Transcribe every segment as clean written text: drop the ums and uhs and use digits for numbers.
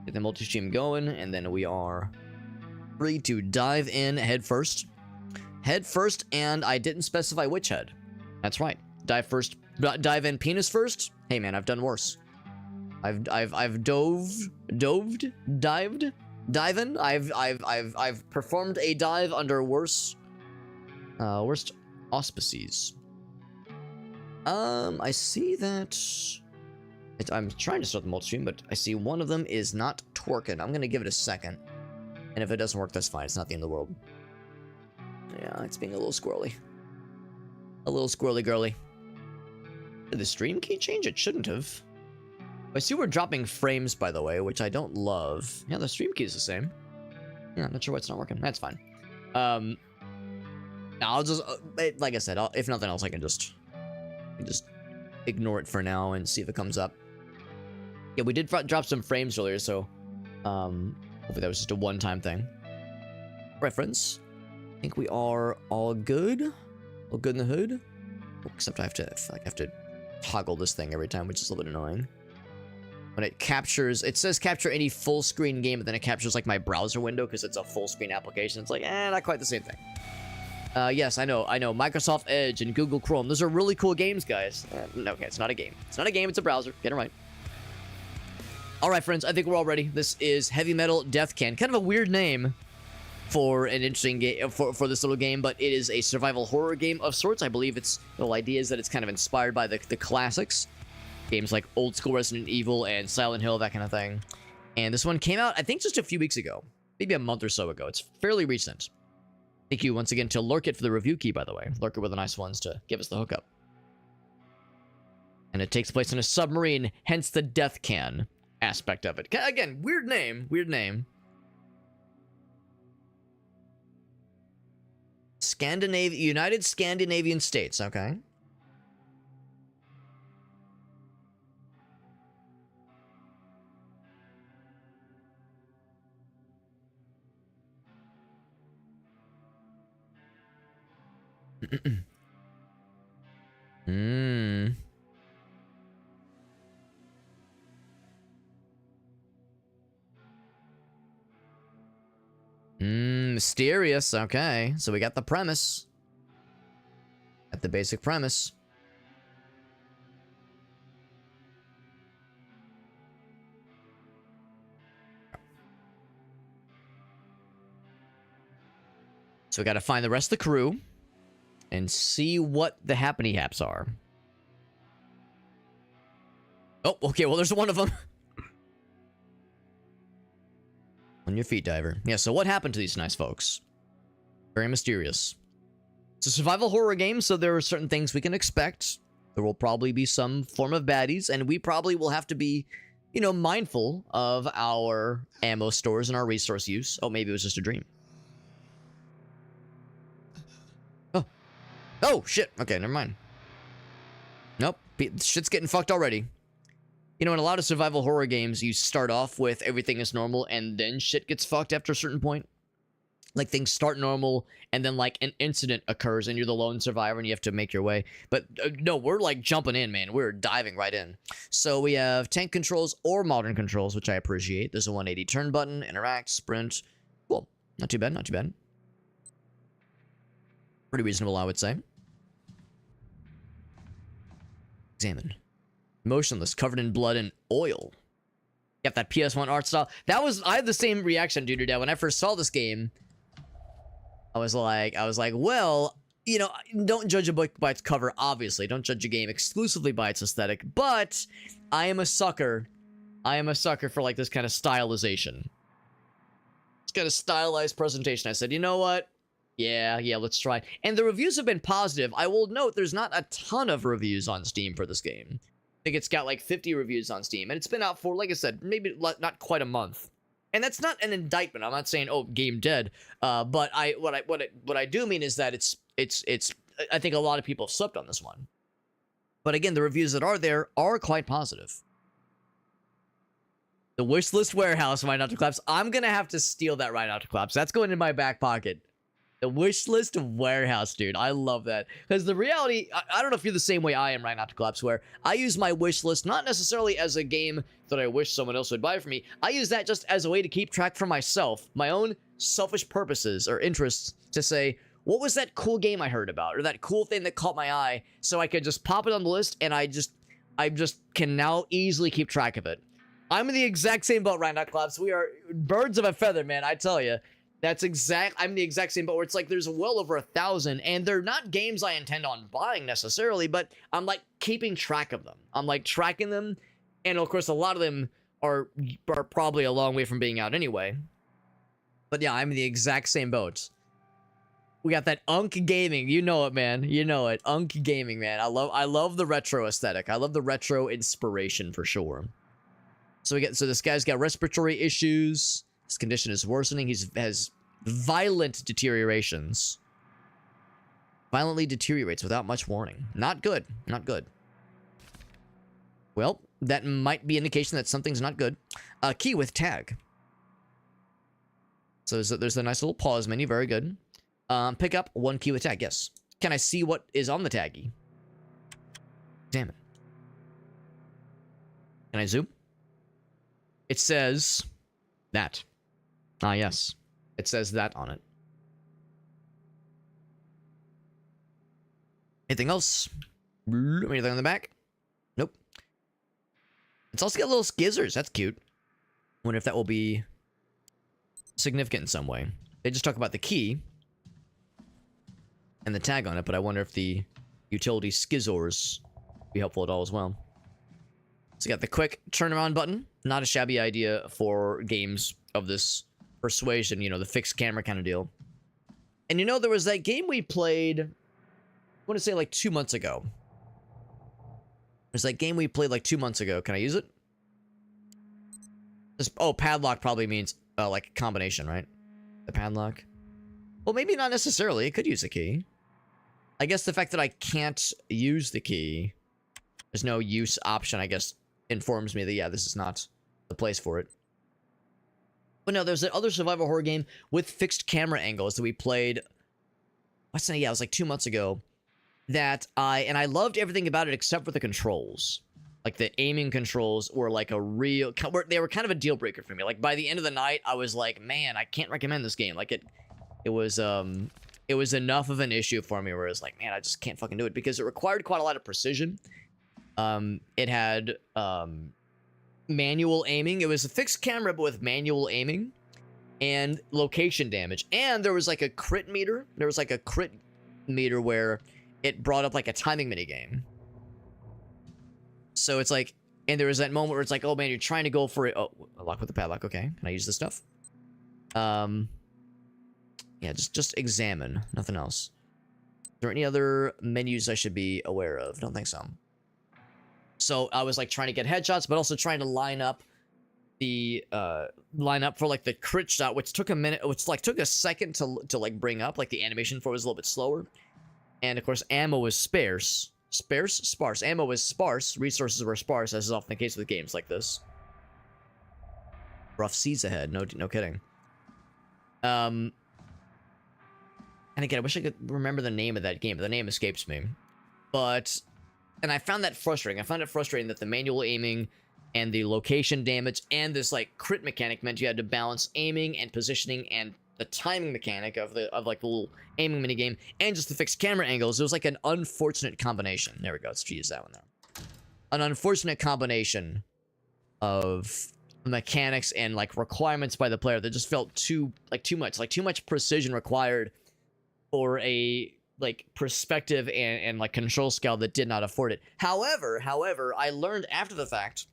Get the multi-stream going, and then we are free to dive in head first. Head first, and I didn't specify which head. That's right. Dive first. Dive in penis first. Hey man, I've done worse. I've performed a dive under worst auspices. I see that I'm trying to start the multi-stream, but I see one of them is not twerking. I'm gonna give it a second, and if it doesn't work, that's fine. It's not the end of the world. Yeah, it's being a little squirrely. A little squirrely girly. Did the stream key change? It shouldn't have. I see we're dropping frames, by the way, which I don't love. Yeah, the stream key is the same. Yeah, I'm not sure why it's not working. That's fine. I'll just, like I said, if nothing else, I can just ignore it for now and see if it comes up. Yeah, we did drop some frames earlier, so hopefully that was just a one-time thing. Right, friends? I think we are all good. All good in the hood. Except I have to toggle this thing every time, which is a little bit annoying. When it captures, it says capture any full screen game, but then it captures like my browser window because it's a full screen application. It's like, not quite the same thing. Yes, I know. Microsoft Edge and Google Chrome. Those are really cool games, guys. Okay, it's not a game. It's not a game, it's a browser. Get it right. Alright, friends, I think we're all ready. This is Heavy Metal Death Can. Kind of a weird name for an interesting game, for this little game, but it is a survival horror game of sorts. I believe the whole idea is that it's kind of inspired by the classics. Games like old school Resident Evil and Silent Hill, that kind of thing. And this one came out, I think, just a few weeks ago. Maybe a month or so ago. It's fairly recent. Thank you once again to Lurkit for the review key, by the way. Lurkit were the nice ones to give us the hookup. And it takes place in a submarine, hence the death can aspect of it. Again, weird name. Weird name. United Scandinavian States, okay. Mysterious. Okay, so we got the premise. At the basic premise. So we got to find the rest of the crew and see what the happy haps are. Oh, okay, well, there's one of them. On your feet, diver. Yeah, so what happened to these nice folks? Very mysterious. It's a survival horror game, so there are certain things we can expect. There will probably be some form of baddies, and we probably will have to be, you know, mindful of our ammo stores and our resource use. Oh, maybe it was just a dream. Oh, shit. Okay, never mind. Nope. Shit's getting fucked already. You know, in a lot of survival horror games, you start off with everything is normal, and then shit gets fucked after a certain point. Like, things start normal, and then, like, an incident occurs, and you're the lone survivor, and you have to make your way. But, no, we're, like, jumping in, man. We're diving right in. So, we have tank controls or modern controls, which I appreciate. There's a 180 turn button, interact, sprint. Cool. Not too bad, not too bad. Pretty reasonable, I would say. Examine. Motionless, covered in blood and oil. Got that PS1 art style. I had the same reaction, dude, when I first saw this game. I was like, well, you know, don't judge a book by its cover, obviously. Don't judge a game exclusively by its aesthetic, but I am a sucker. I am a sucker for, like, this kind of stylization. It's kind of stylized presentation. I said, you know what? Yeah, let's try. And the reviews have been positive. I will note there's not a ton of reviews on Steam for this game. I think it's got like 50 reviews on Steam, and it's been out for, like I said, maybe not quite a month. And that's not an indictment. I'm not saying, oh, game dead. But what I do mean is that it's I think a lot of people have slept on this one. But again, the reviews that are there are quite positive. The wishlist warehouse, Right Not to Collapse. I'm gonna have to steal that Right Not to Collapse. That's going in my back pocket. The wish list warehouse, dude. I love that. Because the reality, I don't know if you're the same way I am right now to collapse, where I use my wish list not necessarily as a game that I wish someone else would buy for me. I use that just as a way to keep track for myself, my own selfish purposes or interests, to say, what was that cool game I heard about? Or that cool thing that caught my eye, so I could just pop it on the list, and I just can now easily keep track of it. I'm in the exact same boat right now, Collapse. We are birds of a feather, man, I tell you. I'm the exact same boat where it's like there's well over 1,000, and they're not games I intend on buying necessarily, but I'm like keeping track of them. I'm like tracking them, and of course a lot of them are probably a long way from being out anyway. But yeah, I'm in the exact same boat. We got that Unk Gaming, you know it, man. You know it, Unk Gaming, man. I love the retro aesthetic. I love the retro inspiration for sure. So this guy's got respiratory issues. His condition is worsening. He has violent deteriorations. Violently deteriorates without much warning. Not good. Not good. Well, that might be indication that something's not good. Key with tag. So there's a nice little pause menu. Very good. Pick up 1 key with tag. Yes. Can I see what is on the taggy? Damn it. Can I zoom? It says that. Ah, yes. It says that on it. Anything else? Anything on the back? Nope. It's also got little skizzers. That's cute. Wonder if that will be significant in some way. They just talk about the key and the tag on it, but I wonder if the utility skizzors be helpful at all as well. So you got the quick turnaround button. Not a shabby idea for games of this persuasion, you know, the fixed camera kind of deal. And you know, there was that game we played, I want to say like 2 months ago. There's that game we played like 2 months ago. Can I use it? Oh, padlock probably means like a combination, right? The padlock. Well, maybe not necessarily. It could use a key. I guess the fact that I can't use the key, there's no use option, I guess, informs me that, yeah, this is not the place for it. But no, there's that other survival horror game with fixed camera angles that we played, yeah, it was like 2 months ago, that I loved everything about it except for the controls. Like, the aiming controls were like they were kind of a deal breaker for me. Like, by the end of the night, I was like, man, I can't recommend this game. Like, it was enough of an issue for me where it was like, man, I just can't fucking do it, because it required quite a lot of precision. It had manual aiming. It was a fixed camera, but with manual aiming and location damage. And there was like a crit meter. There was like a crit meter where it brought up like a timing minigame. So it's like, and there was that moment where it's like, oh man, you're trying to go for it. Oh, lock with the padlock. Okay, can I use this stuff? Yeah, just examine. Nothing else. Is there any other menus I should be aware of? Don't think so. So I was like trying to get headshots, but also trying to line up for like the crit shot, which took a minute, which like took a second to like bring up. Like the animation for it was a little bit slower. And of course, ammo was sparse. Sparse. Ammo was sparse. Resources were sparse, as is often the case with games like this. Rough seas ahead. No kidding. And again, I wish I could remember the name of that game, but the name escapes me. And I found that frustrating. I found it frustrating that the manual aiming and the location damage and this like crit mechanic meant you had to balance aiming and positioning and the timing mechanic of like the little aiming minigame and just the fixed camera angles. It was like an unfortunate combination. There we go. Let's use that one there. An unfortunate combination of mechanics and like requirements by the player that just felt too much precision required for a like perspective and like control scale that did not afford it. However, I learned after the fact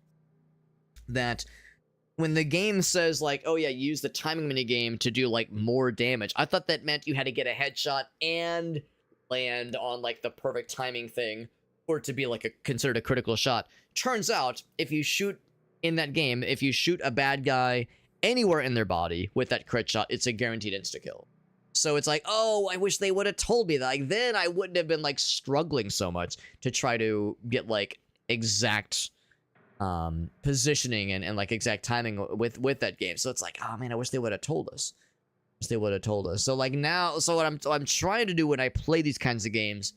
that when the game says like, oh yeah, use the timing minigame to do like more damage, I thought that meant you had to get a headshot and land on like the perfect timing thing for it to be like considered a critical shot. Turns out, if you shoot in that game, if you shoot a bad guy anywhere in their body with that crit shot, it's a guaranteed insta-kill. So it's like, oh, I wish they would have told me that. Like, then I wouldn't have been like struggling so much to try to get like exact positioning and like exact timing with that game. So it's like, oh man, I wish they would have told us. They would have told us. So like now, so what I'm trying to do when I play these kinds of games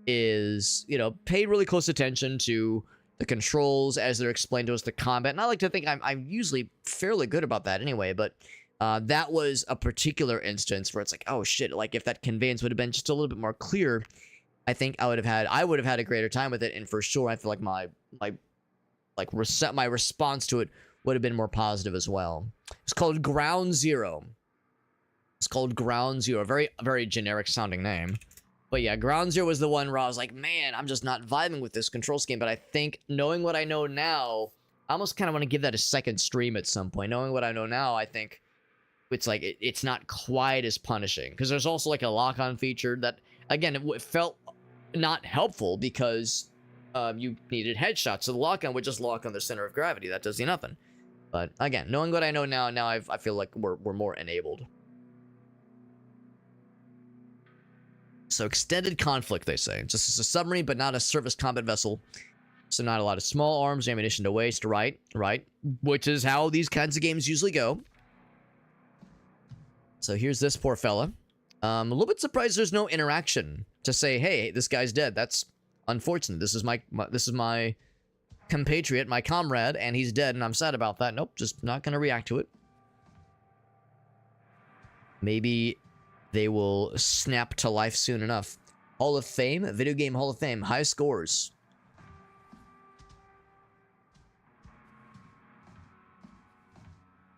is, you know, pay really close attention to the controls as they're explained to us, the combat. And I like to think I'm usually fairly good about that anyway, but that was a particular instance where it's like, oh shit, like if that conveyance would have been just a little bit more clear, I think I would have had a greater time with it. And for sure, I feel like my response to it would have been more positive as well. It's called Ground Zero. It's called Ground Zero. Very, very generic sounding name. But yeah, Ground Zero was the one where I was like, man, I'm just not vibing with this control scheme. But I think knowing what I know now, I almost kind of want to give that a second stream at some point. Knowing what I know now, I think it's like, it's not quite as punishing. Because there's also like a lock-on feature that, again, it felt not helpful because you needed headshots. So the lock-on would just lock on the center of gravity. That does you nothing. But again, knowing what I know now, I feel like we're more enabled. So extended conflict, they say. Just as a submarine, but not a surface combat vessel. So not a lot of small arms, ammunition to waste. Right. Which is how these kinds of games usually go. So here's this poor fella. A little bit surprised there's no interaction to say, hey, this guy's dead. That's unfortunate. This is my compatriot, my comrade, and he's dead, and I'm sad about that. Nope, just not gonna react to it. Maybe they will snap to life soon enough. Hall of Fame, Video Game Hall of Fame, high scores.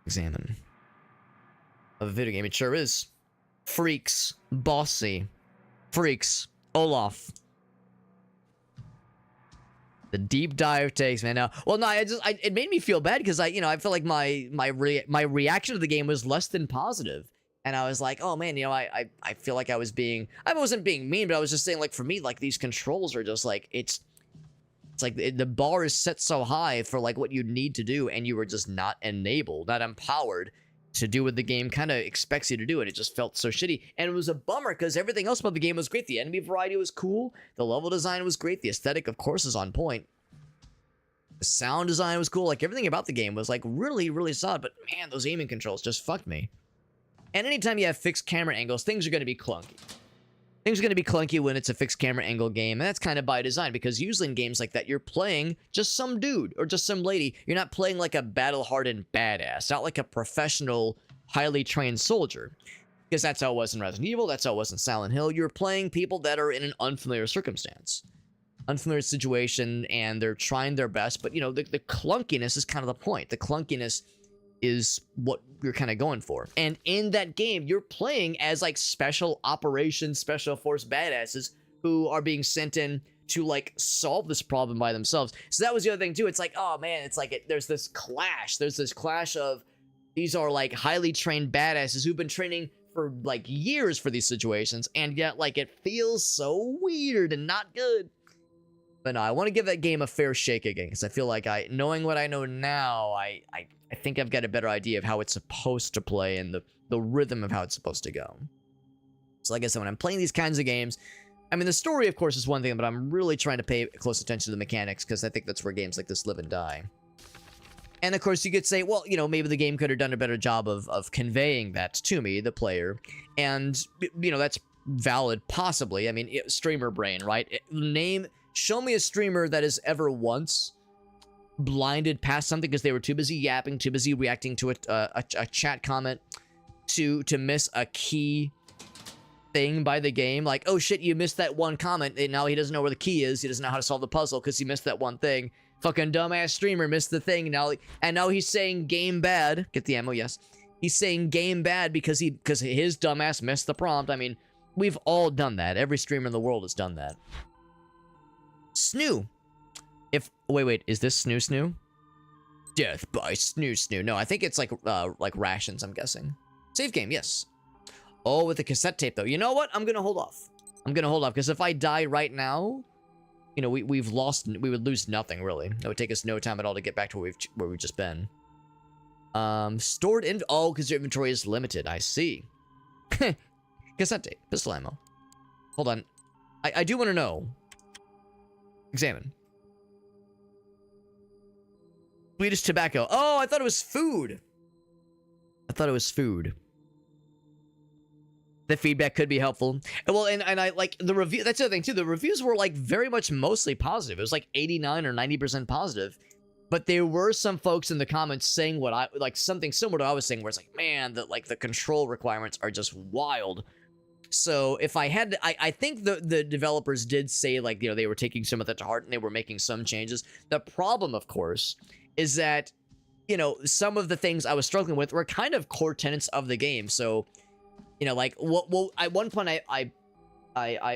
Examine. Of a video game, it sure is. Freaks, Bossy, Freaks, Olaf. The deep dive takes, man. Now, well, no, it made me feel bad because I feel like my reaction to the game was less than positive. And I was like, oh man, I feel like I wasn't being mean, but I was just saying, like, for me, like, these controls are just like, it's like the bar is set so high for like what you need to do, and you were just not enabled, not empowered to do what the game kind of expects you to do, and it just felt so shitty. And it was a bummer because everything else about the game was great. The enemy variety was cool, the level design was great, the aesthetic, of course, is on point. The sound design was cool, like everything about the game was like really, really solid, but man, those aiming controls just fucked me. And anytime you have fixed camera angles, things are going to be clunky. Things are going to be clunky when it's a fixed camera angle game, and that's kind of by design, because usually in games like that, you're playing just some dude or just some lady. You're not playing like a battle-hardened badass, not like a professional, highly trained soldier. Because that's how it was in Resident Evil, that's how it was in Silent Hill. You're playing people that are in an unfamiliar circumstance. Unfamiliar situation, and they're trying their best, but, the clunkiness is kind of the point. The clunkiness is what you're kind of going for. And in that game, you're playing as like special operations, special force badasses who are being sent in to like solve this problem by themselves. So that was the other thing too. It's like, oh man, it's like there's this clash of these are like highly trained badasses who've been training for like years for these situations, and yet like it feels so weird and not good. But no, I want to give that game a fair shake again, because I feel like knowing what I know now, I think I've got a better idea of how it's supposed to play and the rhythm of how it's supposed to go. So like I said, when I'm playing these kinds of games, I mean, the story, of course, is one thing, but I'm really trying to pay close attention to the mechanics, because I think that's where games like this live and die. And of course, you could say, well, maybe the game could have done a better job of conveying that to me, the player. And, that's valid, possibly. I mean, streamer brain, right? Show me a streamer that has ever once blinded past something because they were too busy yapping, too busy reacting to a chat comment to miss a key thing by the game. Like, oh shit, you missed that one comment, and now he doesn't know where the key is. He doesn't know how to solve the puzzle because he missed that one thing. Fucking dumbass streamer missed the thing now, and now he's saying game bad. Get the ammo, yes. He's saying game bad because his dumbass missed the prompt. I mean, we've all done that. Every streamer in the world has done that. Snoo. Wait, is this Snoo? Death by Snoo. No, I think it's like rations, I'm guessing. Save game, yes. Oh, with the cassette tape though. You know what? I'm gonna hold off. Because if I die right now, we would lose nothing really. It would take us no time at all to get back to where we've just been. Stored in because your inventory is limited. I see. Cassette tape, pistol ammo. Hold on. I do want to know. Examine. Swedish tobacco. Oh, I thought it was food. the feedback could be helpful. Well, and I like the review. That's the other thing too. The reviews were like very much mostly positive. It was like 89 or 90% positive. But there were some folks in the comments saying what I like, something similar to what I was saying, where it's like, man, that like the control requirements are just wild. So if I had to, I think the developers did say, like, you know, they were taking some of that to heart and they were making some changes. The problem, of course, is that, you know, some of the things I was struggling with were kind of core tenets of the game. So, you know, like, well, at one point I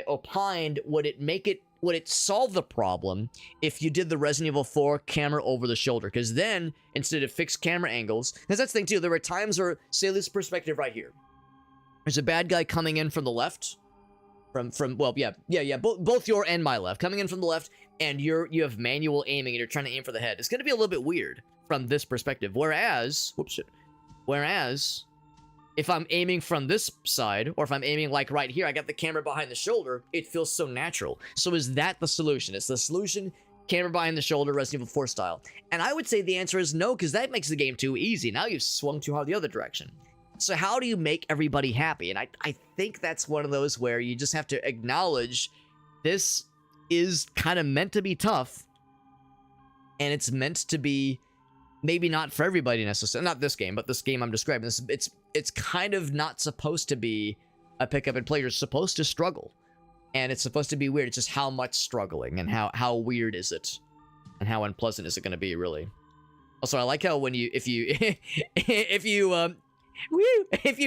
opined, would it solve the problem if you did the Resident Evil 4 camera over the shoulder? Because then, instead of fixed camera angles, because that's the thing too, there were times where, say this perspective right here. There's a bad guy coming in from the left. Well, yeah, both your and my left. Coming in from the left, and you have manual aiming, and you're trying to aim for the head. It's going to be a little bit weird from this perspective. Whereas, if I'm aiming from this side, or if I'm aiming like right here, I got the camera behind the shoulder, it feels so natural. So is that the solution? Is the solution camera behind the shoulder, Resident Evil 4 style? And I would say the answer is no, because that makes the game too easy. Now you've swung too hard the other direction. So how do you make everybody happy? And I think that's one of those where you just have to acknowledge this is kind of meant to be tough, and it's meant to be maybe not for everybody necessarily. Not this game, but this game I'm describing. It's kind of not supposed to be a pick up and play. You're supposed to struggle, and it's supposed to be weird. It's just how much struggling, and how weird is it, and how unpleasant is it going to be, really. Also, I like how when you if you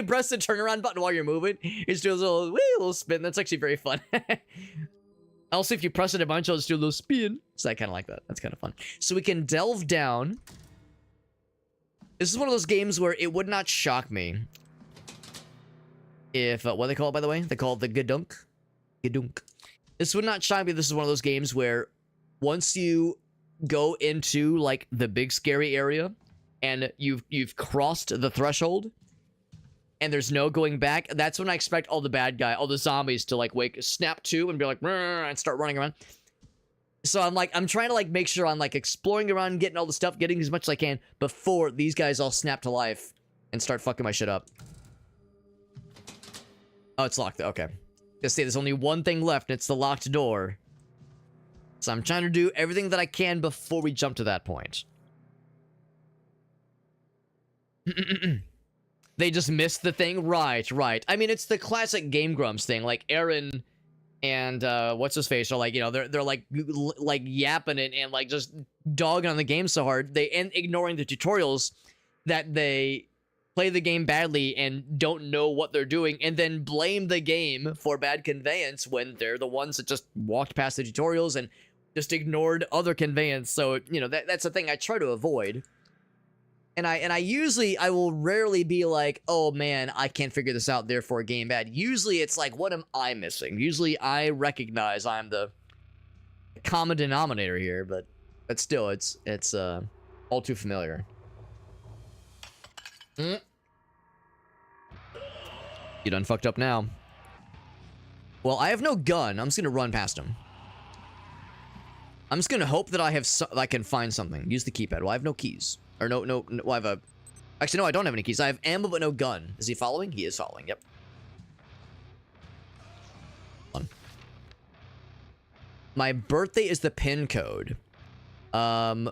press the turnaround button while you're moving, it's doing a little spin. That's actually very fun. Also, if you press it a bunch, it'll just do a little spin. So I kind of like that. That's kind of fun. So we can delve down. This is one of those games where it would not shock me if, what do they call it, by the way? They call it the Gadunk. Gadunk. This would not shock me. This is one of those games where once you go into, like, the big scary area, and you've crossed the threshold, and there's no going back, that's when I expect all the zombies to, like, snap to and be like, and start running around. So I'm trying to, like, make sure I'm, like, exploring around, getting all the stuff, getting as much as I can before these guys all snap to life and start fucking my shit up. Oh, it's locked. Okay. Just say there's only one thing left, and it's the locked door. So I'm trying to do everything that I can before we jump to that point. They just missed the thing? Right. I mean, it's the classic Game Grumps thing. Like, Aaron and, what's-his-face are like, you know, they're like yapping it and, like, just dogging on the game so hard. And ignoring the tutorials that they play the game badly and don't know what they're doing, and then blame the game for bad conveyance when they're the ones that just walked past the tutorials and just ignored other conveyance. So, you know, that's the thing I try to avoid. And I will rarely be like, oh man, I can't figure this out, therefore game bad. Usually it's like, what am I missing? Usually I recognize I'm the common denominator here, but still, it's all too familiar. You done fucked up now. Well, I have no gun. I'm just gonna run past him. I'm just gonna hope that I can find something. Use the keypad. Well, I have no keys. Or no, I have a... Actually, no, I don't have any keys. I have ammo, but no gun. Is he following? He is following, yep. My birthday is the pin code. I'm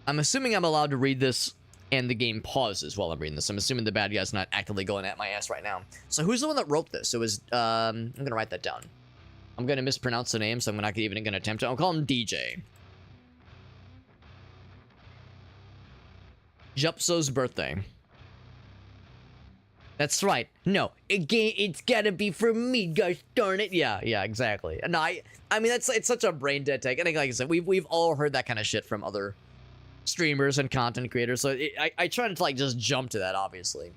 assuming I'm allowed to read this, and the game pauses while I'm reading this. I'm assuming the bad guy's not actively going at my ass right now. So who's the one that wrote this? It was, I'm gonna write that down. I'm gonna mispronounce the name, so I'm not even gonna attempt it. I'll call him DJ. Jupso's birthday. That's right. No, it's gotta be for me, gosh darn it. Yeah, exactly. No, I mean, it's such a brain dead take. I think, like I said, we've all heard that kind of shit from other streamers and content creators. So I try to, like, just jump to that, obviously.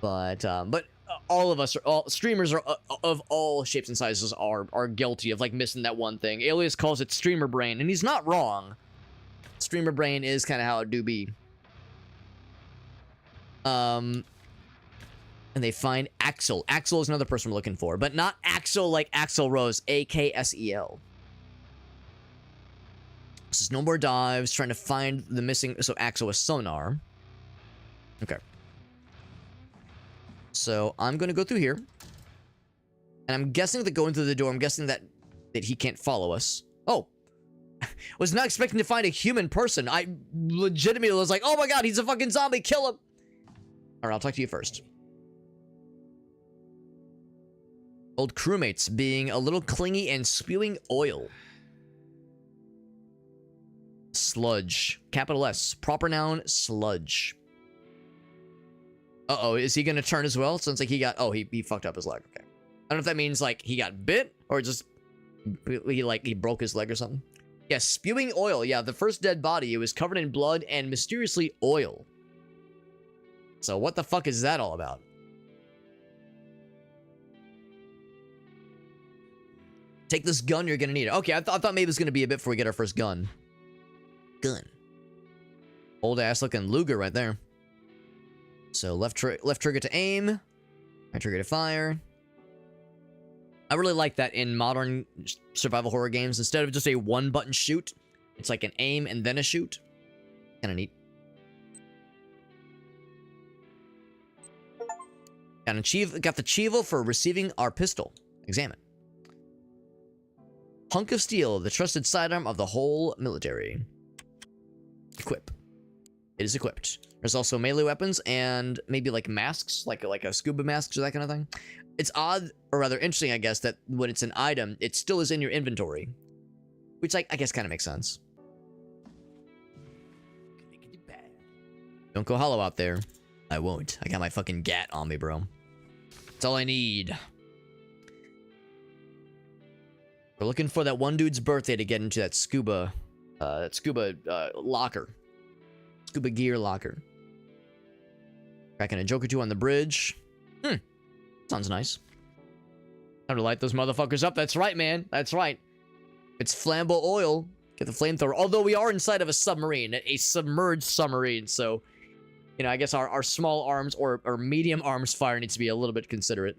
But all of us, all streamers are of all shapes and sizes are guilty of, like, missing that one thing. Alias calls it streamer brain, and he's not wrong. Streamer brain is kind of how it do be. And they find Axel. Axel is another person we're looking for, but not Axel like Axl Rose, A-K-S-E-L. This is no more dives, trying to find the missing... So Axel is sonar. Okay. So I'm gonna go through here. And I'm guessing that going through the door, I'm guessing that he can't follow us. Oh. Was not expecting to find a human person. I legitimately was like, oh my god, he's a fucking zombie, kill him. Alright, I'll talk to you first. Old crewmates being a little clingy and spewing oil. Sludge. Capital S. Proper noun, sludge. Uh-oh, is he gonna turn as well? Sounds like he got... Oh, he fucked up his leg. Okay. I don't know if that means, like, he got bit or just... He broke his leg or something. Yeah, spewing oil. Yeah, the first dead body, it was covered in blood and mysteriously oil. So what the fuck is that all about? Take this gun, you're gonna need it. Okay, I thought maybe it was gonna be a bit before we get our first gun. Gun. Old ass looking Luger right there. So left trigger to aim. Right trigger to fire. I really like that in modern survival horror games. Instead of just a one button shoot, it's like an aim and then a shoot. Kinda neat. Got the Chivo for receiving our pistol. Examine. Hunk of steel, the trusted sidearm of the whole military. Equip. It is equipped. There's also melee weapons and maybe like masks, like a scuba mask or that kind of thing. It's odd, or rather interesting, I guess, that when it's an item, it still is in your inventory. Which, like, I guess kind of makes sense. Don't go hollow out there. I won't. I got my fucking gat on me, bro. That's all I need. We're looking for that one dude's birthday to get into that scuba locker. Scuba gear locker. Cracking a joke or two on the bridge. Sounds nice. Time to light those motherfuckers up. That's right, man. That's right. It's flammable oil. Get the flamethrower. Although we are inside of a submarine. A submerged submarine. So, you know, I guess our small arms or medium arms fire needs to be a little bit considerate.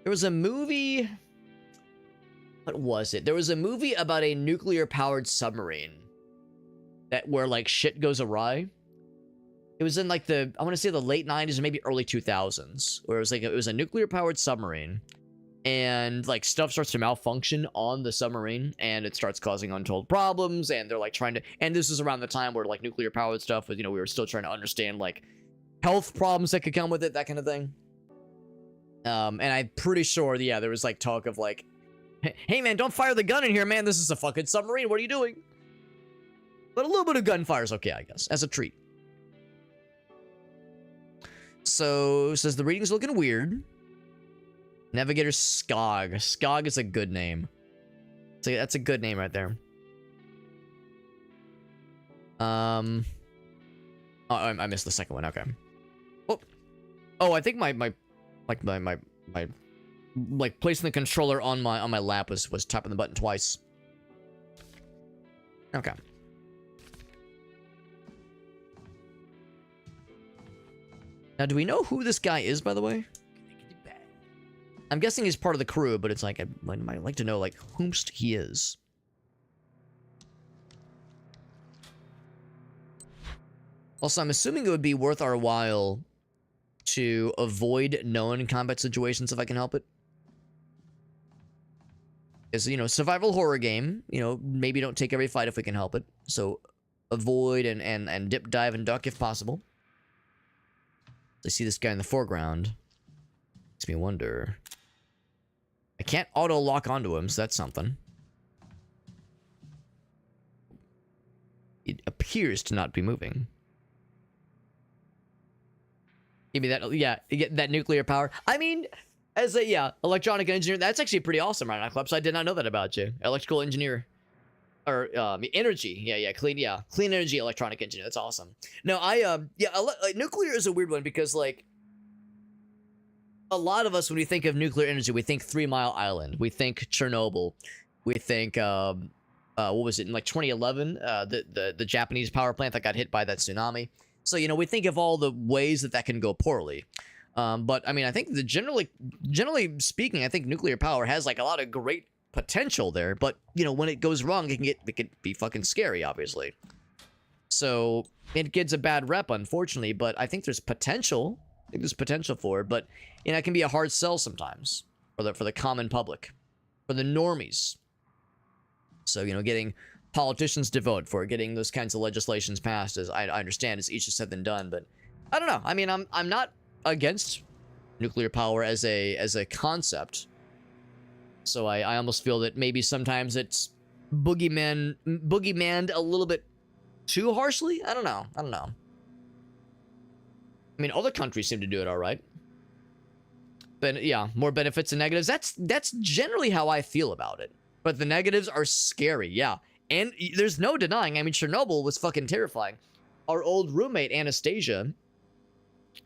There was a movie... What was it? There was a movie about a nuclear-powered submarine. Where, like, shit goes awry. It was in, like, I want to say the late 90s or maybe early 2000s. Where it was, like, it was a nuclear-powered submarine. And, like, stuff starts to malfunction on the submarine. And it starts causing untold problems. And they're, like, trying to... And this is around the time where, like, nuclear-powered stuff was, you know, we were still trying to understand, like, health problems that could come with it. That kind of thing. And I'm pretty sure, yeah, there was, like, talk of, like... Hey, man, don't fire the gun in here, man. This is a fucking submarine. What are you doing? But a little bit of gunfire is okay, I guess, as a treat. So, it says the reading's looking weird. Navigator Skog. Skog is a good name. So that's a good name right there. Oh, I missed the second one. Okay. Oh, I think my placing the controller on my lap was tapping the button twice. Okay. Now, do we know who this guy is, by the way? I'm guessing he's part of the crew, but it's like, I might like to know, like, whomst he is. Also, I'm assuming it would be worth our while to avoid known combat situations if I can help it. Because, you know, survival horror game, you know, maybe don't take every fight if we can help it. So, avoid and dip, dive, and duck if possible. I see this guy in the foreground. Makes me wonder. I can't auto-lock onto him, so that's something. It appears to not be moving. Give me that, yeah, you get that nuclear power. I mean, as a, yeah, electronic engineer, that's actually pretty awesome, right, Clips? I did not know that about you. Electrical engineer. Or, energy. Yeah, clean energy electronic engineer. That's awesome. No, nuclear is a weird one because, like, a lot of us, when we think of nuclear energy, we think 3 Mile Island. We think Chernobyl. We think, what was it, in, like, 2011? The Japanese power plant that got hit by that tsunami. So, you know, we think of all the ways that can go poorly. But, I mean, I think generally speaking, I think nuclear power has, like, a lot of great potential there, but you know, when it goes wrong, it can be fucking scary, obviously. So it gets a bad rep, unfortunately, but I think there's potential. I think there's potential for it, but you know, it can be a hard sell sometimes for the common public, for the normies. So, you know, getting politicians to vote for it, getting those kinds of legislations passed, as I understand, is easier said than done. But I don't know. I mean, I'm not against nuclear power as a concept. So I almost feel that maybe sometimes it's boogeymaned a little bit too harshly. I don't know. I mean, other countries seem to do it all right. But yeah, more benefits and negatives. That's generally how I feel about it. But the negatives are scary, yeah. And there's no denying, I mean, Chernobyl was fucking terrifying. Our old roommate, Anastasia,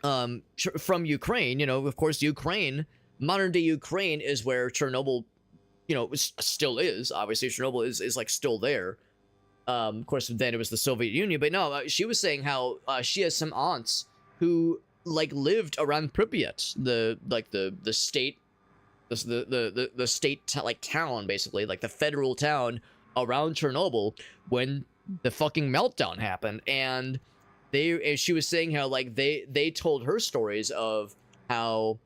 from Ukraine, you know, of course, Ukraine, modern-day Ukraine is where Chernobyl, you know, still is. Obviously, Chernobyl is like, still there. Of course, then it was the Soviet Union. But no, she was saying how she has some aunts who, like, lived around Pripyat, the state... the state like town, basically, like the federal town around Chernobyl, when the fucking meltdown happened. And she was saying how, like, they told her stories of how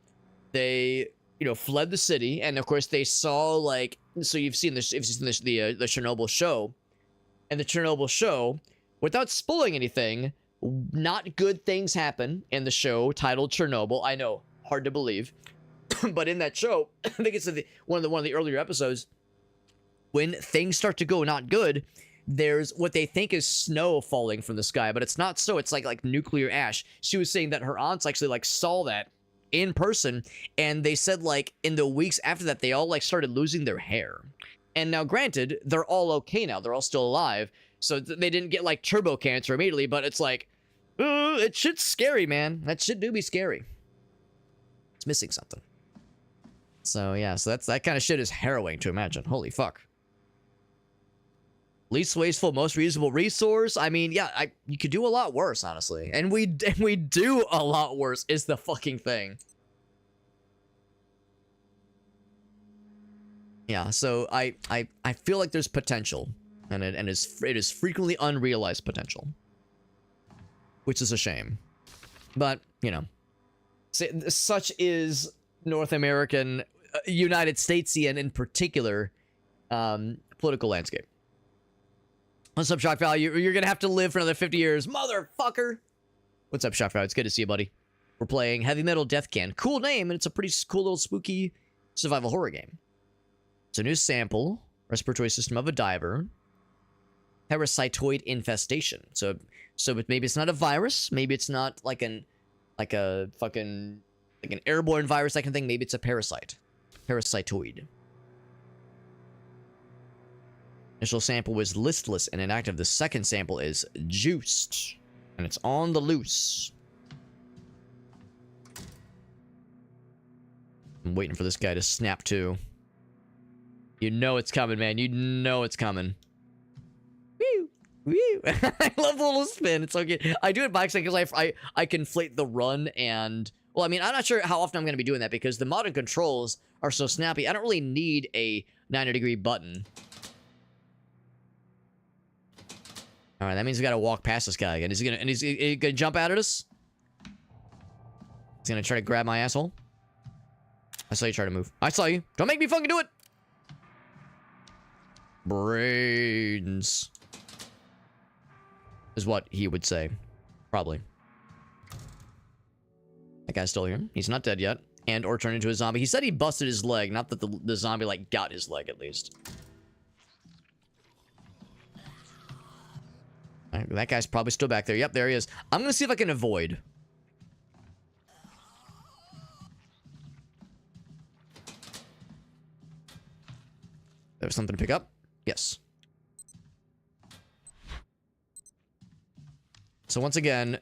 they, you know, fled the city, and of course they saw, like, so you've seen this, the Chernobyl show, and the Chernobyl show, without spoiling anything, not good things happen in the show titled Chernobyl. I know, hard to believe. But in that show, I think it's one of the earlier episodes, when things start to go not good, there's what they think is snow falling from the sky, but it's not so. It's like nuclear ash. She was saying that her aunts actually, like, saw that in person, and they said, like, in the weeks after that, they all, like, started losing their hair. And now, granted, they're all okay now. They're all still alive, so they didn't get, like, turbo cancer immediately, but it's like, it shit's scary, man. That shit do be scary. It's missing something. So yeah, so that kind of shit is harrowing to imagine. Holy fuck. Least wasteful, most reusable resource. I mean, yeah, you could do a lot worse, honestly. And we do a lot worse is the fucking thing. Yeah, so I feel like there's potential, and it is frequently unrealized potential, which is a shame. But, you know, such is North American, United Statesian in particular, political landscape. What's up, Shock Value? You're gonna have to live for another 50 years, motherfucker. What's up, Shock Value? It's good to see you, buddy. We're playing Heavy Metal Death Can. Cool name, and it's a pretty cool little spooky survival horror game. It's a new sample, respiratory system of a diver, parasitoid infestation. So maybe it's not a virus, maybe it's not like an airborne virus, that kind of thing. Maybe it's a parasite. Parasitoid. Initial sample was listless and inactive. The second sample is juiced, and it's on the loose. I'm waiting for this guy to snap too. You know it's coming, man. You know it's coming. Woo! Woo! I love the little spin. It's so good. I do it by accident because I conflate the run and... Well, I mean, I'm not sure how often I'm going to be doing that because the modern controls are so snappy. I don't really need a 90-degree button. All right, that means we got to walk past this guy again. Is he gonna jump out at us? He's gonna try to grab my asshole. I saw you try to move. I saw you. Don't make me fucking do it. Brains is what he would say, probably. That guy's still here. He's not dead yet, and or turned into a zombie. He said he busted his leg, not that the zombie like got his leg at least. Right, that guy's probably still back there. Yep, there he is. I'm gonna see if I can avoid. There's something to pick up. Yes. So once again,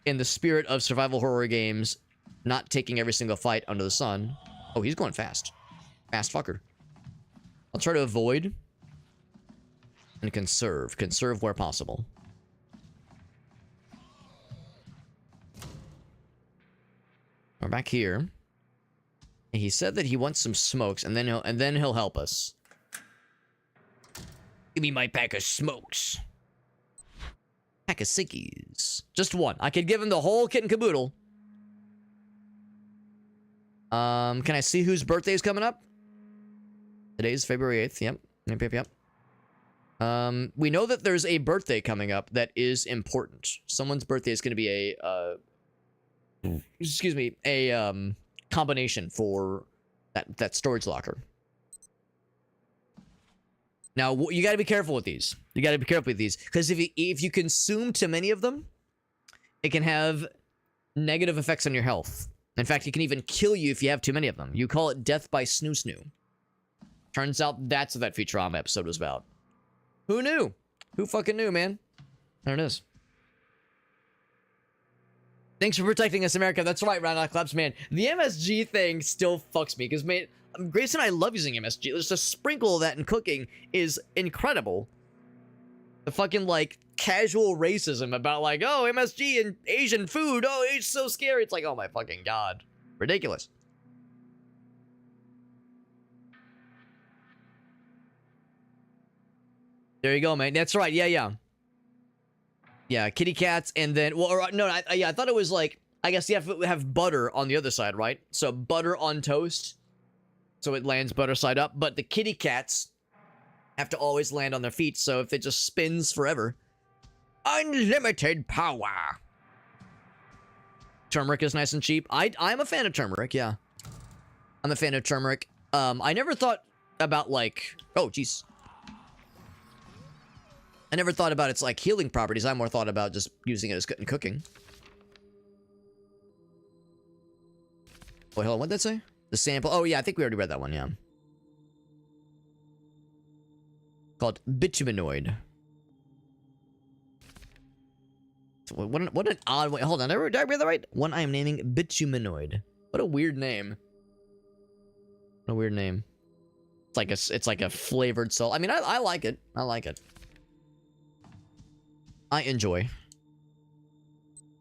in the spirit of survival horror games, not taking every single fight under the sun. Oh, he's going fast. Fast fucker. I'll try to avoid and conserve. Conserve where possible. We're back here. He said that he wants some smokes, and then he'll help us. Give me my pack of smokes. Pack of ciggies. Just one. I could give him the whole kit and caboodle. Can I see whose birthday is coming up? Today's February 8th. Yep. Yep. We know that there's a birthday coming up that is important. Someone's birthday is going to be a combination for that storage locker. Now, you got to be careful with these. Because if you consume too many of them, it can have negative effects on your health. In fact, it can even kill you if you have too many of them. You call it death by snoo-snoo. Turns out that's what that Futurama episode was about. Who knew? Who fucking knew, man? There it is. Thanks for protecting us, America. That's right, Round Claps, man. The MSG thing still fucks me, because, man, Grace and I love using MSG. Just a sprinkle of that in cooking is incredible. The fucking, like, casual racism about, like, oh, MSG and Asian food, oh, it's so scary. It's like, oh my fucking god. Ridiculous. There you go, man. That's right. Yeah. Yeah, kitty cats, and then, well, or, no, I thought it was like, I guess you have to have butter on the other side, right? So butter on toast, so it lands butter side up, but the kitty cats have to always land on their feet, so if it just spins forever. Unlimited power. Turmeric is nice and cheap. I'm a fan of turmeric, yeah. I'm a fan of turmeric. I never thought about, like, oh, jeez. I never thought about its, like, healing properties. I more thought about just using it as in cooking. Wait, hold on. What did that say? The sample. Oh, yeah. I think we already read that one, yeah. Called bitumenoid. What an odd way. Hold on. Did I read that right? One I am naming bitumenoid. What a weird name. What a weird name. It's like a flavored salt. I mean, I like it. I like it. I enjoy.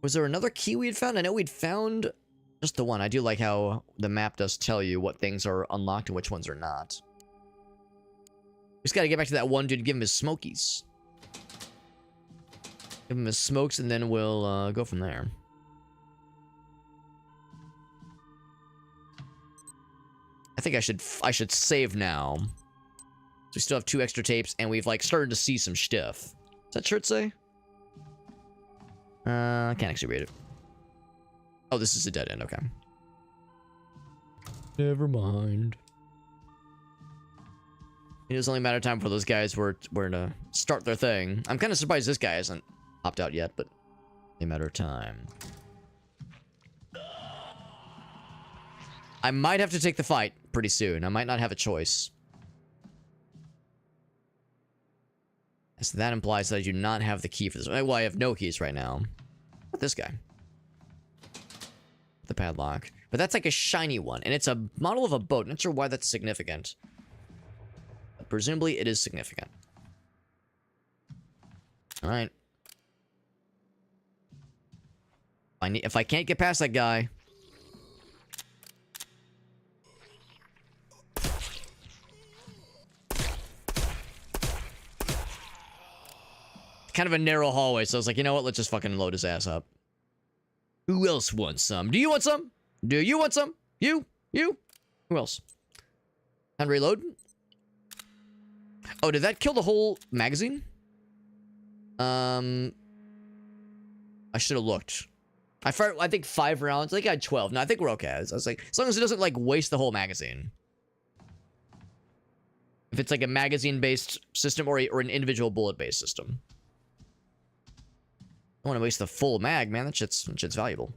Was there another key we had found? I know we'd found just the one. I do like how the map does tell you what things are unlocked and which ones are not. We just gotta get back to that one dude, give him his smokies. Give him his smokes, and then we'll go from there. I think I should save now. So we still have 2 extra tapes, and we've, like, started to see some stuff. Does that shirt say? I can't actually read it. Oh, this is a dead end, okay. Never mind. It was only a matter of time before those guys were to start their thing. I'm kind of surprised this guy hasn't popped out yet, but a matter of time. I might have to take the fight pretty soon. I might not have a choice. So that implies that I do not have the key for this. Well, I have no keys right now. What this guy? The padlock. But that's like a shiny one, and it's a model of a boat. Not sure why that's significant. But presumably, it is significant. Alright. If I can't get past that guy... kind of a narrow hallway, so I was like, you know what, let's just fucking load his ass up. Who else wants some? Do you want some? Do you want some? You? Who else? And reload. Oh, did that kill the whole magazine? I should have looked. I think 5 rounds. I think I had 12. No, I think we're okay. I was like, as long as it doesn't, like, waste the whole magazine. If it's like a magazine-based system or an individual bullet-based system. I don't want to waste the full mag, man. That shit's valuable.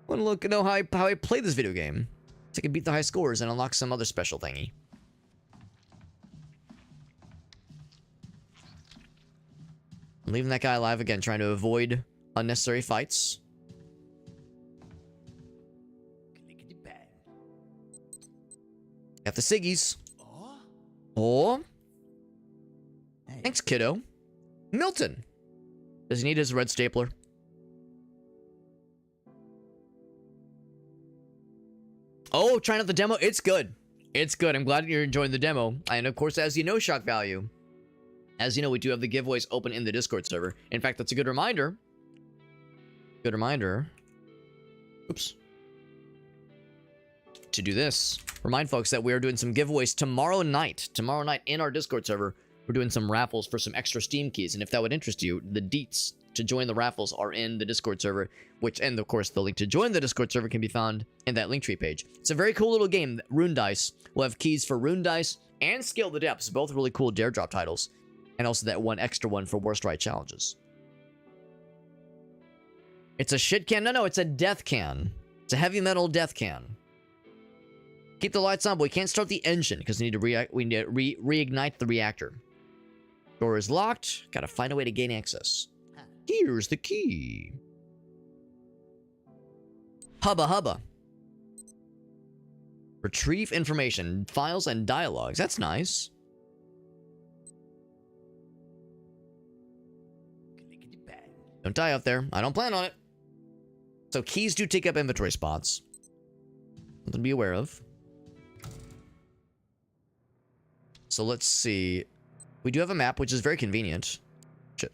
I want to know how I play this video game. So I can beat the high scores and unlock some other special thingy. I'm leaving that guy alive again, trying to avoid unnecessary fights. Got the ciggies. Oh. Thanks, kiddo. Milton. Does he need his red stapler? Oh, trying out the demo. It's good. It's good. I'm glad you're enjoying the demo. And of course, as you know, shock value. As you know, we do have the giveaways open in the Discord server. In fact, that's a good reminder. Good reminder. Oops. To do this. Remind folks that we are doing some giveaways tomorrow night. Tomorrow night in our Discord server, we're doing some raffles for some extra Steam keys. And if that would interest you, the deets to join the raffles are in the Discord server, and of course the link to join the Discord server can be found in that Linktree page. It's a very cool little game. Rune Dice will have keys for Rune Dice and Scale the Depths, both really cool Dare Drop titles, and also that one extra one for Worst Ride challenges. It's a shit can? No, it's a death can. It's a heavy metal death can. Keep the lights on, but we can't start the engine because we need to reignite the reactor. Door is locked. Gotta find a way to gain access. Here's the key. Hubba hubba. Retrieve information, files, and dialogues. That's nice. Don't die out there. I don't plan on it. So keys do take up inventory spots. Something to be aware of. So let's see. We do have a map, which is very convenient. Shit.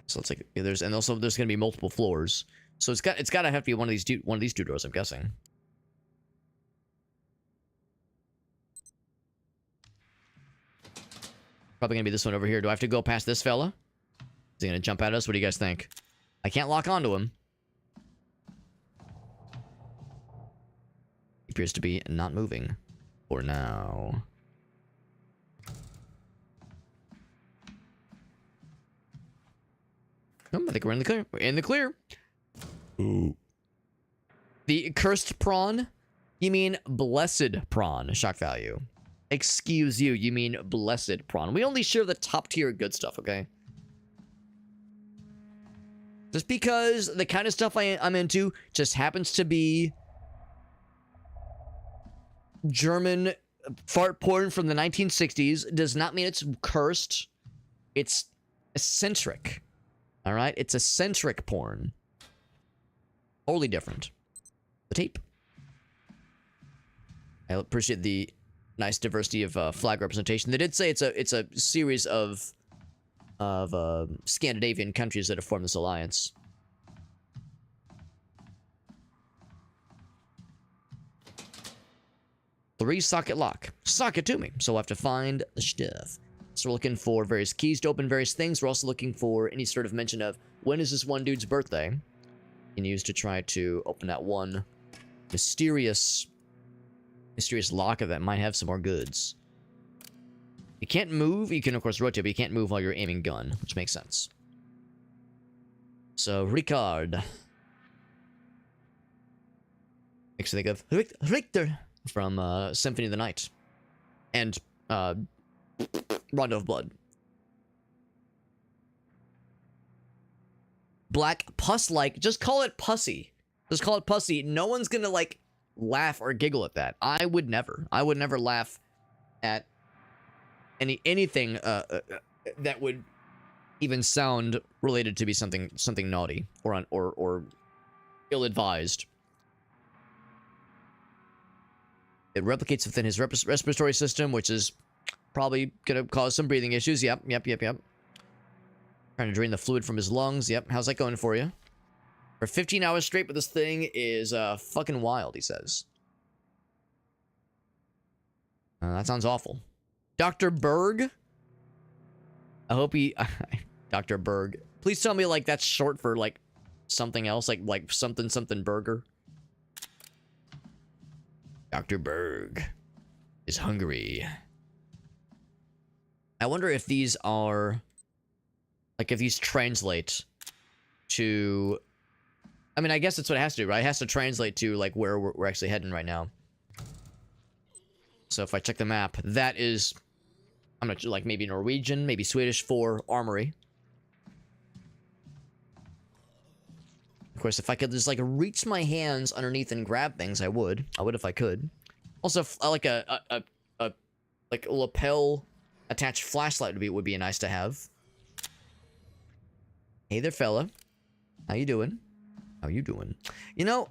So let's like there's going to be multiple floors. So it's got to have to be one of these two doors, I'm guessing. Probably going to be this one over here. Do I have to go past this fella? Is he going to jump at us? What do you guys think? I can't lock onto him. He appears to be not moving for now. Oh, I think we're in the clear. We're in the clear. Ooh. The cursed prawn? You mean blessed prawn, shock value. Excuse you, you mean blessed prawn. We only share the top tier good stuff, okay? Just because the kind of stuff I'm into just happens to be German fart porn from the 1960s does not mean it's cursed. It's eccentric. All right? It's eccentric porn. Totally different. The tape. I appreciate the nice diversity of flag representation. They did say it's a series of Scandinavian countries that have formed this alliance. Three socket lock. Sock it to me. So we'll have to find the stuff. So we're looking for various keys to open various things. We're also looking for any sort of mention of when is this one dude's birthday. You can use to try to open that one mysterious locker that might have some more goods. You can't move. You can, of course, rotate, but you can't move while you're aiming gun, which makes sense. So, Ricard. Makes me think of Richter from Symphony of the Night. And Rondo of Blood. Black pus-like. Just call it pussy. Just call it pussy. No one's gonna, like, laugh or giggle at that. I would never laugh at anything that would even sound related to be something naughty or ill-advised. It replicates within his respiratory system, which is probably gonna cause some breathing issues. Yep. Trying to drain the fluid from his lungs. Yep. How's that going for you? For 15 hours straight, but this thing is fucking wild, he says. That sounds awful. Dr. Berg? I hope he... Dr. Berg. Please tell me, like, that's short for, like, something else. Like something burger. Dr. Berg is hungry. I wonder if these are... Like, if these translate to... I mean, I guess that's what it has to do, right? It has to translate to, like, where we're actually heading right now. So if I check the map, that is... I'm not sure, like, maybe Norwegian, maybe Swedish for armory. Of course, if I could just, like, reach my hands underneath and grab things, I would. I would if I could. Also, like, a lapel attached flashlight would be nice to have. Hey there, fella. How you doing? How you doing? You know,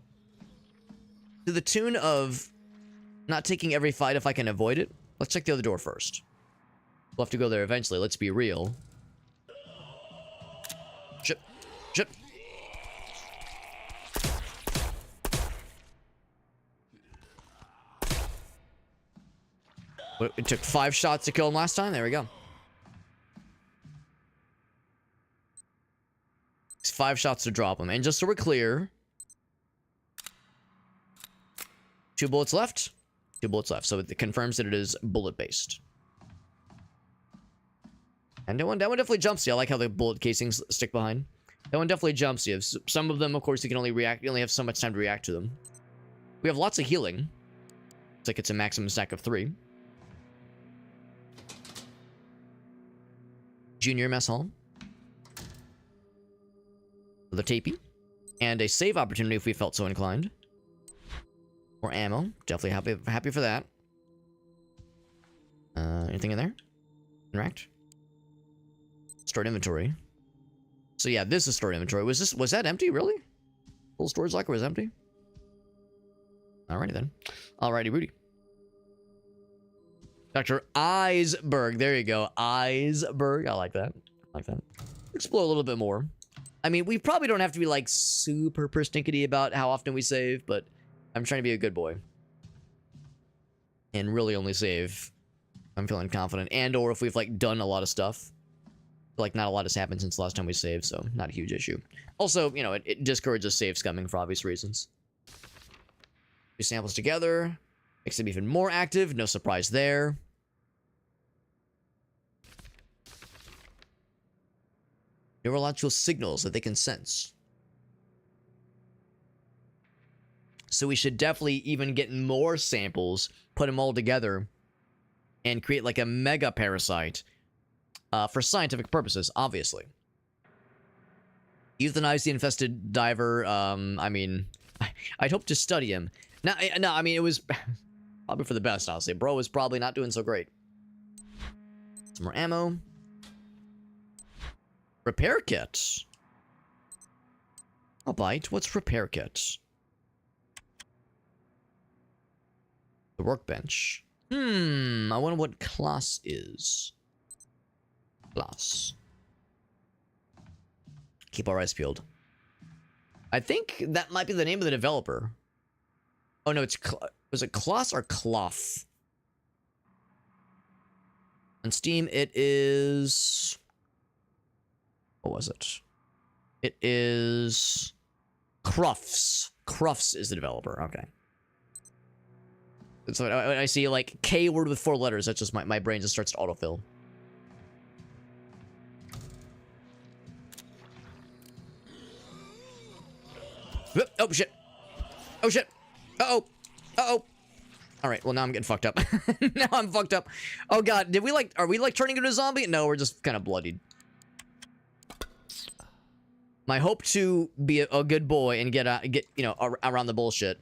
to the tune of Not taking every fight if I can avoid it. Let's check the other door first. We'll have to go there eventually. Let's be real. Shit. Shit. It took 5 shots to kill him last time. There we go. It's 5 shots to drop him. And just so we're clear, 2 bullets left. 2 bullets left. So it confirms that it is bullet-based. And that one definitely jumps you. I like how the bullet casings stick behind. That one definitely jumps you. Some of them, of course, you can only react. You only have so much time to react to them. We have lots of healing. It's like it's a maximum stack of 3. Junior mess hall. The tapey. And a save opportunity if we felt so inclined. More ammo. Definitely happy for that. Anything in there? Interact. Stored inventory. So yeah, this is stored inventory. Was that empty, really? Full storage locker was empty? Alrighty then. Alrighty, Rudy. Dr. Iceberg. There you go. Iceberg. I like that. I like that. Explore a little bit more. I mean, we probably don't have to be like super persnickety about how often we save, but I'm trying to be a good boy. And really only save. I'm feeling confident. And or if we've like done a lot of stuff. Like not a lot has happened since the last time we saved, so not a huge issue. Also, you know, it discourages save scumming for obvious reasons. 2 samples together. Makes them even more active. No surprise there. Neurological signals that they can sense. So we should definitely even get more samples, put them all together, and create like a mega parasite for scientific purposes, obviously. Euthanize the infested diver. I mean, I'd hope to study him. No, I mean, it was probably for the best, honestly. Bro was probably not doing so great. Some more ammo. Repair kit. I'll bite. What's repair kit? The workbench. I wonder what class is. Class. Keep our eyes peeled. I think that might be the name of the developer. Oh no, was it class or cloth? On Steam, it is... What was it? It is... Crufts. Crufts is the developer. Okay. So when I see like K word with 4 letters, that's just my brain just starts to autofill. Oh shit. Oh shit. Uh-oh. Uh-oh. Alright, well now I'm getting fucked up. Now I'm fucked up. Oh god, are we like turning into a zombie? No, we're just kind of bloodied. My hope to be a good boy and get you know, around the bullshit.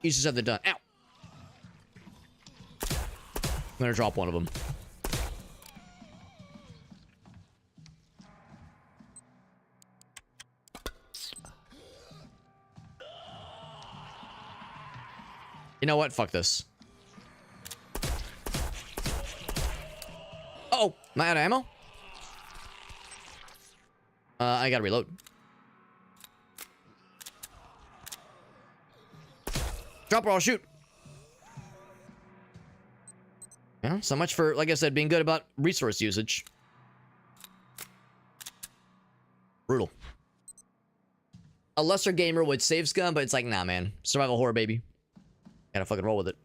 You just have the done. Ow. I'm gonna drop one of them. You know what? Fuck this. Uh-oh. Am I out of ammo? I gotta reload. Drop or I'll shoot. Yeah, so much for, like I said, being good about resource usage. Brutal. A lesser gamer would save scum, but it's like, nah, man. Survival horror, baby. Gotta fucking roll with it.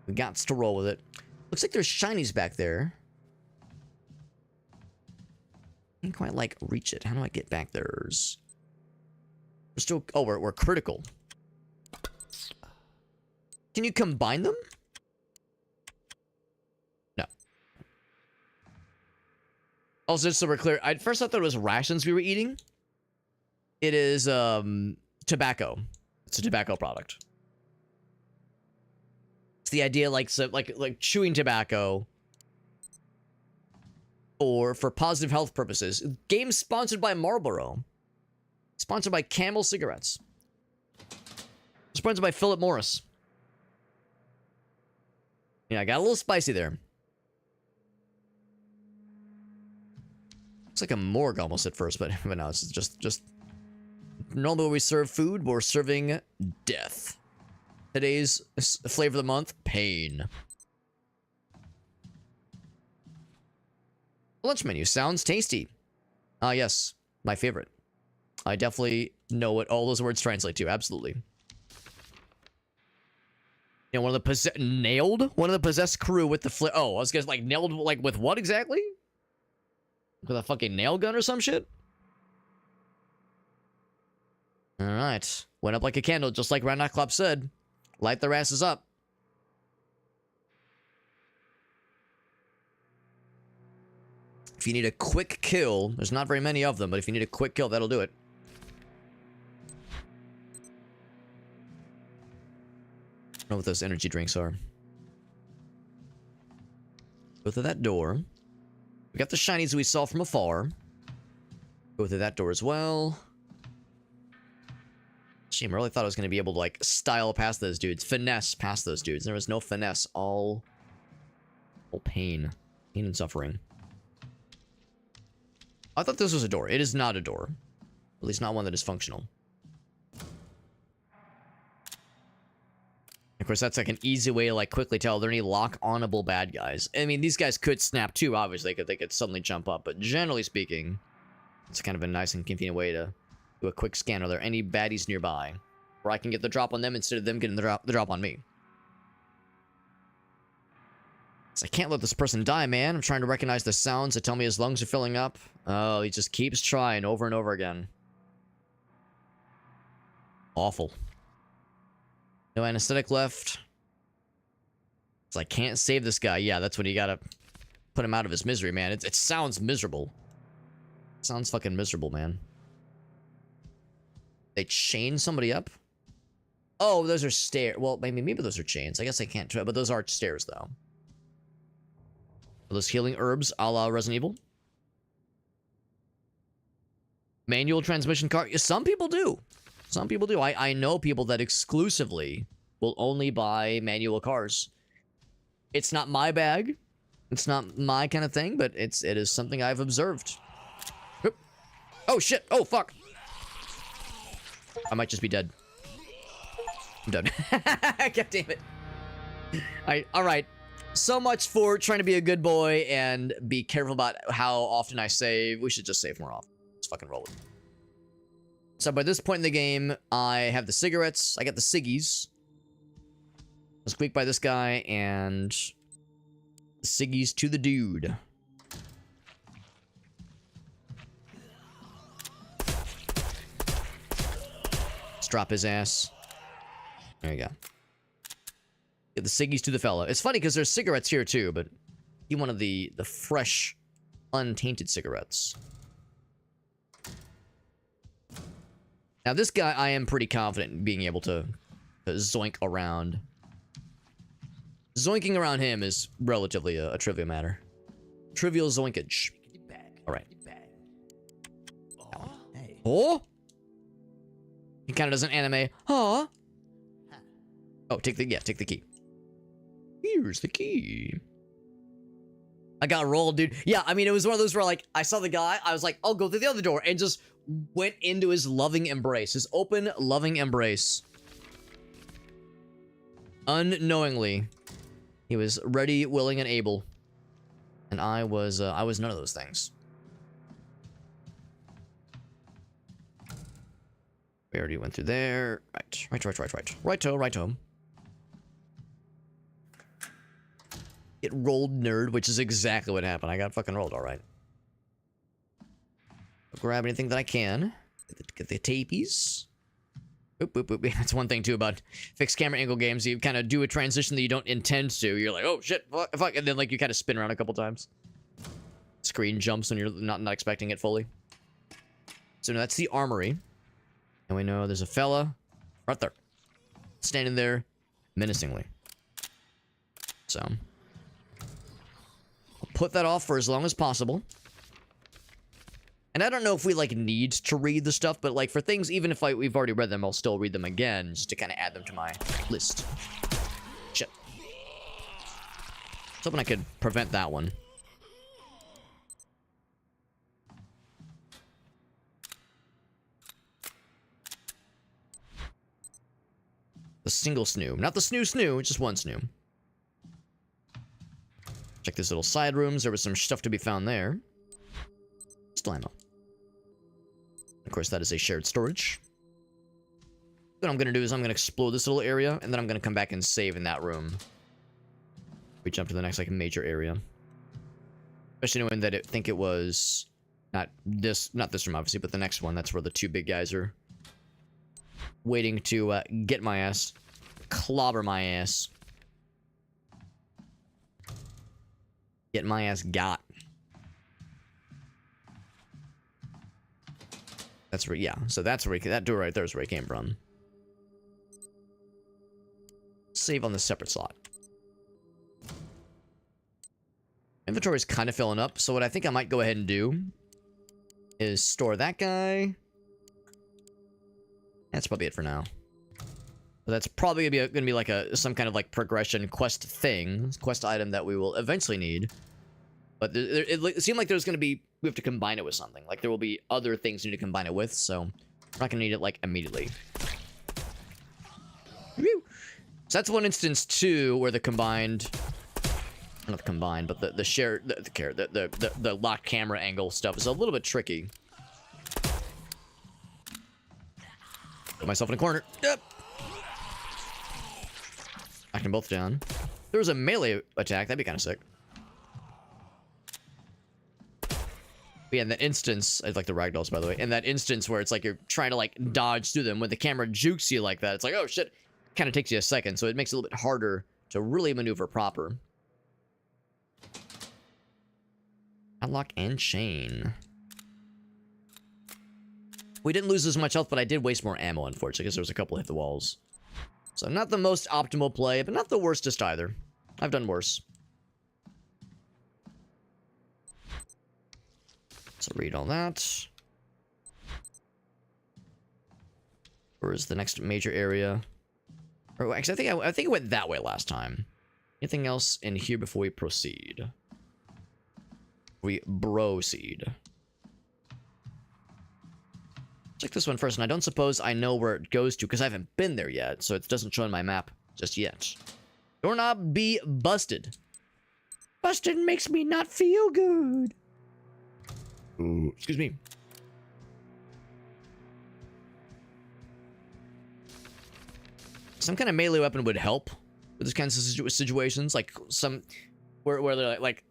We got to roll with it. Looks like there's shinies back there. Can't quite, like, reach it. How do I get back there? We're still... Oh, we're critical. Can you combine them? No. Also, just so we're clear, at first I thought it was rations we were eating. It is, tobacco. It's a tobacco product. It's the idea, like, so, like chewing tobacco for positive health purposes. Game sponsored by Marlboro. Sponsored by Camel Cigarettes. Sponsored by Philip Morris. Yeah, I got a little spicy there. Looks like a morgue almost at first, but no, it's just... Normally when we serve food, we're serving death. Today's flavor of the month, pain. Lunch menu sounds tasty. Ah, yes, my favorite. I definitely know what all those words translate to, absolutely. You know, one of the nailed one of the possessed crew with the oh, I was gonna like nailed like with what exactly? With a fucking nail gun or some shit? Alright. Went up like a candle, just like Ranakklop said. Light their asses up. If you need a quick kill, there's not very many of them, but if you need a quick kill, that'll do it. I don't know what those energy drinks are. Go through that door. We got the shinies we saw from afar. Go through that door as well. Shame, I really thought I was going to be able to, like, style past those dudes. Finesse past those dudes. There was no finesse. All pain. Pain and suffering. I thought this was a door. It is not a door. At least not one that is functional. Of course, that's like an easy way to like quickly tell are there any lock-onable bad guys. I mean, these guys could snap too, obviously, because they could suddenly jump up. But generally speaking, it's kind of a nice and convenient way to do a quick scan. Are there any baddies nearby where I can get the drop on them instead of them getting the drop on me? So I can't let this person die, man. I'm trying to recognize the sounds that tell me his lungs are filling up. Oh, he just keeps trying over and over again. Awful. No anesthetic left. So I can't save this guy. Yeah, that's when you gotta put him out of his misery, man. It sounds miserable. It sounds fucking miserable, man. They chain somebody up? Oh, those are stairs. Well, maybe those are chains. I guess I can't try, but those are stairs, though. Are those healing herbs a la Resident Evil? Manual transmission car? Some people do. Some people do. I know people that exclusively will only buy manual cars. It's not my bag. It's not my kind of thing, but it is something I've observed. Oop. Oh, shit. Oh, fuck. I might just be dead. I'm done. God damn it. Alright. So much for trying to be a good boy and be careful about how often I save. We should just save more often. Let's fucking roll it. So by this point in the game, I have the cigarettes. I got the ciggies. Let's squeak by this guy and the ciggies to the dude. Let's drop his ass. There you go. Get the ciggies to the fella. It's funny because there's cigarettes here too, but he wanted the fresh, untainted cigarettes. Now this guy, I am pretty confident in being able to zoink around. Zoinking around him is relatively a trivial matter. Trivial zoinkage. Alright. Oh? He kind of does an anime. Huh? Oh, take the key. Here's the key. I got rolled, dude. Yeah, I mean, it was one of those where, like, I saw the guy, I was like, I'll go through the other door, and just went into his loving embrace. His open, loving embrace. Unknowingly, he was ready, willing, and able. And I was none of those things. We already went through there. Right. Right-o. Get rolled, nerd, which is exactly what happened. I got fucking rolled, alright. Grab anything that I can. Get the tapies. Boop. That's one thing, too, about fixed camera angle games. You kind of do a transition that you don't intend to. You're like, oh, shit, fuck. And then, like, you kind of spin around a couple times. Screen jumps when you're not expecting it fully. So, no, that's the armory. And we know there's a fella right there. Standing there menacingly. So, I'll put that off for as long as possible. And I don't know if we, like, need to read the stuff, but, like, for things, even if we've already read them, I'll still read them again, just to kind of add them to my list. Shit. hoping I could prevent that one. The single snoo. Not the snoo, just one snoo. Check these little side rooms. There was some stuff to be found there. Still ammo. Of course, that is a shared storage. What I'm going to do is I'm going to explore this little area, and then I'm going to come back and save in that room. We jump to the next, like, major area. Especially knowing that I think it was... not this room, obviously, but the next one. That's where the two big guys are waiting to get my ass. Clobber my ass. Get my ass got. That's where, yeah. So that's where that door right there is where he came from. Save on the separate slot. Inventory is kind of filling up, so what I think I might go ahead and do is store that guy. That's probably it for now. But that's probably gonna be like some kind of like progression quest item that we will eventually need. But it seemed like there's gonna be, we have to combine it with something. Like there will be other things we need to combine it with, so we're not gonna need it like immediately. Woo! So that's one instance too where the combined, not the combined, but the shared, the locked camera angle stuff is a little bit tricky. Put myself in a corner. Yep. Knock them both down. If there was a melee attack, that'd be kind of sick. But yeah, in that instance, I like the ragdolls, by the way. In that instance where it's like you're trying to like dodge through them, when the camera jukes you like that, it's like, oh shit, kind of takes you a second, so it makes it a little bit harder to really maneuver proper. Padlock and chain. We didn't lose as much health, but I did waste more ammo, unfortunately, because there was a couple hit the walls. So not the most optimal play, but not the worstest either. I've done worse. So read all that. Where is the next major area? Or actually, I think it went that way last time. Anything else in here before we proceed? We proceed. Check this one first, and I don't suppose I know where it goes to because I haven't been there yet, so it doesn't show on my map just yet. Doorknob be busted. Busted makes me not feel good. Ooh, excuse me. Some kind of melee weapon would help with this kind of situations, like some where they're like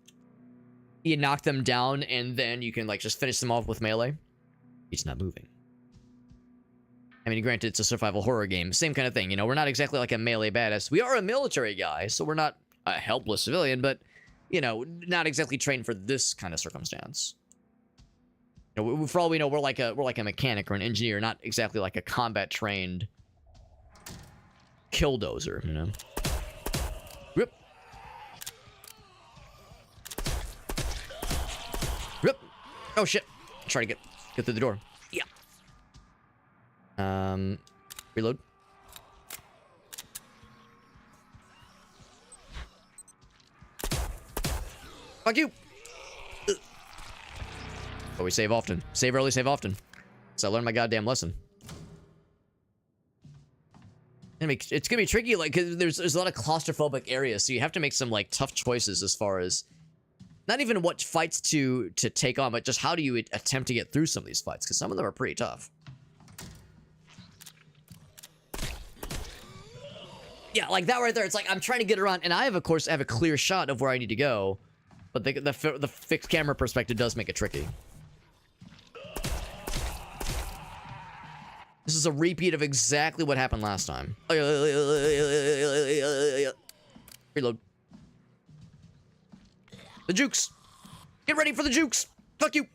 you knock them down and then you can like just finish them off with melee. He's not moving. I mean, granted, it's a survival horror game. Same kind of thing, you know? We're not exactly like a melee badass. We are a military guy, so we're not a helpless civilian, but, you know, not exactly trained for this kind of circumstance. You know, for all we know, we're like a mechanic or an engineer, not exactly like a combat-trained killdozer, you know? Rip. Rip. Oh, shit. Try to get through the door. Yeah. Reload. Fuck you. But we save often. Save early, save often. So I learned my goddamn lesson. It's gonna be tricky, like, cause there's a lot of claustrophobic areas, so you have to make some like tough choices as far as not even what fights to take on, but just how do you attempt to get through some of these fights, because some of them are pretty tough. Yeah, like that right there. It's like I'm trying to get around, and I have, of course, have a clear shot of where I need to go, but the fixed camera perspective does make it tricky. This is a repeat of exactly what happened last time. Reload. The jukes. Get ready for the jukes. Fuck you.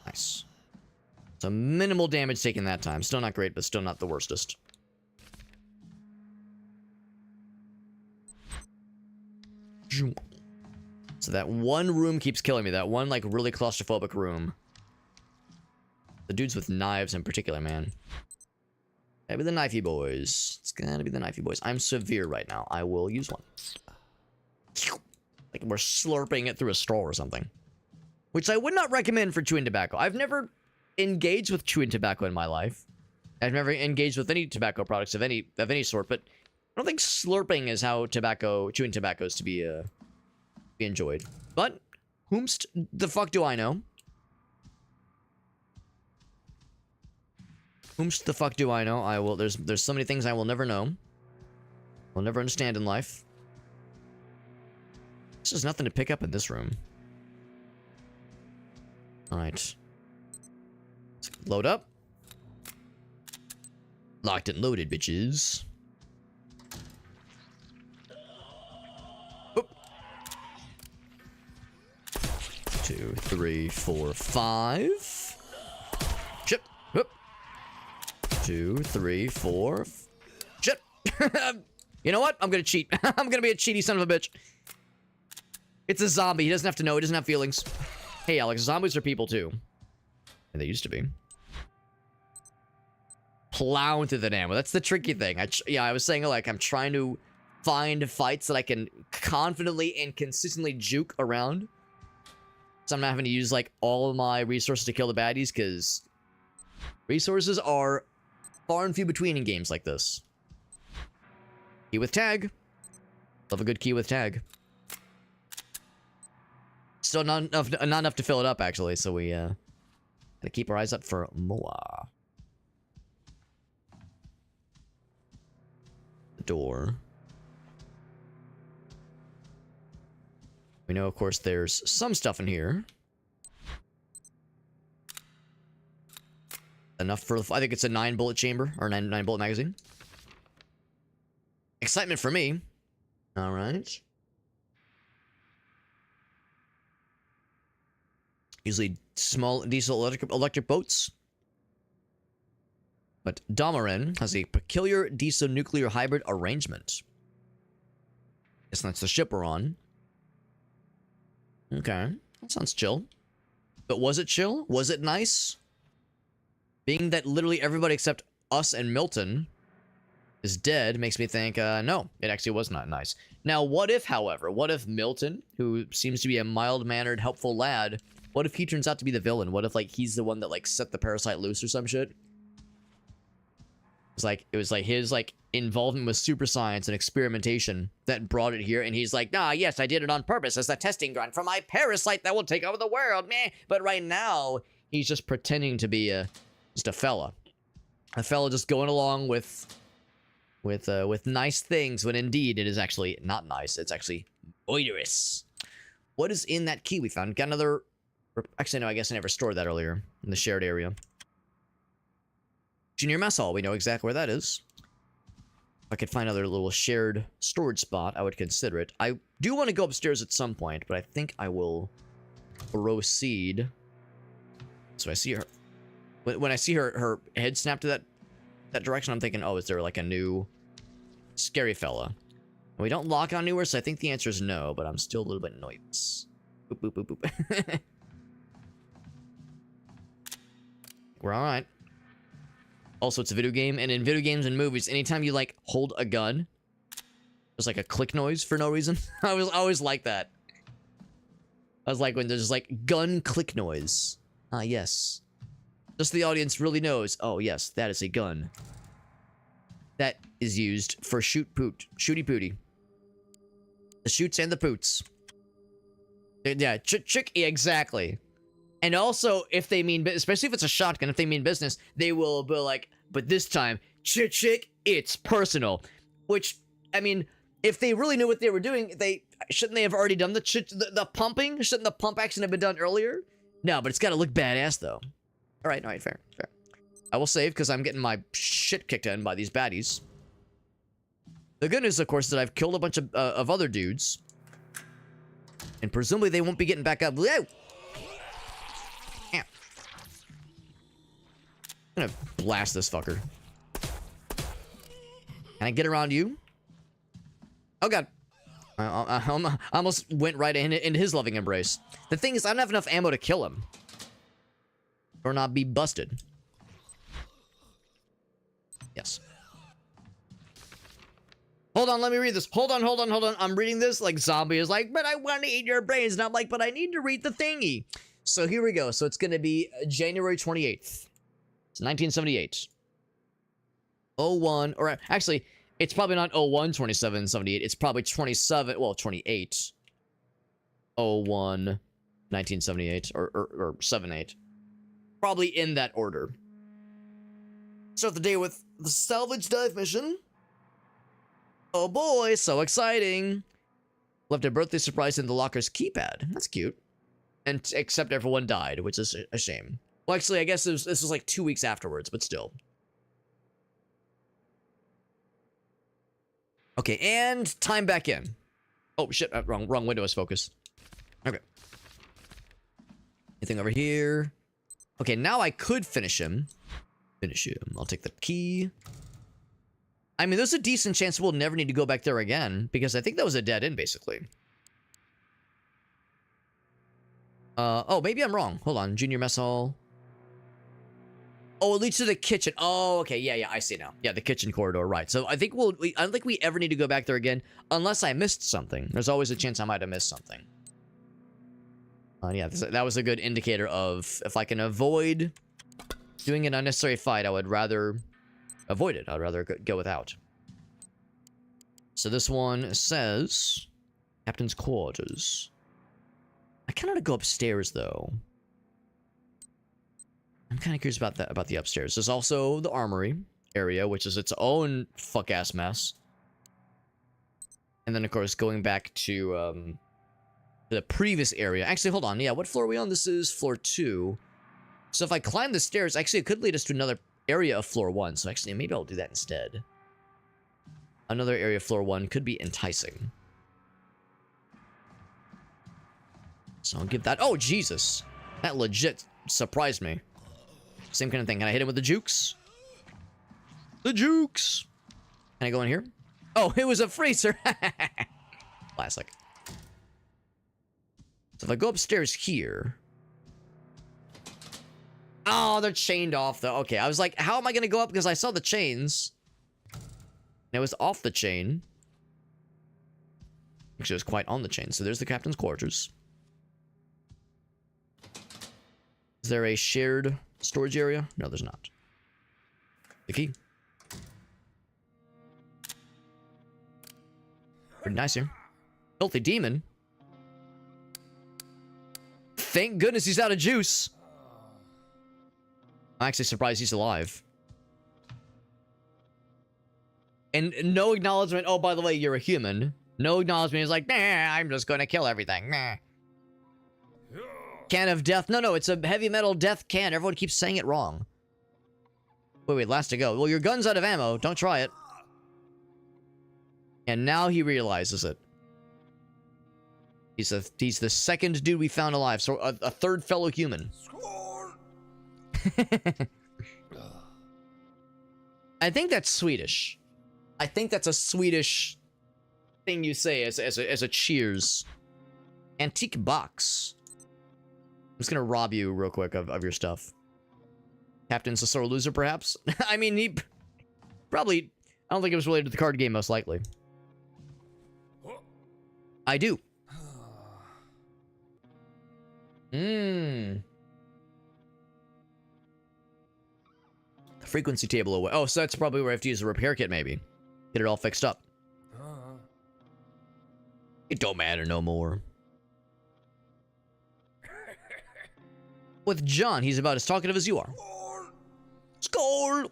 Nice. So minimal damage taken that time. Still not great, but still not the worstest. So that one room keeps killing me. That one, like, really claustrophobic room. The dudes with knives in particular, man. Gotta be the knifey boys. It's gotta be the knifey boys. I'm severe right now. I will use one. Like we're slurping it through a straw or something. Which I would not recommend for chewing tobacco. I've never engaged with chewing tobacco in my life. I've never engaged with any tobacco products of any sort, but I don't think slurping is how chewing tobacco is to be enjoyed. But whomst the fuck do I know? Whomst the fuck do I know? I will. There's so many things I will never know. I'll never understand in life. There's nothing to pick up in this room. All right. Let's load up. Locked and loaded, bitches. Oop. 2, 3, 4, 5. Shit. Oop. 2, 3, 4. Shit. You know what? I'm gonna cheat. I'm gonna be a cheaty son of a bitch. It's a zombie. He doesn't have to know. He doesn't have feelings. Hey, Alex, zombies are people too. And they used to be. Plow into the ammo. That's the tricky thing. I was saying, like, I'm trying to find fights that I can confidently and consistently juke around. So I'm not having to use, like, all of my resources to kill the baddies, because resources are far and few between in games like this. Key with tag. Love a good key with tag. Still not enough to fill it up, actually, so we gotta keep our eyes up for more. The door. We know, of course, there's some stuff in here. Enough for, I think it's a 9-bullet chamber, or 9-bullet magazine. Excitement for me. All right. Usually small diesel electric boats. But Damarin has a peculiar diesel-nuclear hybrid arrangement. Guess that's the ship we're on. Okay, that sounds chill. But was it chill? Was it nice? Being that literally everybody except us and Milton is dead makes me think, no, it actually was not nice. Now, what if, however, what if Milton, who seems to be a mild-mannered, helpful lad, what if he turns out to be the villain? What if, like, he's the one that, like, set the parasite loose or some shit? It was like his, like, involvement with super science and experimentation that brought it here, and he's like, nah, yes, I did it on purpose as a testing ground for my parasite that will take over the world, meh. But right now, he's just pretending to be just a fella. A fella just going along with nice things, when indeed it is actually not nice. It's actually onerous. What is in that key we found? Got another... Actually, no, I guess I never stored that earlier in the shared area. Junior mess hall, we know exactly where that is. If I could find another little shared storage spot, I would consider it. I do want to go upstairs at some point, but I think I will proceed. So I see her. When I see her head snap to that direction, I'm thinking, oh, is there like a new scary fella? And we don't lock on anywhere, so I think the answer is no, but I'm still a little bit nervous. Boop, boop, boop, boop. We're all right. Also, it's a video game, and in video games and movies, anytime you, like, hold a gun, there's, like, a click noise for no reason. I always like that. I was like, when there's, like, gun click noise. Ah, yes. Just the audience really knows, oh, yes, that is a gun. That is used for shooty pooty. The shoots and the poots. Yeah, chick, exactly. And also, if they mean, especially if it's a shotgun, if they mean business, they will be like, but this time, chick, it's personal. Which, I mean, if they really knew what they were doing, shouldn't they have already done the pumping? Shouldn't the pump action have been done earlier? No, but it's got to look badass, though. All right, fair. I will save, because I'm getting my shit kicked in by these baddies. The good news, of course, is that I've killed a bunch of other dudes. And presumably they won't be getting back up. Whoa! I'm gonna blast this fucker. Can I get around you? Oh god. I almost went right into his loving embrace. The thing is, I don't have enough ammo to kill him. Or not be busted. Yes. Hold on, let me read this. Hold on. I'm reading this. Like, zombie is like, but I want to eat your brains. And I'm like, but I need to read the thingy. So here we go. So it's going to be January 28th. It's 1978. 01, or actually, it's probably not 01, 27, 78. It's probably 28. 01, 1978, or 78. Probably in that order. Start the day with the salvage dive mission. Oh boy, so exciting. Left a birthday surprise in the locker's keypad. That's cute. And except everyone died, which is a shame. Well, actually, I guess this was like 2 weeks afterwards, but still. Okay, and time back in. Oh, shit, wrong window is focused. Okay. Anything over here? Okay, now I could finish him. I'll take the key. I mean, there's a decent chance we'll never need to go back there again, because I think that was a dead end, basically. Oh, maybe I'm wrong. Hold on, junior mess hall. Oh, it leads to the kitchen. Oh, okay, yeah, I see now. Yeah, the kitchen corridor, right. So I think I don't think we ever need to go back there again, unless I missed something. There's always a chance I might have missed something. Yeah, that was a good indicator of if I can avoid doing an unnecessary fight, I would rather avoid it. I'd rather go without. So this one says Captain's Quarters. I kind of want to go upstairs, though. I'm kind of curious about the upstairs. There's also the armory area, which is its own fuck-ass mess. And then, of course, going back to the previous area. Actually, hold on. Yeah, what floor are we on? This is floor 2. So if I climb the stairs, actually, it could lead us to another area of floor 1. So actually, maybe I'll do that instead. Another area of floor 1 could be enticing. So I'll give that... Oh, Jesus. That legit surprised me. Same kind of thing. Can I hit him with the jukes? The jukes! Can I go in here? Oh, it was a freezer! Classic. So if I go upstairs here... Oh, they're chained off, though. Okay, I was like, how am I going to go up? Because I saw the chains. And it was off the chain. Actually, it was quite on the chain. So there's the captain's quarters. Is there a shared storage area? No, there's not. The key. Pretty nice here. Filthy demon. Thank goodness he's out of juice. I'm actually surprised he's alive. And no acknowledgement. Oh, by the way, you're a human. No acknowledgement. He's like, nah, I'm just gonna kill everything. Nah. Can of death. No, it's a heavy metal death can. Everyone keeps saying it wrong. Wait, last to go. Well, your gun's out of ammo. Don't try it. And now he realizes it. He's the second dude we found alive. So a third fellow human. I think that's Swedish. I think that's a Swedish thing you say as a cheers. Antique box. I'm just gonna rob you real quick of your stuff. Captain's a sore loser, perhaps? I mean, he probably... I don't think it was related to the card game, most likely. I do. The frequency table away. Oh, so that's probably where I have to use a repair kit, maybe. Get it all fixed up. It don't matter no more. With John, he's about as talkative as you are. Score!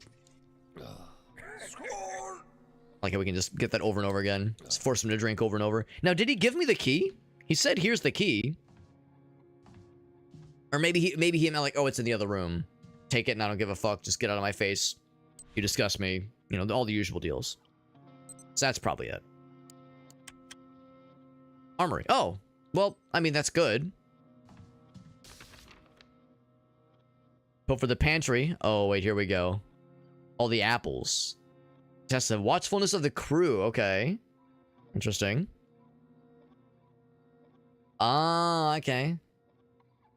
Like how we can just get that over and over again. Just force him to drink over and over. Now, did he give me the key? He said, here's the key. Or maybe he meant like, oh, it's in the other room. Take it and I don't give a fuck. Just get out of my face. You disgust me. You know, all the usual deals. So that's probably it. Armory. Oh, well, I mean, that's good. But for the pantry... Oh, wait, here we go. All the apples. Test the watchfulness of the crew. Okay. Interesting. Ah, okay.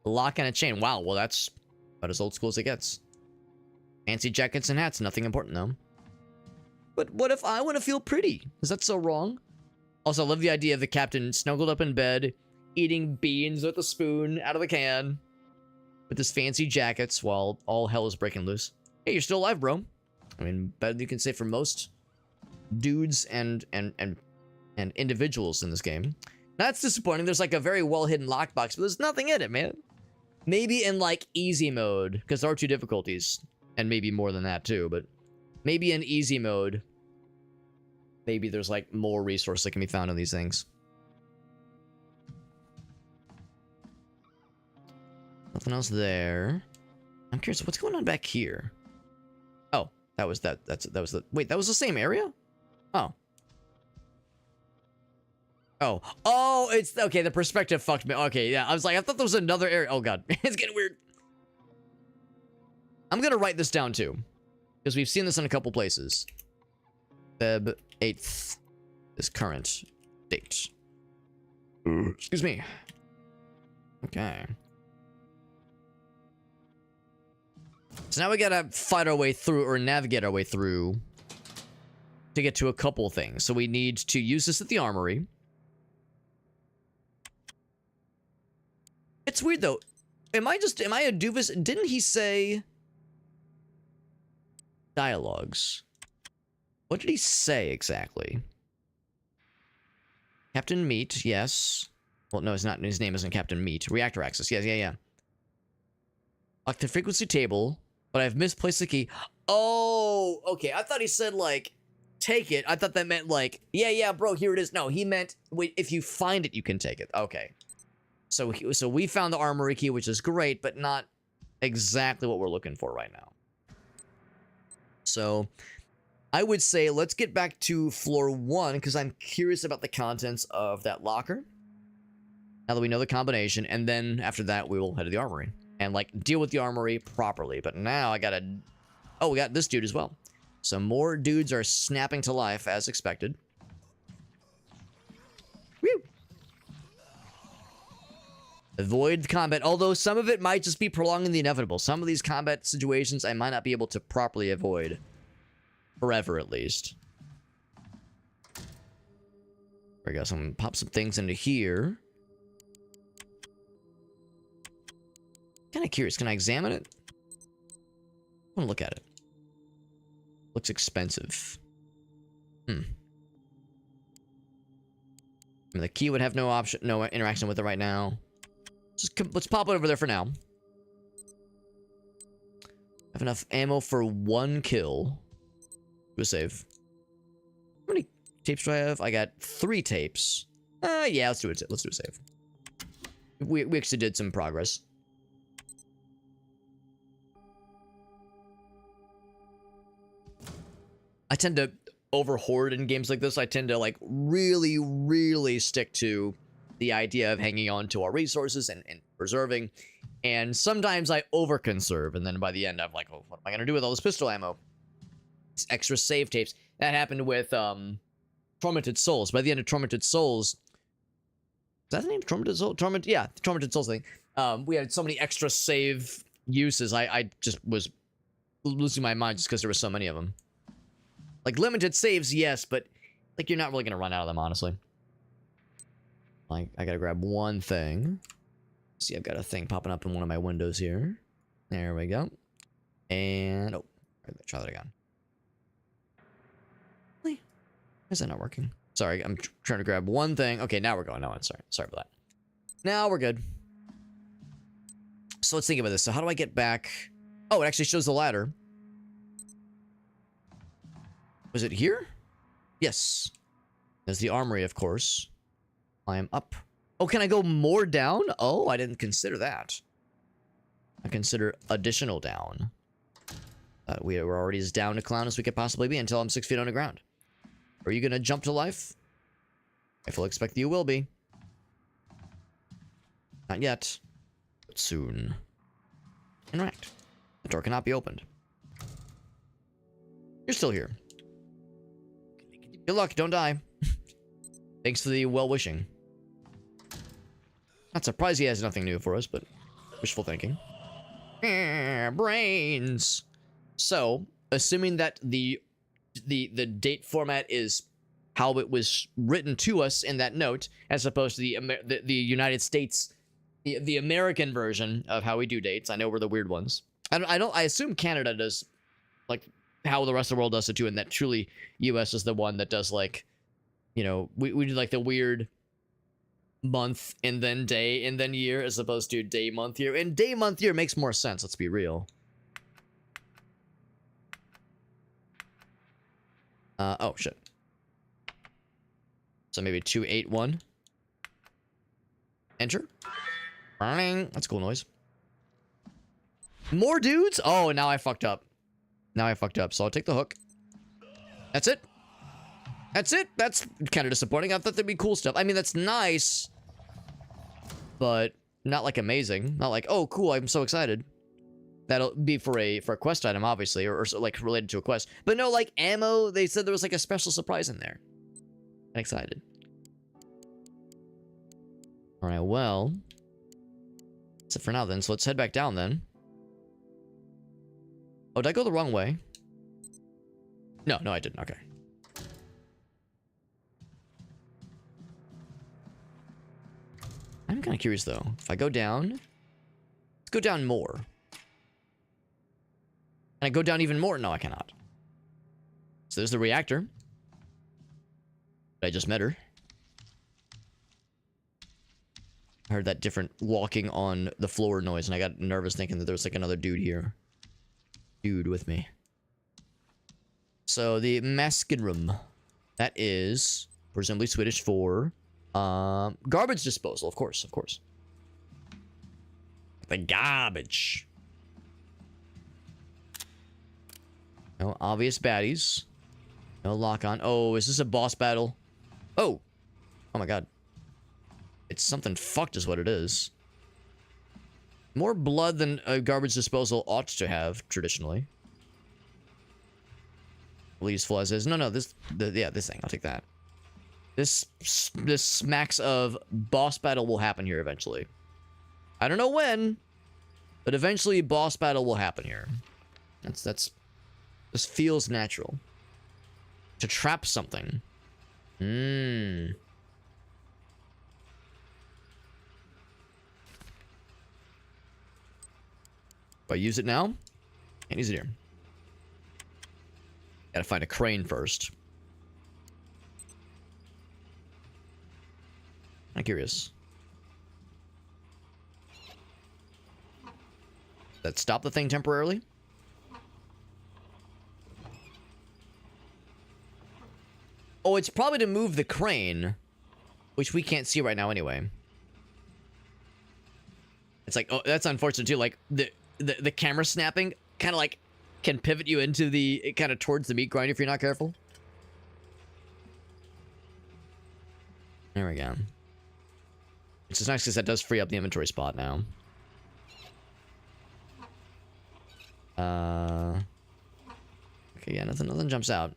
Lock and a chain. Wow, well, that's about as old school as it gets. Fancy jackets and hats. Nothing important, though. But what if I want to feel pretty? Is that so wrong? Also, I love the idea of the captain snuggled up in bed, eating beans with a spoon out of the can, with his fancy jackets while all hell is breaking loose. Hey, you're still alive, bro. I mean, better than you can say for most dudes and individuals in this game. That's disappointing. There's like a very well-hidden lockbox, but there's nothing in it, man. Maybe in like easy mode, because there are 2 difficulties, and maybe more than that too, but maybe in easy mode, maybe there's like more resource that can be found in these things. Nothing else there. I'm curious, what's going on back here? Oh, that was that. That was the. Wait, that was the same area? Oh. Oh, it's okay. The perspective fucked me. Okay, yeah. I was like, I thought there was another area. Oh god, it's getting weird. I'm gonna write this down too, because we've seen this in a couple places. Feb 8th is current date. Excuse me. Okay. So now we gotta fight our way through, or navigate our way through, to get to a couple things. So we need to use this at the armory. It's weird though. Am I a doofus? Didn't he say dialogues? What did he say exactly? Captain Meat, yes. Well, no, it's not. His name isn't Captain Meat. Reactor access, yes, yeah. Lock the frequency table, but I've misplaced the key. Oh, okay. I thought he said, like, take it. I thought that meant, like, yeah, bro, here it is. No, he meant, wait, if you find it, you can take it. Okay. So we found the armory key, which is great, but not exactly what we're looking for right now. So I would say let's get back to floor 1, because I'm curious about the contents of that locker. Now that we know the combination, and then after that, we will head to the armory and, like, deal with the armory properly. But now I gotta... Oh, we got this dude as well. So more dudes are snapping to life, as expected. Woo! Avoid combat, although some of it might just be prolonging the inevitable. Some of these combat situations I might not be able to properly avoid. Forever, at least. There we go, so I'm gonna pop some things into here. Kind of curious, can I examine it? I want to look at it. Looks expensive. I mean, the key would have no interaction with it right now. Let's pop it over there for now. Have enough ammo for 1 kill. Do a save. How many tapes do I have? I got 3 tapes. Yeah, let's do it. Let's do a save. We actually did some progress. I tend to over-hoard in games like this. I tend to, like, really, really stick to the idea of hanging on to our resources and preserving. And sometimes I over-conserve, and then by the end, I'm like, oh, what am I going to do with all this pistol ammo? These extra save tapes. That happened with Tormented Souls. By the end of Tormented Souls... Is that the name? Tormented Souls? Yeah, Tormented Souls thing. We had so many extra save uses. I just was losing my mind just because there were so many of them. Like, limited saves, yes, but, like, you're not really going to run out of them, honestly. Like, I gotta grab one thing. See, I've got a thing popping up in one of my windows here. There we go. And, oh, try that again. Why is that not working? Sorry, I'm trying to grab one thing. Okay, now we're going. No, I'm sorry. Sorry about that. Now we're good. So let's think about this. So how do I get back? Oh, it actually shows the ladder. Was it here? Yes. There's the armory, of course. I am up. Oh, can I go more down? Oh, I didn't consider that. I consider additional down. We were already as down to clown as we could possibly be until I'm 6 feet underground. Are you gonna jump to life? I fully expect that you will be. Not yet, but soon. Interact. The door cannot be opened. You're still here. Good luck, don't die. Thanks for the well-wishing. Not surprised he has nothing new for us, but wishful thinking. Brains! So, assuming that the the date format is how it was written to us in that note, as opposed to the United States, the American version of how we do dates. I know we're the weird ones. I assume Canada does like how the rest of the world does it too, and that truly US is the one that does like, you know, we do like the weird month and then day and then year, as opposed to day, month, year. And day, month, year makes more sense, let's be real. Oh shit. So maybe 281. Enter. That's cool noise. More dudes? Oh, now I fucked up. Now I fucked up. So I'll take the hook. That's it. That's it. That's kind of disappointing. I thought there'd be cool stuff. I mean, that's nice, but not like amazing. Not like, oh, cool, I'm so excited. That'll be for a quest item, obviously, or like related to a quest. But no, like ammo, they said there was like a special surprise in there. I'm excited. All right, well, that's it for now then. So let's head back down then. Oh, did I go the wrong way? No, I didn't. Okay. I'm kind of curious though. If I go down, let's go down more. Can I go down even more? No, I cannot. So there's the reactor. I just met her. I heard that different walking on the floor noise, and I got nervous thinking that there was like another dude here. Dude with me. So the masking room. That is presumably Swedish for garbage disposal, of course. The garbage. No obvious baddies. No lock on. Oh, is this a boss battle? Oh. Oh my god. It's something fucked is what it is. More blood than a garbage disposal ought to have, traditionally. Useful as is. No, this thing. I'll take that. This smacks of boss battle will happen here eventually. I don't know when, but eventually boss battle will happen here. This feels natural. To trap something. Do I use it now? Can't use it here. Gotta find a crane first. I'm curious. That stop the thing temporarily? Oh, it's probably to move the crane, which we can't see right now anyway. It's like, oh, that's unfortunate too. Like the camera snapping kind of like can pivot you into the kind of towards the meat grinder if you're not careful. There we go. Which is nice because that does free up the inventory spot now. Okay, yeah, nothing jumps out.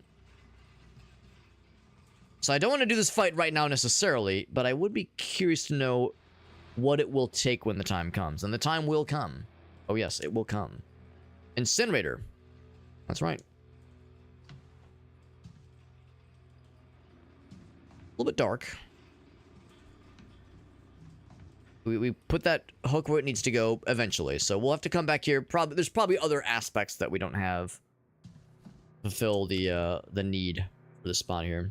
So I don't want to do this fight right now necessarily, but I would be curious to know what it will take when the time comes. And the time will come. Oh yes, it will come. Incinerator. That's right. A little bit dark. We put that hook where it needs to go eventually, so we'll have to come back here. There's probably other aspects that we don't have to fulfill the need for the spot here.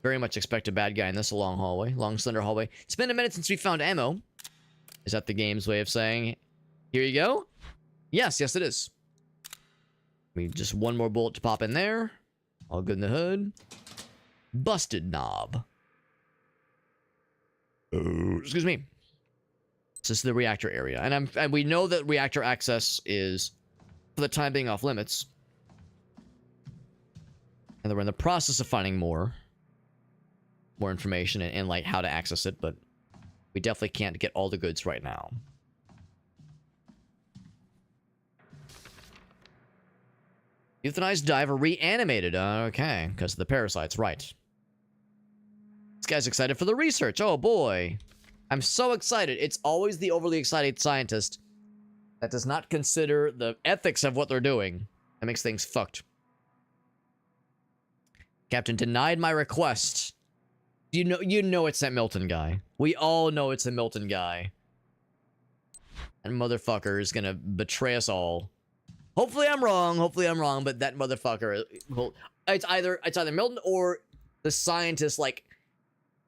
Very much expect a bad guy in this long hallway, long slender hallway. It's been a minute since we found ammo. Is that the game's way of saying, here you go? Yes, it is. We just one more bullet to pop in there. All good in the hood. Busted knob. Oh, excuse me. This is the reactor area, and we know that reactor access is, for the time being, off limits. And then we're in the process of finding more information and like how to access it, but we definitely can't get all the goods right now. Euthanized diver reanimated. Okay, because of the parasites, right. This guy's excited for the research. Oh boy. I'm so excited. It's always the overly excited scientist that does not consider the ethics of what they're doing. That makes things fucked. Captain denied my request. You know it's that Milton guy. We all know it's the Milton guy. And motherfucker is gonna betray us all. Hopefully I'm wrong, but that motherfucker, well, it's either Milton or the scientist, like,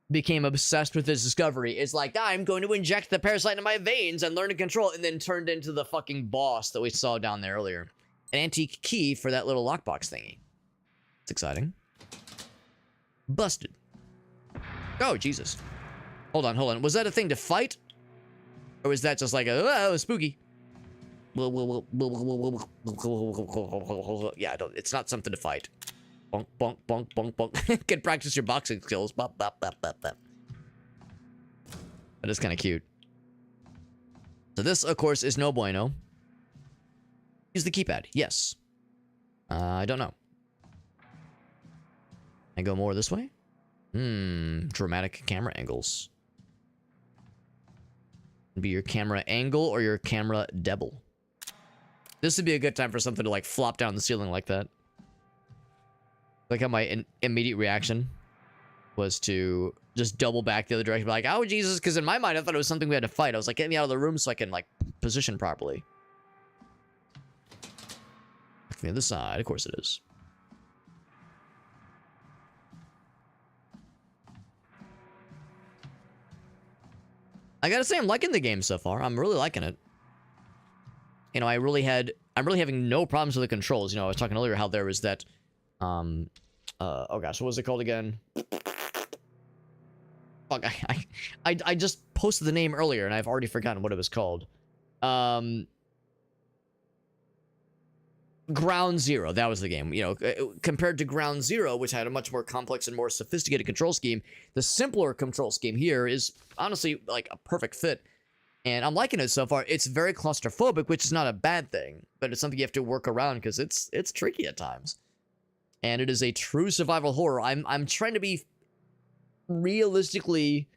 became obsessed with his discovery. It's like, I'm going to inject the parasite into my veins and learn to control it, and then turned into the fucking boss that we saw down there earlier. An antique key for that little lockbox thingy. It's exciting. Busted. Oh, Jesus. Hold on. Was that a thing to fight? Or was that just like a, spooky? Yeah, it's not something to fight. Bonk, bonk, bonk, bonk, bonk. Can practice your boxing skills. Bop, bop, bop, bop, bop. That is kind of cute. So this, of course, is no bueno. Use the keypad. Yes. I don't know. I go more this way? Dramatic camera angles. Be your camera angle or your camera double. This would be a good time for something to, like, flop down the ceiling like that. Like how my immediate reaction was to just double back the other direction. Be like, oh, Jesus, because in my mind, I thought it was something we had to fight. I was like, get me out of the room so I can, like, position properly. The other side, of course it is. I gotta say, I'm liking the game so far. I'm really liking it. You know, I'm really having no problems with the controls. You know, I was talking earlier how there was that, oh gosh, what was it called again? Fuck, I just posted the name earlier and I've already forgotten what it was called. Ground Zero, that was the game. You know, compared to Ground Zero, which had a much more complex and more sophisticated control scheme, the simpler control scheme here is honestly like a perfect fit. And I'm liking it so far. It's very claustrophobic, which is not a bad thing, but it's something you have to work around because it's tricky at times. And it is a true survival horror. I'm trying to be realistically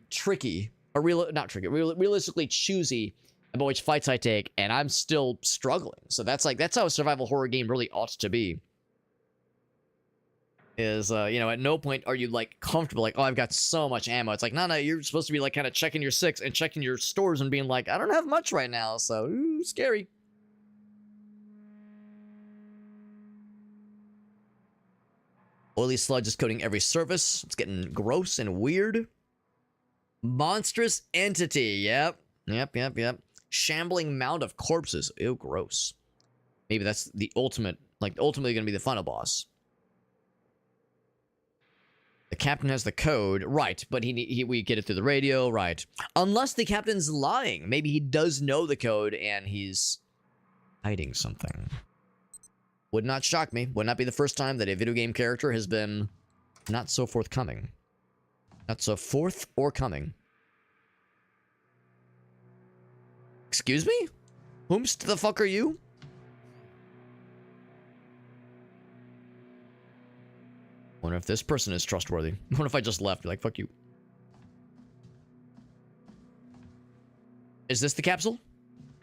tricky, or realistically choosy about which fights I take, and I'm still struggling. So that's how a survival horror game really ought to be. Is, you know, at no point are you, like, comfortable, like, oh, I've got so much ammo. It's like, no, you're supposed to be, like, kind of checking your six and checking your stores and being like, I don't have much right now, so, ooh, scary. Oily sludge is coating every surface. It's getting gross and weird. Monstrous entity, yep. Shambling mound of corpses. Ew, gross. Maybe that's the ultimate, like, ultimately gonna be the final boss. The captain has the code, right, but we get it through the radio, right. Unless the captain's lying. Maybe he does know the code and he's hiding something. Would not shock me. Would not be the first time that a video game character has been not so forthcoming. Not so forth or coming. Excuse me? Whomst the fuck are you? Wonder if this person is trustworthy. What if I just left? Like, fuck you. Is this the capsule?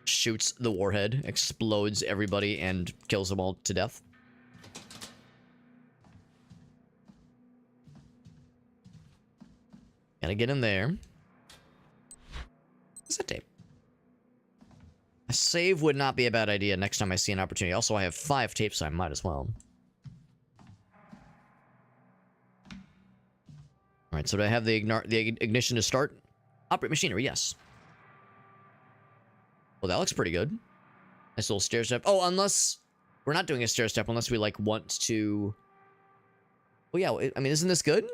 Shoots the warhead, explodes everybody, and kills them all to death. Gotta get in there. What's that tape? A save would not be a bad idea next time I see an opportunity. Also, I have 5 tapes, so I might as well. Alright, so do I have the ignition to start? Operate machinery, yes. Well, that looks pretty good. Nice little stair step. Oh, unless... We're not doing a stair step unless we, like, want to... Well, yeah, I mean, isn't this good?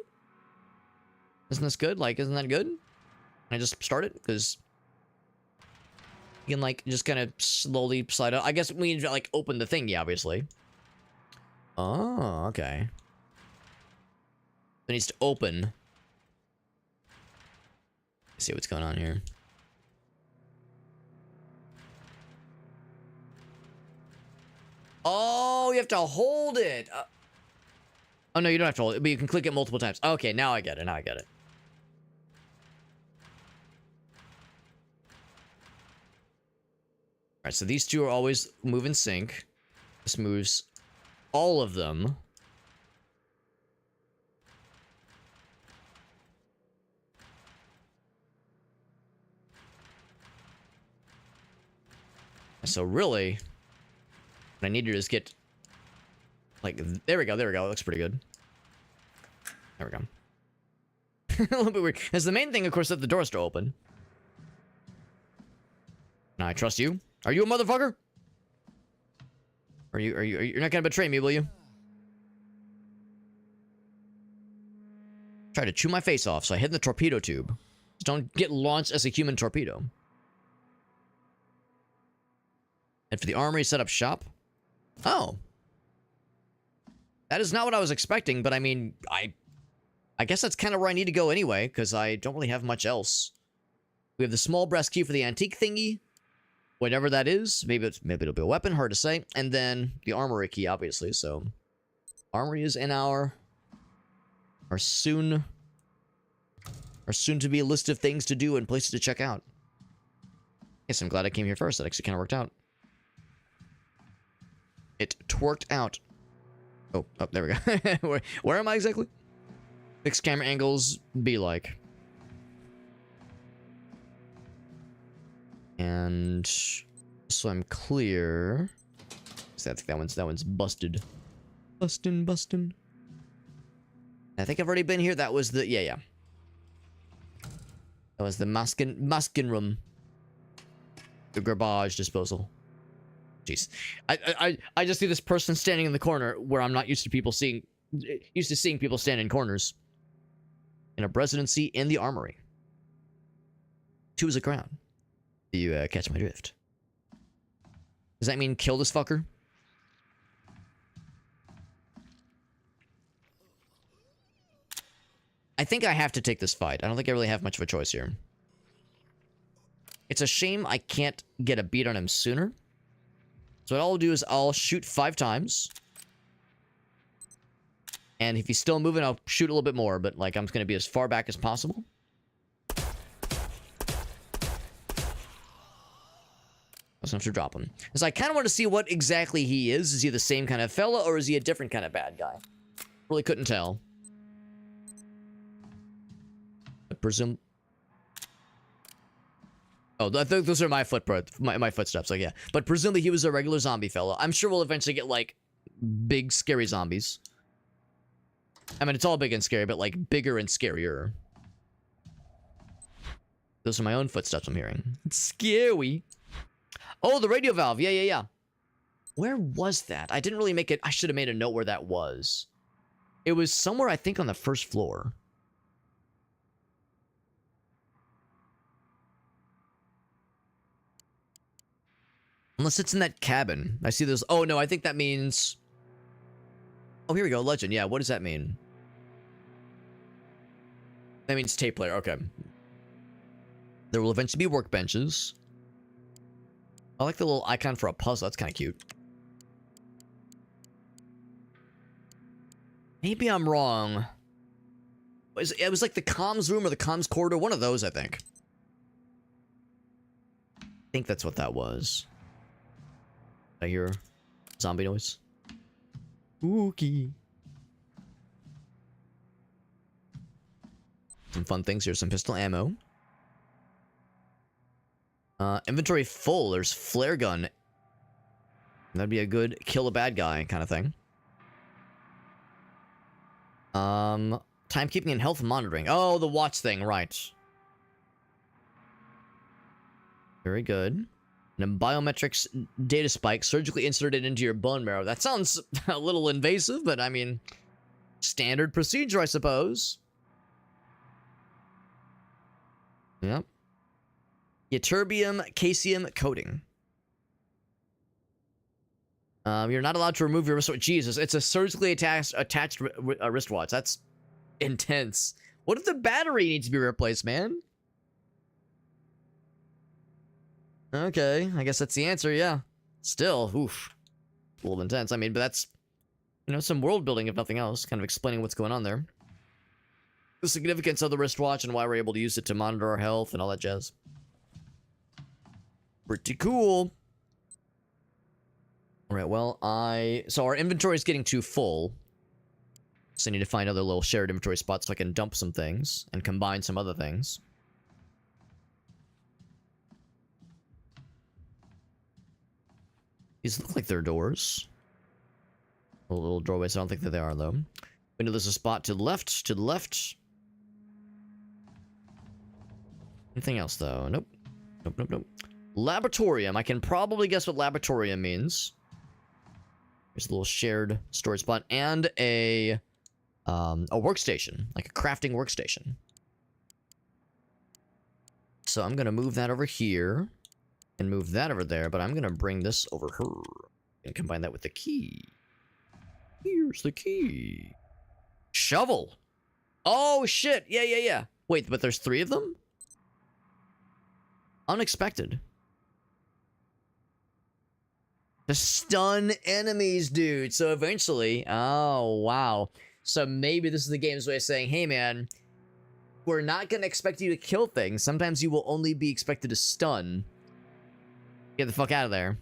Isn't this good? Like, isn't that good? Can I just start it? Because... You can, like, just kind of slowly slide out. I guess we need to, like, open the thingy, obviously. Oh, okay. It needs to open. Let's see what's going on here. Oh, you have to hold it. Oh, no, you don't have to hold it, but you can click it multiple times. Okay, now I get it. Alright, so these two are always move in sync. This moves all of them. So really, what I need to do is get, like, there we go, there we go. It looks pretty good. There we go. A little bit weird. Because the main thing, of course, that the door's still open. Now, I trust you. Are you a motherfucker? You're not gonna betray me, will you? Try to chew my face off, so I hid in the torpedo tube. Just don't get launched as a human torpedo. And for the armory, set up shop. Oh. That is not what I was expecting, but I mean, I guess that's kind of where I need to go anyway, because I don't really have much else. We have the small brass key for the antique thingy. Whatever that is. Maybe it'll be a weapon, hard to say. And then the armory key, obviously, so... Armory is in our soon to be a list of things to do and places to check out. Yes, I'm glad I came here first. That actually kind of worked out. It twerked out. Oh, there we go. Where am I exactly? Fixed camera angles be like. And so I'm clear. So I think that one's busted. Bustin'. I think I've already been here. That was the yeah. That was the masking room. The garbage disposal. Jeez. I just see this person standing in the corner where I'm not used to seeing people stand in corners. In a presidency in the armory. 2 is a crown. Do you catch my drift? Does that mean kill this fucker? I think I have to take this fight. I don't think I really have much of a choice here. It's a shame I can't get a beat on him sooner. So what I'll do is I'll shoot 5 times. And if he's still moving, I'll shoot a little bit more. But, like, I'm just going to be as far back as possible. I was going to have to drop him. Because I kind of want to see what exactly he is. Is he the same kind of fella, or is he a different kind of bad guy? Really couldn't tell. I presume... Oh, I think those are my footsteps, like, yeah. But presumably he was a regular zombie fella. I'm sure we'll eventually get, like, big, scary zombies. I mean, it's all big and scary, but, like, bigger and scarier. Those are my own footsteps I'm hearing. It's scary. Oh, the radio valve. Yeah. Where was that? I didn't really make it. I should have made a note where that was. It was somewhere, I think, on the first floor. Unless it's in that cabin. I see those. Oh, no, I think that means... Oh, here we go. Legend. Yeah, what does that mean? That means tape player. Okay. There will eventually be workbenches. I like the little icon for a puzzle. That's kind of cute. Maybe I'm wrong. It was like the comms room or the comms corridor. One of those, I think. I think that's what that was. I hear zombie noise. Spooky. Some fun things here. Some pistol ammo. Inventory full. There's flare gun. That'd be a good kill a bad guy kind of thing. Timekeeping and health monitoring. Oh, the watch thing, right. Very good. And a biometrics data spike surgically inserted into your bone marrow. That sounds a little invasive, but I mean, standard procedure, I suppose. Yep. Ytterbium caesium coating. You're not allowed to remove your wristwatch. Jesus, it's a surgically attached wristwatch. That's intense. What if the battery needs to be replaced, man? Okay, I guess that's the answer, yeah. Still, oof. A little intense. I mean, but that's, you know, some world building, if nothing else. Kind of explaining what's going on there. The significance of the wristwatch and why we're able to use it to monitor our health and all that jazz. Pretty cool. Alright, well, so our inventory is getting too full. So I need to find other little shared inventory spots so I can dump some things and combine some other things. These look like they're doors. Little doorways. I don't think that they are, though. We know there's a spot to the left, to the left. Anything else, though? Nope. Nope, nope, nope. Laboratorium. I can probably guess what laboratorium means. There's a little shared storage spot and a workstation, like a crafting workstation. So I'm gonna move that over here and move that over there, but I'm gonna bring this over here and combine that with the key. Here's the key. Shovel. Oh shit! Yeah, yeah, yeah. Wait, but there's 3 of them? Unexpected. To stun enemies, dude. So eventually, oh wow. So maybe this is the game's way of saying, hey man, we're not gonna expect you to kill things. Sometimes you will only be expected to stun. Get the fuck out of there.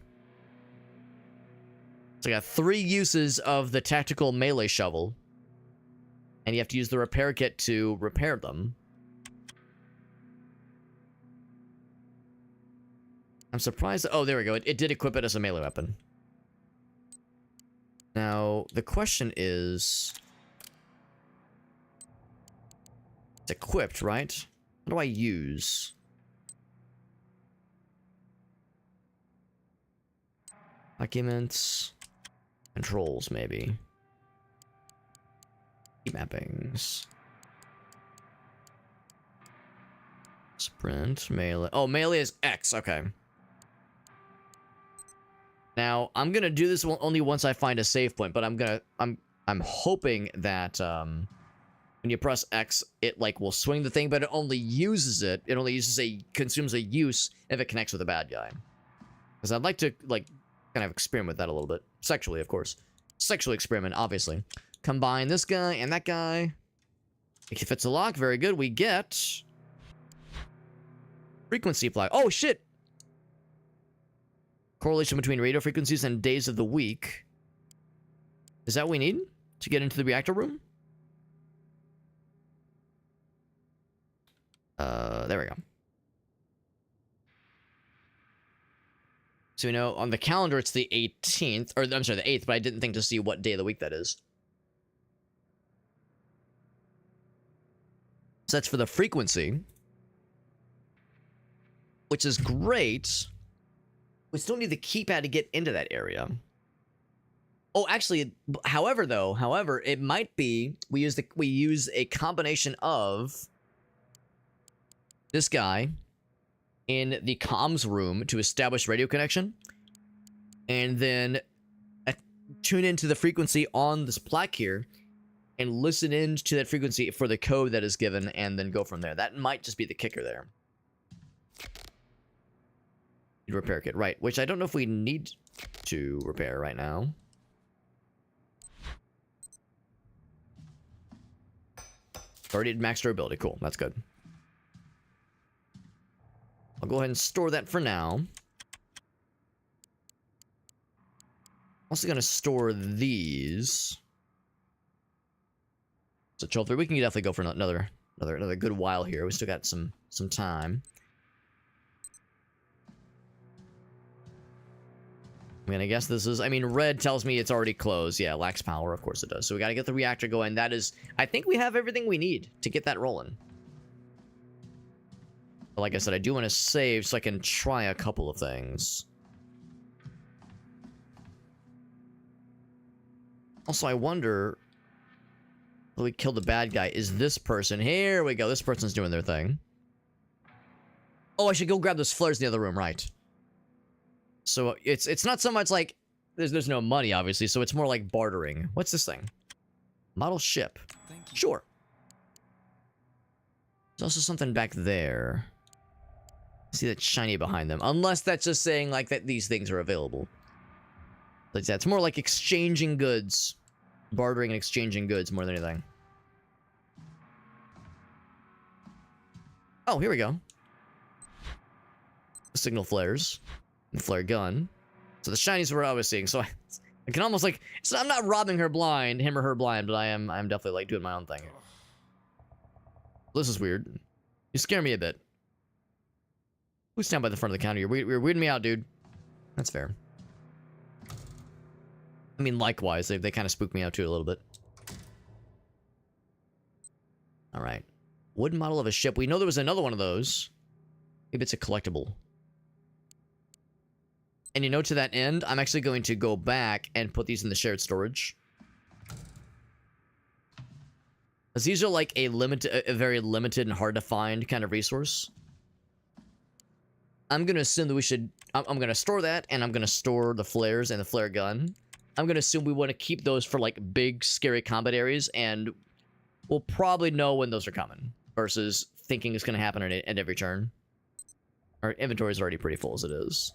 So I got 3 uses of the tactical melee shovel. And you have to use the repair kit to repair them. I'm surprised. Oh, there we go. It did equip it as a melee weapon. Now, the question is... It's equipped, right? What do I use? Documents. Controls, maybe. Key mappings. Sprint, melee. Oh, melee is X. Okay. Now, I'm gonna do this only once I find a save point, but I'm hoping that when you press X, it like will swing the thing, but it only uses consumes a use if it connects with a bad guy. Because I'd like to like kind of experiment with that a little bit. Sexually, of course. Sexually experiment, obviously. Combine this guy and that guy. If it's a lock, very good. We get frequency flag. Oh shit! Correlation between radio frequencies and days of the week. Is that what we need to get into the reactor room? There we go. So we know on the calendar it's the 18th, or I'm sorry, the 8th, but I didn't think to see what day of the week that is. So that's for the frequency, which is great. We still need the keypad to get into that area. Oh, actually, however, it might be we use a combination of this guy in the comms room to establish radio connection, and then tune into the frequency on this plaque here and listen in to that frequency for the code that is given, and then go from there. That might just be the kicker there. Repair kit, right, which I don't know if we need to repair right now. Already at max durability. Cool, that's good. I'll go ahead and store that for now. Also gonna store these. So chill through. We can definitely go for another good while here. We still got some time. I mean, I guess this is... I mean, red tells me it's already closed. Yeah, lacks power. Of course it does. So we gotta get the reactor going. That is... I think we have everything we need to get that rolling. But like I said, I do want to save so I can try a couple of things. Also, I wonder... Will we kill the bad guy? Is this person... Here we go. This person's doing their thing. Oh, I should go grab those flares in the other room, right? So it's not so much like there's no money, obviously, so it's more like bartering. What's this thing? Model ship. Sure. There's also something back there. See that shiny behind them. Unless that's just saying like that these things are available. Like that. It's more like exchanging goods. Bartering and exchanging goods more than anything. Oh, here we go. Signal flares. And flare gun. So the shinies were always seeing. So I can almost like... So I'm not robbing her blind, him or her blind, but I'm definitely like doing my own thing. This is weird. You scare me a bit. Who's stand by the front of the counter? You're weirding me out, dude. That's fair. I mean, likewise, they kind of spook me out too a little bit. All right. Wooden model of a ship. We know there was another one of those. Maybe it's a collectible. And you know, to that end, I'm actually going to go back and put these in the shared storage. Because these are like a very limited and hard to find kind of resource. I'm going to assume that we should... I'm going to store that, and I'm going to store the flares and the flare gun. I'm going to assume we want to keep those for like big, scary combat areas, and we'll probably know when those are coming. Versus thinking it's going to happen at every turn. Our inventory is already pretty full as it is.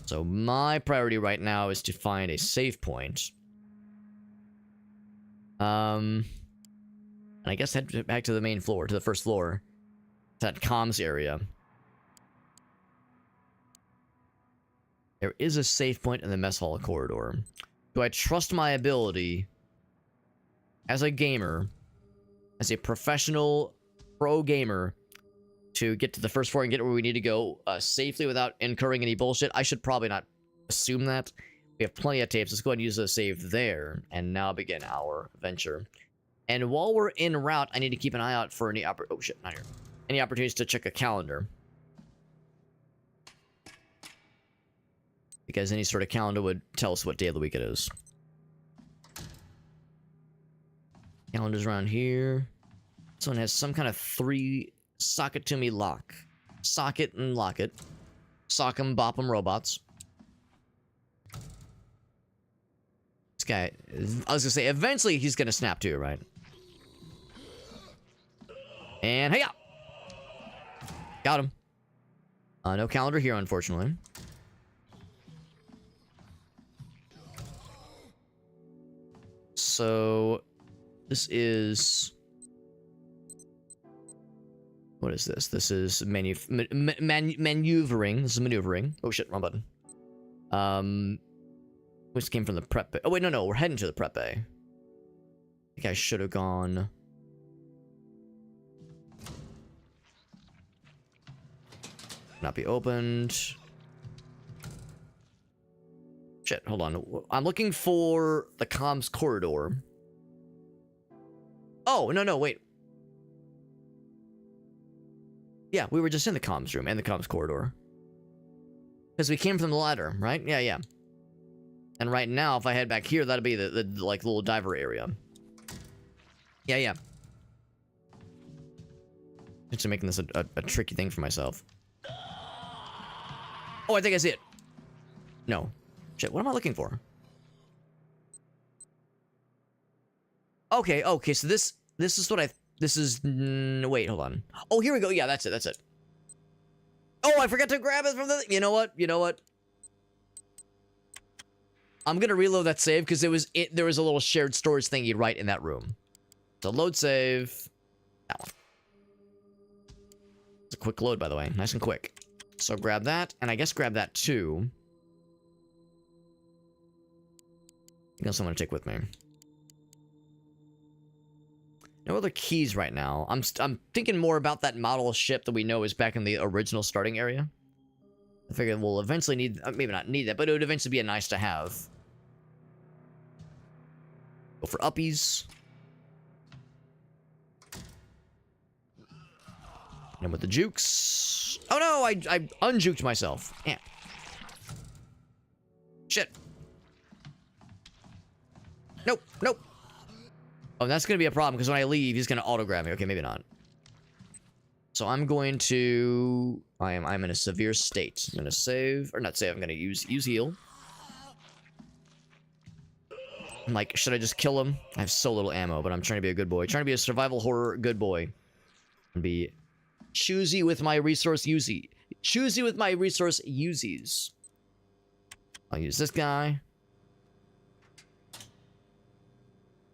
So my priority right now is to find a save point. And I guess head back to the main floor, to the first floor. That comms area. There is a save point in the mess hall corridor. Do I trust my ability as a gamer, as a professional pro gamer, to get to the first floor and get where we need to go safely without incurring any bullshit? I should probably not assume that. We have plenty of tapes. Let's go ahead and use the save there, and now begin our venture. And while we're en route, I need to keep an eye out for any oh shit, not here. Any opportunities to check a calendar. Because any sort of calendar would tell us what day of the week it is. Calendar's around here. This one has some kind of 3 socket to me lock. Socket and lock it. Sock 'em, bop 'em robots. This guy, I was gonna say, eventually he's gonna snap too, right? And hey, got him. No calendar here, unfortunately. So, this is... What is this? This is maneuvering. This is maneuvering. Oh shit, wrong button. This came from the prep bay. Oh wait, no, we're heading to the prep bay. I think I should have gone... Not be opened. Shit, hold on. I'm looking for the comms corridor. Oh, no, wait. Yeah, we were just in the comms room and the comms corridor. Because we came from the ladder, right? Yeah. And right now, if I head back here, that'll be the like, little diver area. Yeah. Just making this a tricky thing for myself. Oh, I think I see it. No. Shit, what am I looking for? Okay, so this is what wait, hold on. Oh, here we go. Yeah, that's it. Oh, I forgot to grab it from the... You know what? I'm gonna reload that save because there was a little shared storage thingy right in that room. So load save. That one. It's a quick load, by the way. Nice and quick. So grab that, and I guess grab that too. I guess I'm gonna take with me. No other keys right now. I'm thinking more about that model ship that we know is back in the original starting area. I figure we'll eventually need, maybe not need that, but it would eventually be a nice to have. Go for uppies. And with the jukes. Oh no, I unjuked myself. Yeah. Shit. Nope. Oh, that's gonna be a problem because when I leave, he's gonna auto-grab me. Okay, maybe not. So I'm going to... I'm in a severe state. I'm gonna save, or not save, I'm gonna use heal. I'm like, should I just kill him? I have so little ammo, but I'm trying to be a good boy. Trying to be a survival horror good boy. And be choosy with my resource usies. Choosy with my resource usies. I'll use this guy.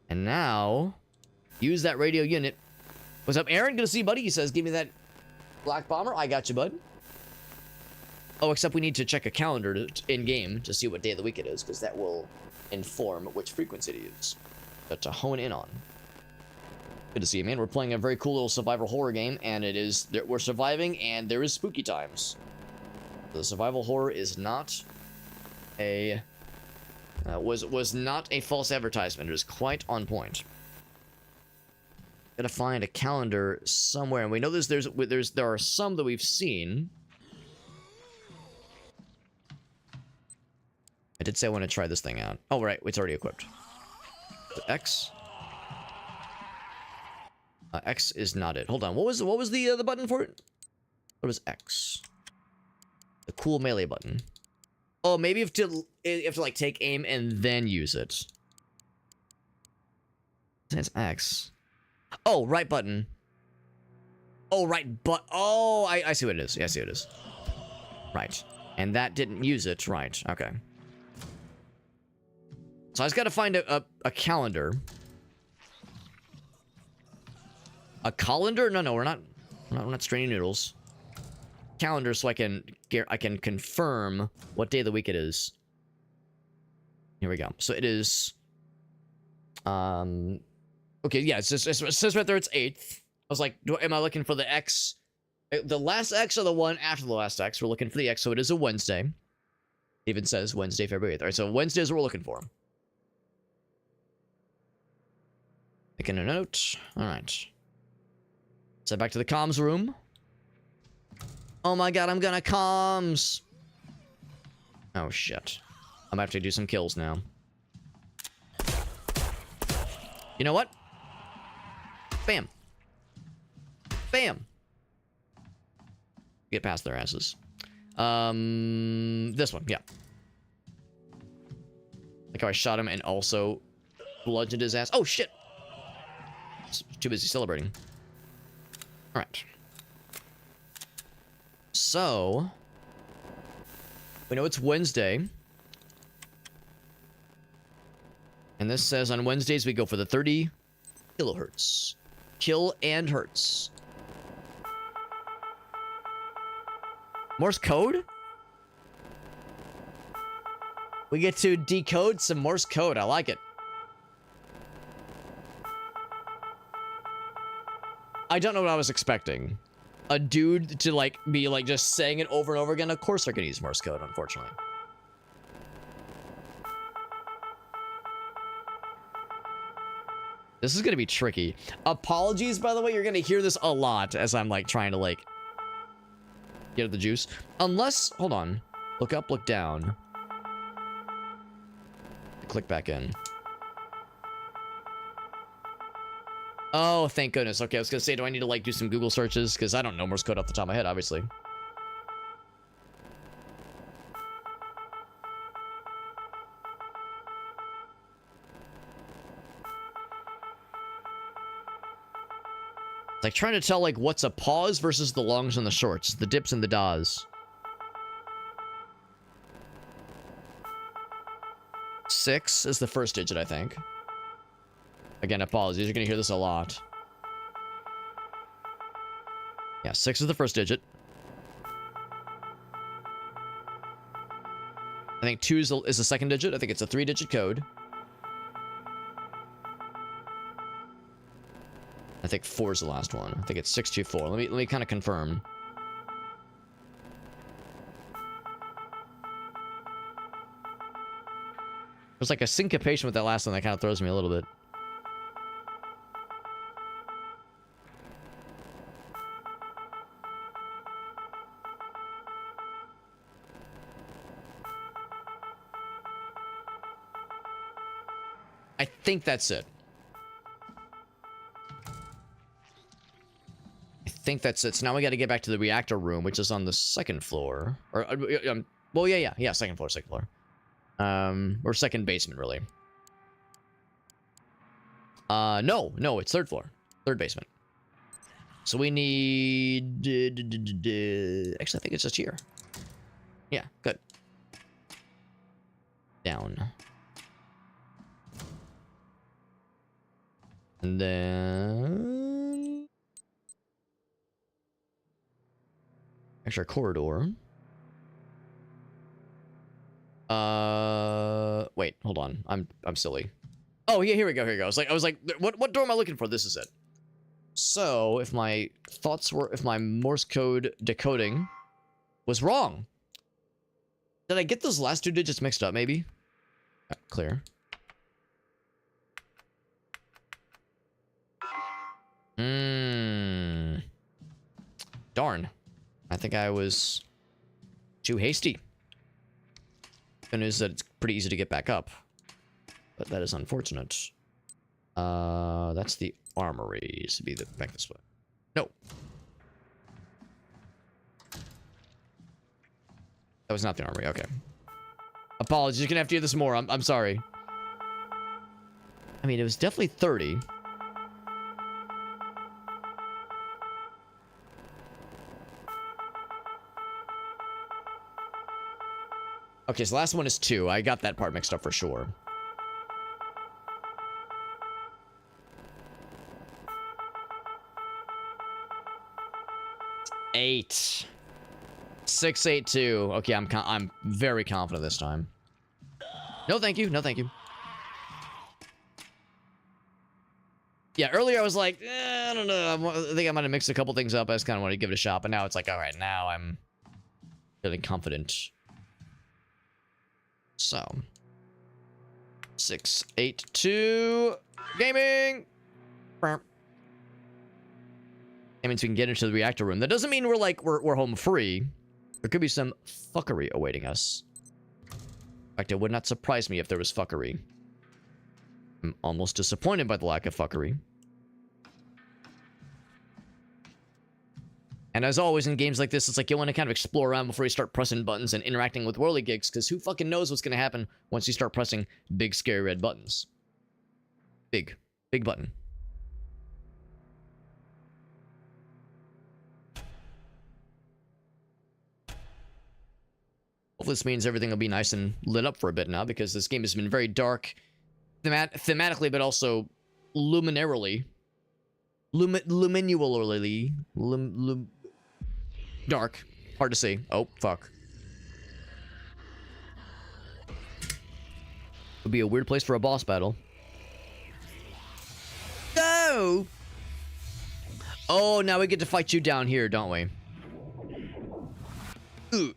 And now, use that radio unit. What's up, Aaron? Good to see you, buddy. He says, give me that black bomber. I got you, bud. Oh, except we need to check a calendar in-game to see what day of the week it is, because that will inform which frequency to use. But to hone in on. Good to see you, man. We're playing a very cool little survival horror game, and it is... We're surviving, and there is spooky times. The survival horror is not a Was not a false advertisement. It was quite on point. Gotta find a calendar somewhere, and we know there are some that we've seen. I did say I want to try this thing out. Oh, right, it's already equipped. X. X is not it. Hold on. What was the button for it? What was X? The cool melee button. Oh, maybe you have to like take aim and then use it. It's X. Oh, right button. Oh, right oh, I see what it is. Yeah, I see what it is. Right. And that didn't use it. Right. Okay. So I just gotta find a calendar. A colander? No, we're not straining noodles. Calendar, so I can confirm what day of the week it is. Here we go. So it is. Okay, yeah, it says right there it's 8th. I was like, am I looking for the X? The last X or the one after the last X? We're looking for the X, so it is a Wednesday. It even says Wednesday, February 8th. All right, so Wednesday is what we're looking for. Making a note. All right. So back to the comms room. Oh my god, I'm gonna comms. Oh shit. I'm gonna have to do some kills now. You know what? Bam. Bam. Get past their asses. This one, yeah. Like how I shot him and also bludgeoned his ass. Oh shit. Too busy celebrating. All right. So, we know it's Wednesday. And this says on Wednesdays we go for the 30 kilohertz. Kill and hertz. Morse code? We get to decode some Morse code. I like it. I don't know what I was expecting. A dude to like be like just saying it over and over again. Of course they're gonna use Morse code, unfortunately. This is gonna be tricky. Apologies, by the way, you're gonna hear this a lot as I'm like trying to like get the juice. Unless, hold on. Look up, look down. Click back in. Oh, thank goodness. Okay, I was gonna say, do I need to like do some Google searches? Because I don't know Morse code off the top of my head, obviously. It's like trying to tell like what's a pause versus the longs and the shorts, the dips and the dahs. 6 is the first digit, I think. Again, apologies, you're gonna hear this a lot. Yeah, 6 is the first digit. I think 2 is the second digit. I think it's a 3-digit code. I think 4 is the last one. I think it's 624. Let me kind of confirm. There's like a syncopation with that last one that kind of throws me a little bit. I think that's it. I think that's it. So now we got to get back to the reactor room, which is on the 2nd floor. Or, well, yeah, second floor. Or second basement, really. No, it's 3rd floor. 3rd basement. So we need... Actually, I think it's just here. Yeah, good. Down. And then... extra corridor. Wait, hold on. I'm silly. Oh, yeah, here we go. I was like, what door am I looking for? This is it. So, if my Morse code decoding was wrong. Did I get those last 2 digits mixed up, maybe? clear. Darn. I think I was too hasty. Good news that it's pretty easy to get back up. But that is unfortunate. That's the armory. So be the back this way. No. That was not the armory. Okay. Apologies. You're gonna have to hear this more. I'm sorry. I mean, it was definitely 30. Okay, so the last one is 2. I got that part mixed up for sure. Eight. 682. Okay, I'm very confident this time. No, thank you. No, thank you. Yeah, earlier I was like, I don't know. I think I might have mixed a couple things up. I just kind of wanted to give it a shot. But now it's like, all right, now I'm feeling confident. So, 682 gaming. That means we can get into the reactor room. That doesn't mean we're home free. There could be some fuckery awaiting us. In fact, it would not surprise me if there was fuckery. I'm almost disappointed by the lack of fuckery. And as always in games like this, it's like you want to kind of explore around before you start pressing buttons and interacting with whirligigs, because who fucking knows what's going to happen once you start pressing big, scary red buttons. Big button. Hopefully this means everything will be nice and lit up for a bit now, because this game has been very dark thematically, but also luminarily. Luminularly. Dark. Hard to see. Oh, fuck. Would be a weird place for a boss battle. No! Oh, now we get to fight you down here, don't we? Ooh.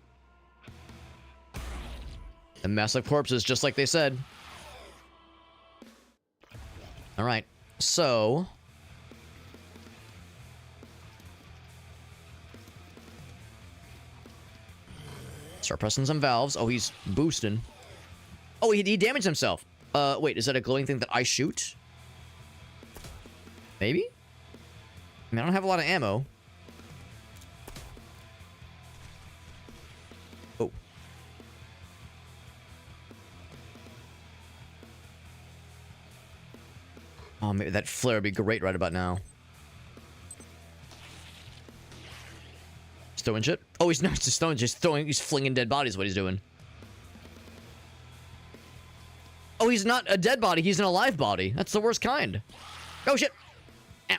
The massive corpses, just like they said. Alright, so... start pressing some valves. Oh, he's boosting. Oh, he damaged himself. Wait, is that a glowing thing that I shoot? Maybe? I mean, I don't have a lot of ammo. Oh. Oh, maybe that flare would be great right about now. He's throwing shit? Oh, he's not just throwing, he's flinging dead bodies, what he's doing. Oh, he's not a dead body, he's an alive body. That's the worst kind. Oh, shit. Ow.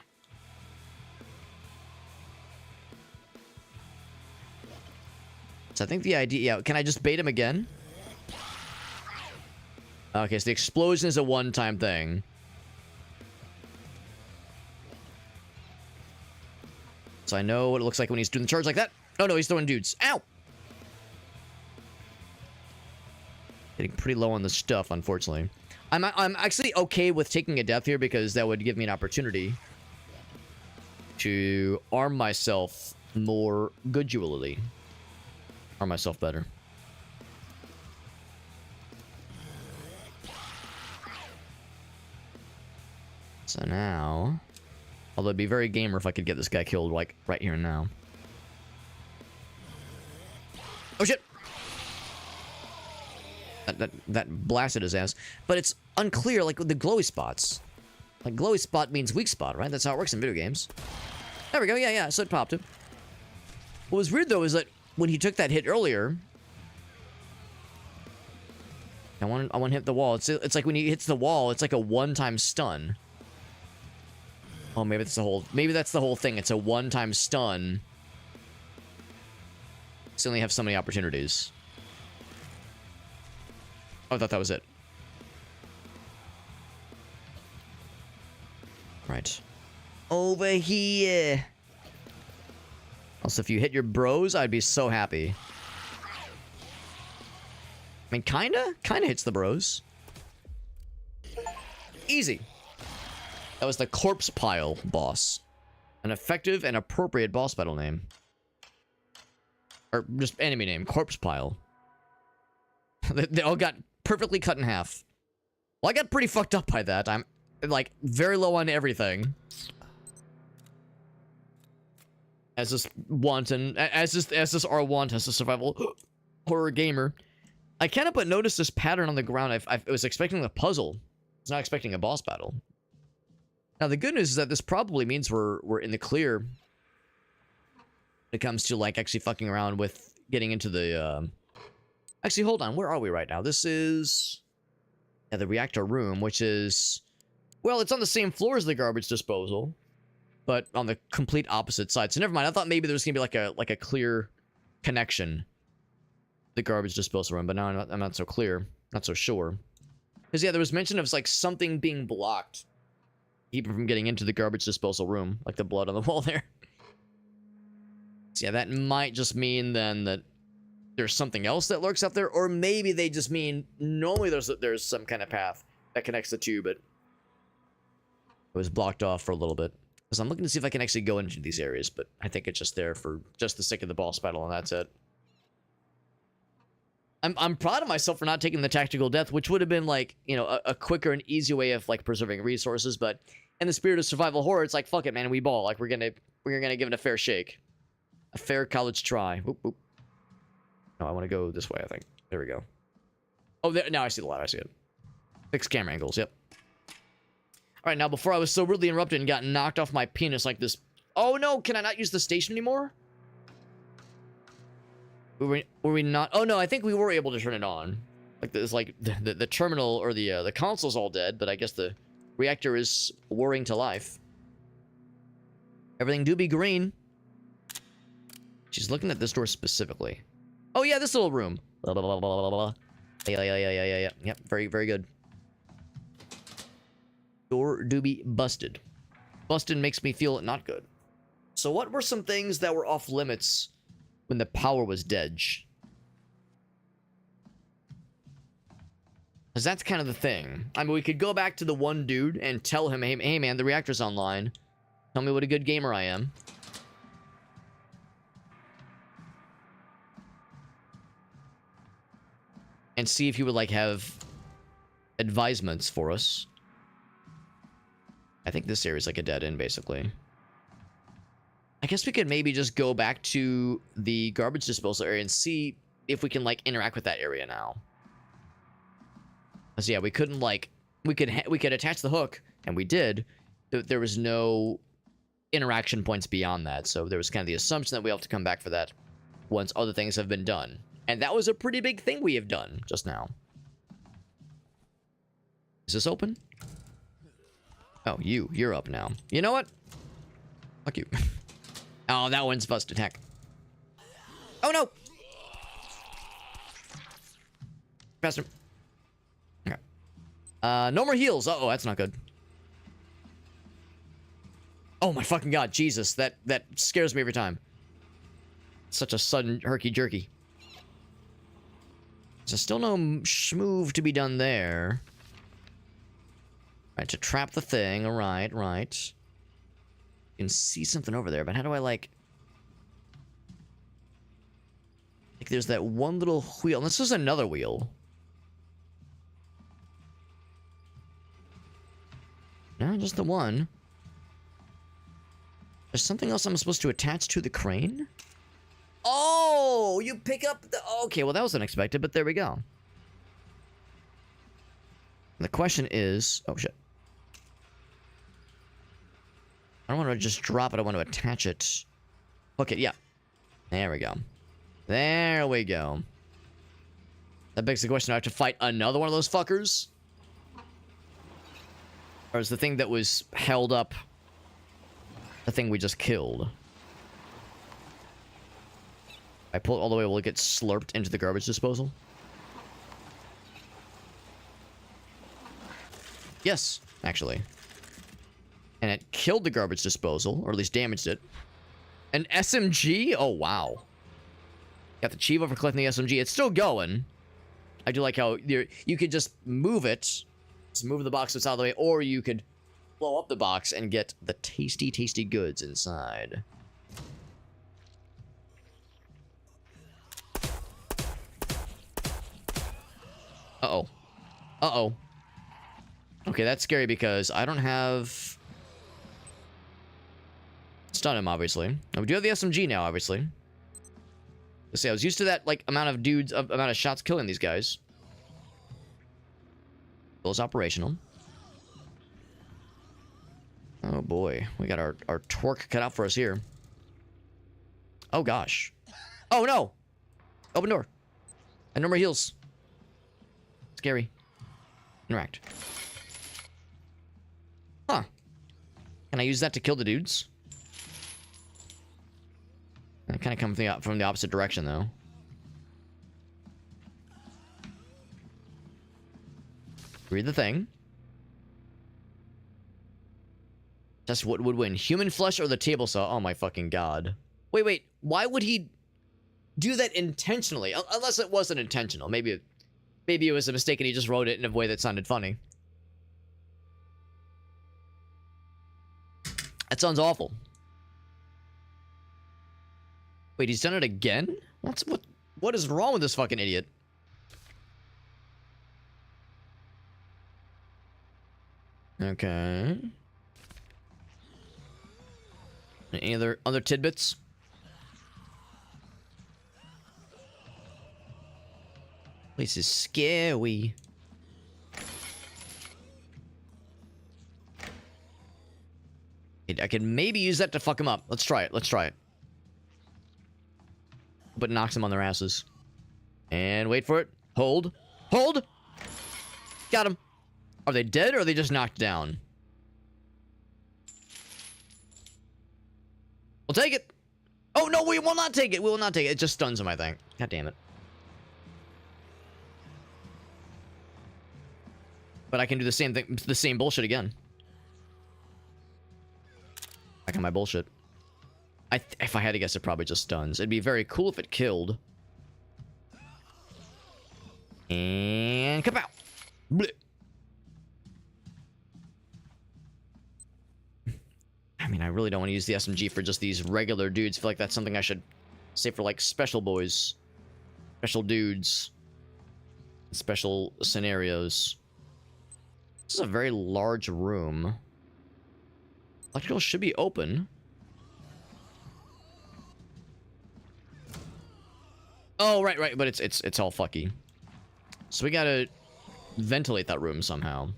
So I think the idea, yeah, can I just bait him again? Okay, so the explosion is a one-time thing. So I know what it looks like when he's doing the charge like that. Oh no, he's throwing dudes. Ow! Getting pretty low on the stuff, unfortunately. I'm actually okay with taking a death here, because that would give me an opportunity to arm myself more gradually. Arm myself better. So now... although it'd be very gamer if I could get this guy killed, like, right here and now. Oh, shit! That blasted his ass. But it's unclear, like, with the glowy spots. Like, glowy spot means weak spot, right? That's how it works in video games. There we go, yeah, so it popped him. What was weird, though, is that when he took that hit earlier... I want to hit the wall. It's like when he hits the wall, it's like a one-time stun. Oh, maybe that's the whole thing. It's a one-time stun. So you only have so many opportunities. Oh, I thought that was it. Right. Over here. Also, if you hit your bros, I'd be so happy. I mean, kinda hits the bros. Easy. That was the corpse pile boss. An effective and appropriate boss battle name. Or just enemy name, corpse pile. They all got perfectly cut in half. Well, I got pretty fucked up by that. I'm like very low on everything. As this wanton, as this our want as a survival horror gamer, I can't help but notice this pattern on the ground. I was expecting a puzzle. I was not expecting a boss battle. Now the good news is that this probably means we're in the clear when it comes to like actually fucking around with getting into the. Actually, hold on. Where are we right now? This is the reactor room, which is, well, it's on the same floor as the garbage disposal, but on the complete opposite side. So never mind. I thought maybe there was gonna be like a clear connection, the garbage disposal room, but now I'm not so clear, not so sure. Because yeah, there was mention of like something being blocked, keep him from getting into the garbage disposal room, like the blood on the wall there. So yeah, that might just mean then that there's something else that lurks up there, or maybe they just mean normally there's some kind of path that connects the two, but it was blocked off for a little bit. Because I'm looking to see if I can actually go into these areas, but I think it's just there for just the sake of the boss battle, and that's it. I'm proud of myself for not taking the tactical death, which would have been like, you know, a quicker and easier way of like preserving resources, but in the spirit of survival horror, it's like, fuck it, man, we ball. Like we're gonna give it a fair shake. A fair college try. Whoop, whoop. No, I want to go this way, I think. There we go. Oh, there, now I see the ladder. I see it. Fixed camera angles, yep. Alright, now before I was so rudely interrupted and got knocked off my penis like this. Oh no, can I not use the station anymore? Were we not? Oh no, I think we were able to turn it on. Like this, like the terminal or the console's all dead, but I guess the reactor is whirring to life. Everything do be green. She's looking at this door specifically. Oh yeah, this little room. Blah, blah, blah, blah, blah, blah. Yeah. Yep, very, very good. Door do be busted. Busted makes me feel not good. So what were some things that were off limits when the power was dead? Because that's kind of the thing. I mean, we could go back to the one dude and tell him, hey man, the reactor's online. Tell me what a good gamer I am. And see if he would, like, have advisements for us. I think this area is like a dead end, basically. I guess we could maybe just go back to the garbage disposal area and see if we can, like, interact with that area now. Because, yeah, we couldn't, like... We could attach the hook, and we did, but there was no interaction points beyond that. So there was kind of the assumption that we have to come back for that once other things have been done. And that was a pretty big thing we have done just now. Is this open? Oh, you're up now. You know what? Fuck you. Oh, that one's busted. Heck. Oh, no! Faster. Okay. No more heals. Uh-oh, that's not good. Oh my fucking god, Jesus. That scares me every time. Such a sudden herky-jerky. So still no schmoove to be done there. Right, to trap the thing. Right. You can see something over there, but how do I, like... Like, there's that one little wheel. This is another wheel. No, just the one. There's something else I'm supposed to attach to the crane? Oh, you pick up the... Okay, well, that was unexpected, but there we go. The question is... Oh, shit. I don't want to just drop it. I want to attach it. Hook it, yeah. There we go. There we go. That begs the question, do I have to fight another one of those fuckers? Or is the thing that was held up the thing we just killed? I pull it all the way, will it get slurped into the garbage disposal? Yes, actually. And it killed the garbage disposal, or at least damaged it. An SMG? Oh, wow. Got the Chivo for collecting the SMG. It's still going. I do like how you could just move it, Just move the box that's out of the way, or you could blow up the box and get the tasty, tasty goods inside. Uh-oh. Uh-oh. Okay, that's scary because I don't have... Stun him, obviously. We do have the SMG now, obviously. Let's see, I was used to that, like, amount of shots killing these guys. Those operational. Oh boy, we got our torque cut out for us here. Oh gosh. Oh no! Open door. And no more heals. Scary. Interact. Huh. Can I use that to kill the dudes? I kind of come from the opposite direction though. Read the thing. Just what would win, human flesh or the table saw? Oh my fucking god. Wait. Why would he do that intentionally? Unless it wasn't intentional. Maybe it was a mistake and he just wrote it in a way that sounded funny. That sounds awful. Wait, he's done it again? What is wrong with this fucking idiot? Okay. Any other tidbits? This is scary. I can maybe use that to fuck him up. Let's try it. But it knocks them on their asses. And wait for it. Hold. Hold! Got him. Are they dead or are they just knocked down? We'll take it. Oh, no, we will not take it. We will not take it. It just stuns him, I think. God damn it. But I can do the same thing, the same bullshit again. Back on my bullshit. If I had to guess, it probably just stuns. It'd be very cool if it killed. And kapow! Blech. I mean, I really don't want to use the SMG for just these regular dudes. I feel like that's something I should save for, like, special boys. Special dudes. Special scenarios. This is a very large room. Electrical should be open. Oh, right, but it's all fucky. So we gotta ventilate that room somehow.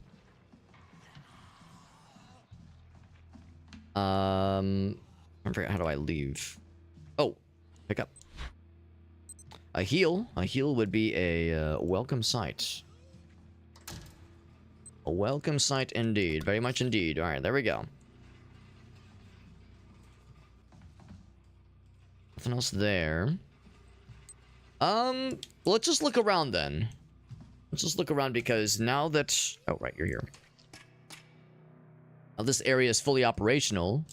I forget, how do I leave? Oh, pick up. A heal. A heal would be a welcome sight. A welcome sight indeed. Very much indeed. Alright, there we go. Nothing else there. Let's just look around then. Let's just look around because now that... Oh, right, you're here. Now this area is fully operational.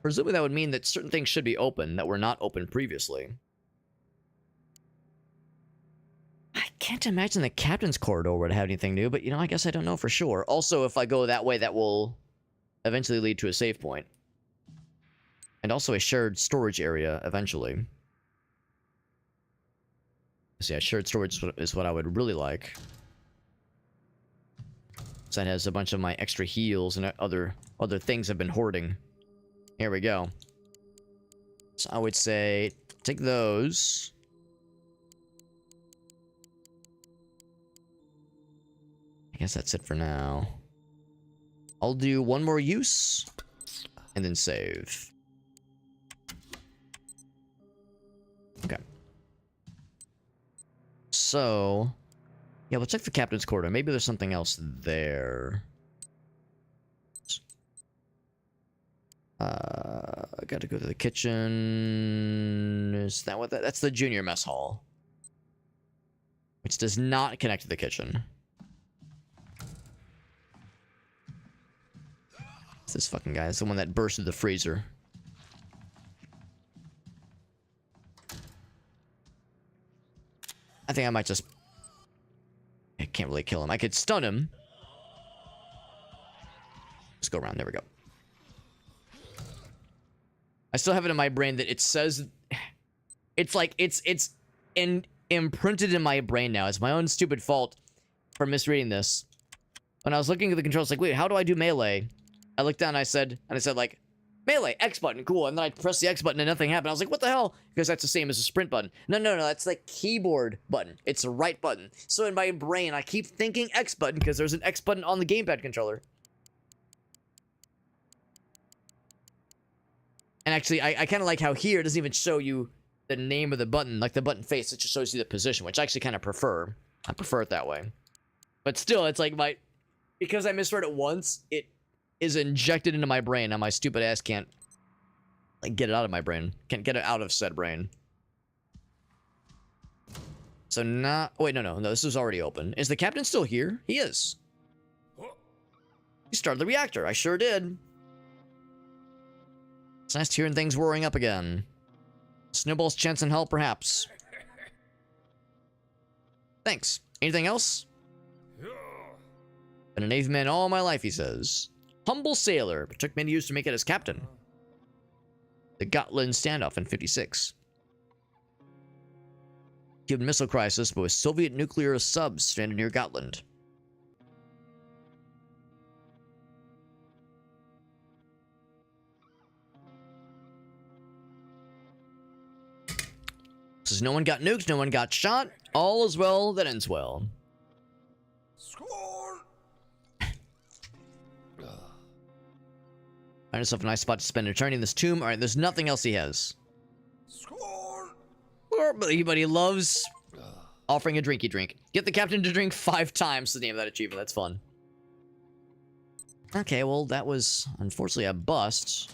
Presumably that would mean that certain things should be open that were not open previously. I can't imagine the captain's corridor would have anything new, but, you know, I guess I don't know for sure. Also, if I go that way, that will eventually lead to a save point. And also a shared storage area, eventually. So yeah, shared storage is what I would really like. So that has a bunch of my extra heals and other things I've been hoarding. Here we go. So I would say, take those. I guess that's it for now. I'll do one more use, and then save. Okay. So, yeah, we'll check the captain's quarter. Maybe there's something else there. I gotta go to the kitchen. Is that what that's the junior mess hall. Which does not connect to the kitchen. It's this fucking guy. It's the one that burst through the freezer. I think I might just... I can't really kill him. I could stun him. Let's go around. There we go. I still have it in my brain that it says... It's like, it's imprinted in my brain now. It's my own stupid fault for misreading this. When I was looking at the controls, like, wait, how do I do melee? I looked down and I said, like, melee, X button, cool. And then I pressed the X button and nothing happened. I was like, what the hell? Because that's the same as a sprint button. No, that's the keyboard button. It's the right button. So in my brain, I keep thinking X button because there's an X button on the gamepad controller. And actually, I kind of like how here it doesn't even show you the name of the button, like the button face. It just shows you the position, which I actually kind of prefer. I prefer it that way. But still, it's like because I misread it once, it is injected into my brain, and my stupid ass can't, like, get it out of my brain. Can't get it out of said brain. So not... Wait, no, this is already open. Is the captain still here? He is. He started the reactor. I sure did. It's nice hearing things roaring up again. Snowball's chance in hell, perhaps. Thanks. Anything else? Been a Navy man all my life, he says. Humble sailor, but took many years to make it as captain. The Gotland standoff in 56. Cuban Missile Crisis, but with Soviet nuclear subs stranded near Gotland. Says no one got nuked, no one got shot. All is well that ends well. Score! Find yourself a nice spot to spend eternity in this tomb. Alright, there's nothing else he has. Score! But he loves offering a drinky drink. Get the captain to drink 5 times the name of that achievement. That's fun. Okay, well, that was unfortunately a bust.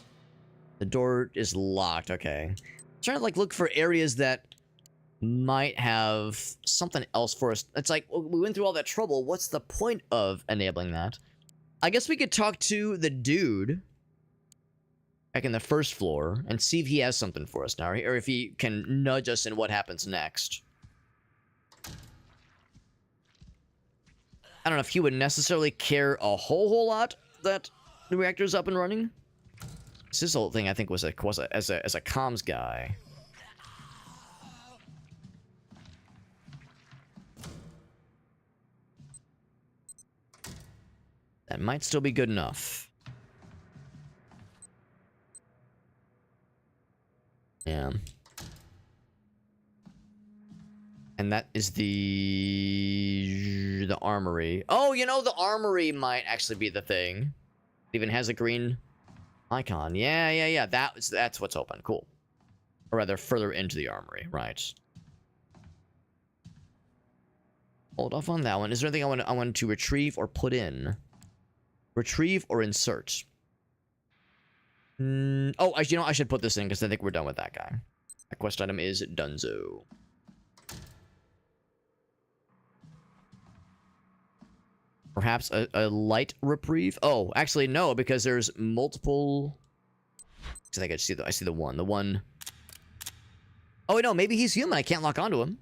The door is locked. Okay. I'm trying to, like, look for areas that might have something else for us. It's like, we went through all that trouble. What's the point of enabling that? I guess we could talk to the dude back in the first floor and see if he has something for us now, or if he can nudge us in what happens next. I don't know if he would necessarily care a whole lot that the reactor's up and running. This whole thing, I think, was as a comms guy. That might still be good enough. Yeah. And that is the armory. Oh, you know, the armory might actually be the thing. It even has a green icon. Yeah. That's what's open. Cool. Or rather, further into the armory. Right. Hold off on that one. Is there anything I want to retrieve or put in? Retrieve or insert? Oh, you know, I should put this in because I think we're done with that guy. That quest item is donezo. Perhaps a light reprieve? Oh, actually, no, because there's multiple... I think I see the one. The one... Oh, wait, no, maybe he's human. I can't lock onto him.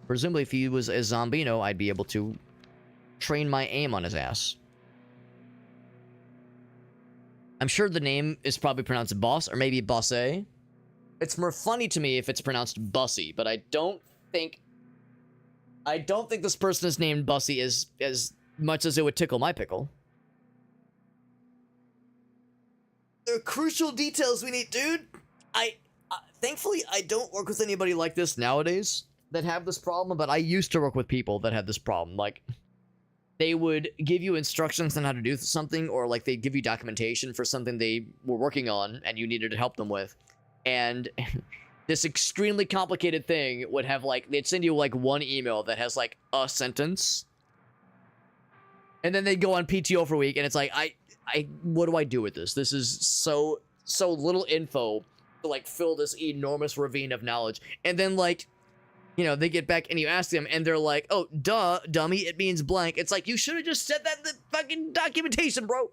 Presumably, if he was a Zombino, I'd be able to train my aim on his ass. I'm sure the name is probably pronounced Boss, or maybe Bosse. It's more funny to me if it's pronounced Bussy, but I don't think this person is named Bussy as much as it would tickle my pickle. There are crucial details we need, dude. Thankfully, I don't work with anybody like this nowadays that have this problem, but I used to work with people that had this problem. Like, they would give you instructions on how to do something, or like they'd give you documentation for something they were working on and you needed to help them with. And this extremely complicated thing would have, like, they'd send you like one email that has like a sentence. And then they'd go on PTO for a week, and it's like, what do I do with this? This is so little info to like fill this enormous ravine of knowledge. And then, like, you know, they get back and you ask them and they're like, oh, duh, dummy, it means blank. It's like, you should have just said that in the fucking documentation, bro.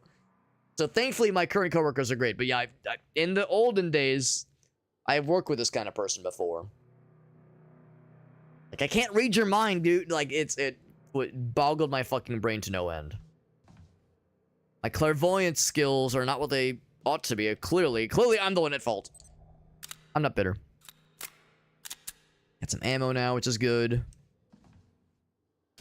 So thankfully my current coworkers are great. But yeah, in the olden days, I've worked with this kind of person before. Like, I can't read your mind, dude. Like, it boggled my fucking brain to no end. My clairvoyance skills are not what they ought to be. Clearly, I'm the one at fault. I'm not bitter. Got some ammo now, which is good.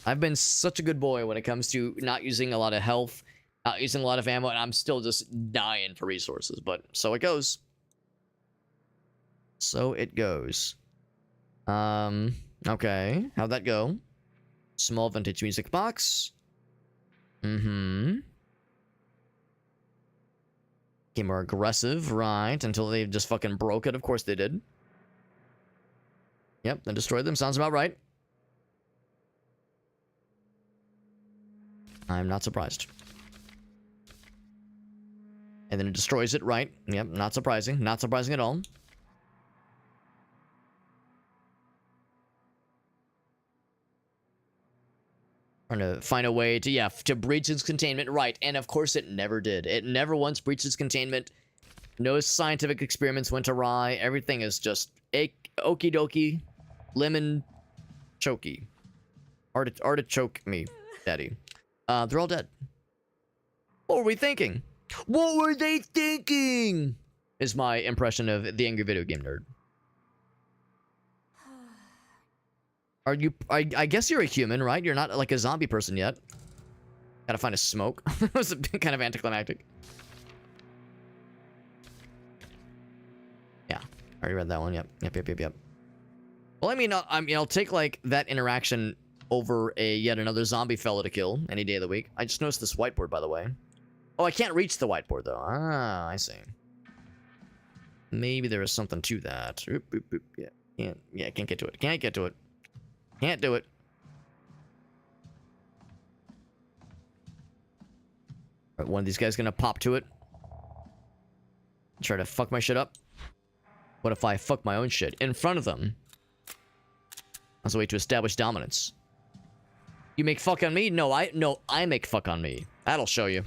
I've been such a good boy when it comes to not using a lot of health, not using a lot of ammo, and I'm still just dying for resources. But so it goes. So it goes. Okay. How'd that go? Small vintage music box. Mm-hmm. Became more aggressive, right? Until they just fucking broke it. Of course they did. Yep, then destroyed them. Sounds about right. I'm not surprised. And then it destroys it, right? Yep, not surprising. Not surprising at all. Trying to find a way to, yeah, to breach its containment, right. And of course it never did. It never once breached its containment. No scientific experiments went awry. Everything is just okie dokie, lemon chokey. Artichoke me, daddy. They're all dead. What were we thinking? What were they thinking? Is my impression of the angry video game nerd. Are you? I guess you're a human, right? You're not like a zombie person yet. Gotta find a smoke. That was kind of anticlimactic. Yeah, I already read that one. Yep. Well, I mean, I'll take like that interaction over yet another zombie fella to kill any day of the week. I just noticed this whiteboard, by the way. Oh, I can't reach the whiteboard though. Ah, I see. Maybe there is something to that. Oop, oop, oop. Yeah, can't get to it. Can't get to it. Can't do it. Alright, one of these guys gonna pop to it. Try to fuck my shit up. What if I fuck my own shit in front of them? As a way to establish dominance. You make fuck on me? No, I make fuck on me. That'll show you.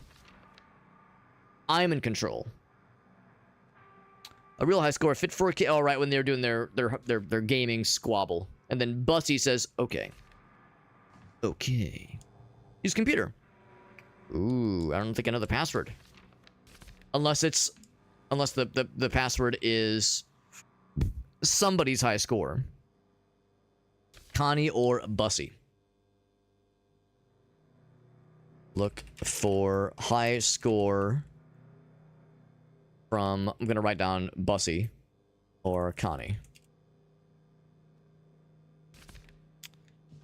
I'm in control. A real high score, fit for a kid. Oh, right, when they're doing their gaming squabble. And then Bussy says, okay. Okay. Use computer. Ooh, I don't think I know the password. Unless the password is somebody's high score. Connie or Bussy. Look for high score from, I'm gonna write down Bussy or Connie.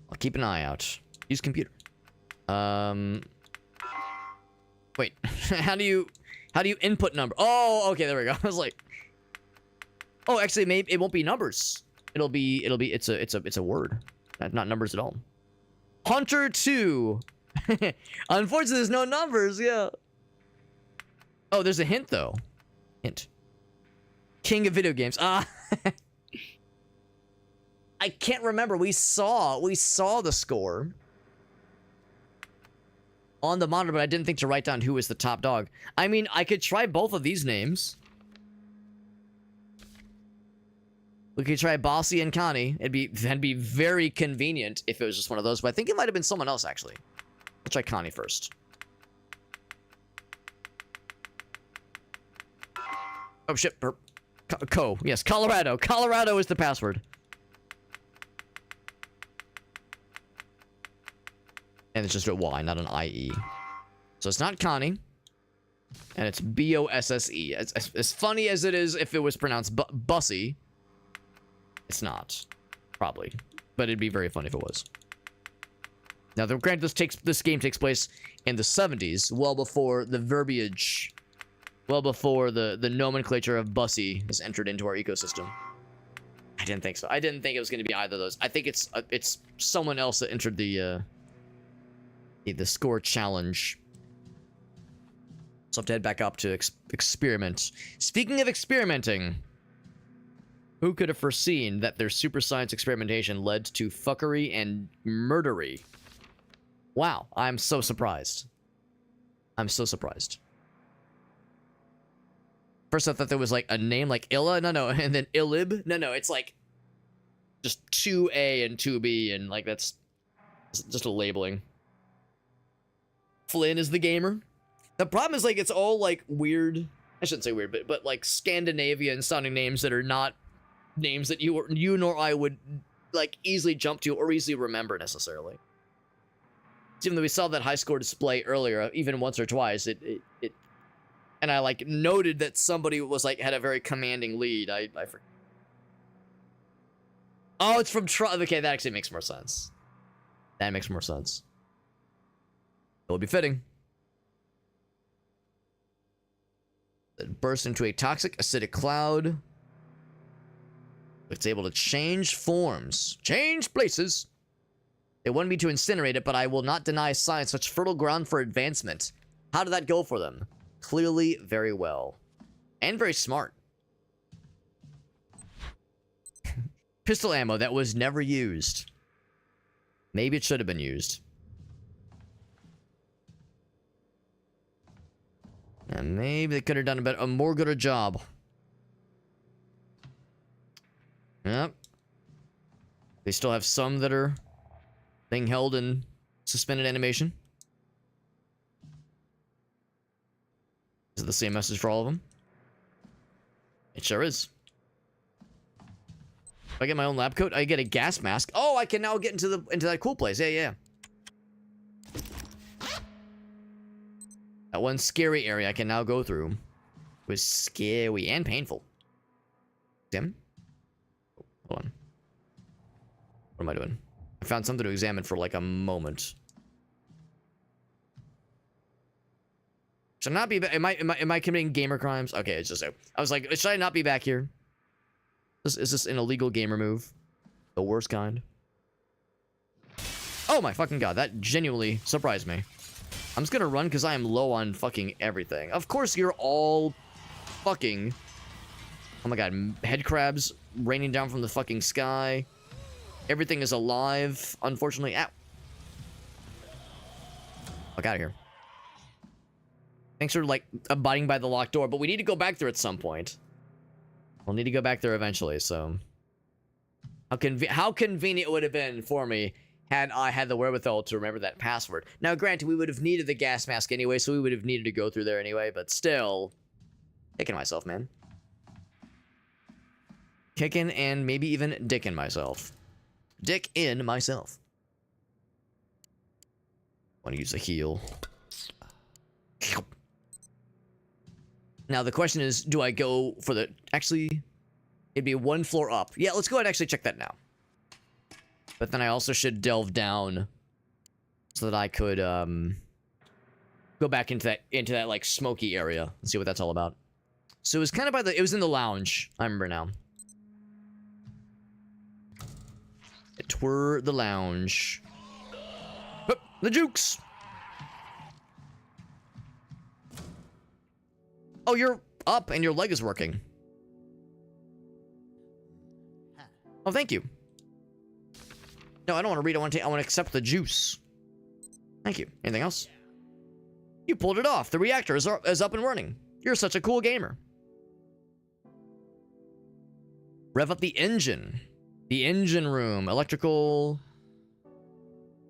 I'll keep an eye out. Use computer. Wait. How do you input number? Oh, okay, there we go. I was like, oh, actually, maybe it won't be numbers. It's a word, not numbers at all. Hunter 2. Unfortunately, there's no numbers. Yeah. Oh, there's a hint though. Hint. King of video games. Ah. I can't remember. We saw the score on the monitor, but I didn't think to write down who was the top dog. I mean, I could try both of these names. We could try Bossy and Connie. That'd be very convenient if it was just one of those, but I think it might have been someone else actually. Let's try Connie first. Oh shit. Yes, Colorado. Colorado is the password. And it's just a Y, not an IE. So it's not Connie. And it's B-O-S-S-E. As funny as it is if it was pronounced Bussy, it's not. Probably. But it'd be very funny if it was. Now, granted, this game takes place in the 70s, well before the verbiage, well before the nomenclature of Bussy has entered into our ecosystem. I didn't think so. I didn't think it was going to be either of those. I think it's someone else that entered the score challenge. So I have to head back up to experiment. Speaking of experimenting, who could have foreseen that their super science experimentation led to fuckery and murdery? Wow, I'm so surprised. I'm so surprised. First I thought there was like a name like Illa, no, and then Illib, no, it's like just 2A and 2B, and like that's just a labeling. Flynn is the gamer. The problem is, like, it's all, like, weird. I shouldn't say weird, but like, Scandinavian sounding names that are not names that you nor I would, like, easily jump to or easily remember, necessarily. Even though we saw that high score display earlier, even once or twice, and I, like, noted that somebody was, like, had a very commanding lead. I forget. Oh, it's from okay, that actually makes more sense. That makes more sense. It will be fitting. It bursts into a toxic acidic cloud. It's able to change forms. Change places. They want me to incinerate it, but I will not deny science such fertile ground for advancement. How did that go for them? Clearly very well. And very smart. Pistol ammo that was never used. Maybe it should have been used. And maybe they could have done a more good a job. Yep. They still have some that are being held in suspended animation. Is it the same message for all of them? It sure is. If I get my own lab coat, I get a gas mask. Oh, I can now get into that cool place. Yeah. That one scary area I can now go through. It was scary and painful. Damn. Oh, hold on. What am I doing? I found something to examine for like a moment. Should I not be? Am I committing gamer crimes? Okay, it's just. I was like, should I not be back here? Is this an illegal gamer move? The worst kind. Oh my fucking god! That genuinely surprised me. I'm just gonna run because I am low on fucking everything. Of course, you're all fucking. Oh my god, head crabs raining down from the fucking sky. Everything is alive, unfortunately. Ow. Fuck out of here. Thanks for, like, abiding by the locked door, but we need to go back there at some point. We'll need to go back there eventually, so. How convenient it would have been for me had I had the wherewithal to remember that password. Now, granted, we would have needed the gas mask anyway, so we would have needed to go through there anyway, but still. Kicking myself, man. Kicking and maybe even dicking myself. Dick in myself. Want to use a heal. Now, the question is, do I go for the... Actually, it'd be one floor up. Yeah, let's go ahead and actually check that now. But then I also should delve down so that I could go back into that like smoky area and see what that's all about. So it was kind of it was in the lounge. I remember now. It were the lounge. Hup, the jukes. Oh, you're up and your leg is working. Oh, thank you. No, I don't want to read. I want to accept the juice. Thank you. Anything else? You pulled it off. The reactor is up and running. You're such a cool gamer. Rev up the engine. The engine room. Electrical.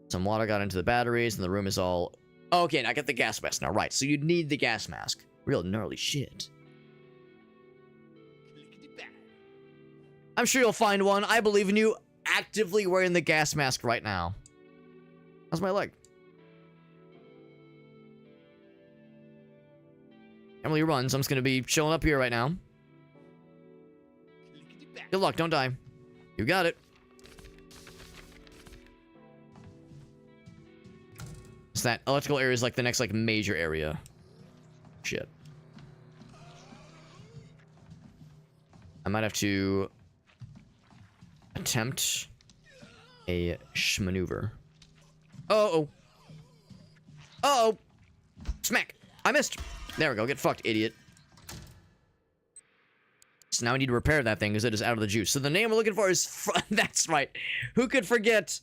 Some water got into the batteries and the room is all... Oh, okay, I got the gas mask now. Right, so you need the gas mask. Real gnarly shit. I'm sure you'll find one. I believe in you. Actively wearing the gas mask right now. How's my leg? Emily runs. I'm just going to be showing up here right now. Good luck. Don't die. You got it. So that electrical area is like the next like major area. Shit. I might have to attempt a maneuver. Uh-oh. Uh-oh. Smack. I missed. There we go. Get fucked, idiot. So now I need to repair that thing because it is out of the juice. So the name we're looking for is... That's right. Who could forget?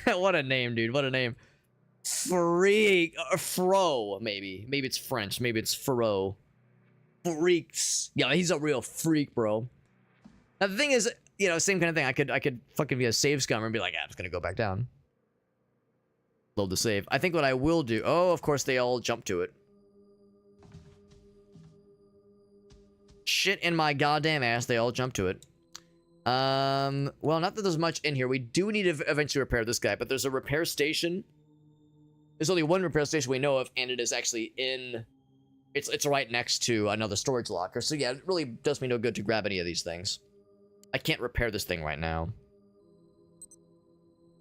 What a name, dude. What a name. Freak. Fro, maybe. Maybe it's French. Maybe it's Fro. Freaks. Yeah, he's a real freak, bro. Now, the thing is, you know, same kind of thing. I could fucking be a save scummer and be like, I'm just gonna go back down. load the save. I think what I will do... Oh, of course, they all jump to it. Shit in my goddamn ass, they all jump to it. Well, not that there's much in here. We do need to eventually repair this guy, but there's a repair station. There's only one repair station we know of, and it is actually in... It's right next to another storage locker. So yeah, it really does me no good to grab any of these things. I can't repair this thing right now.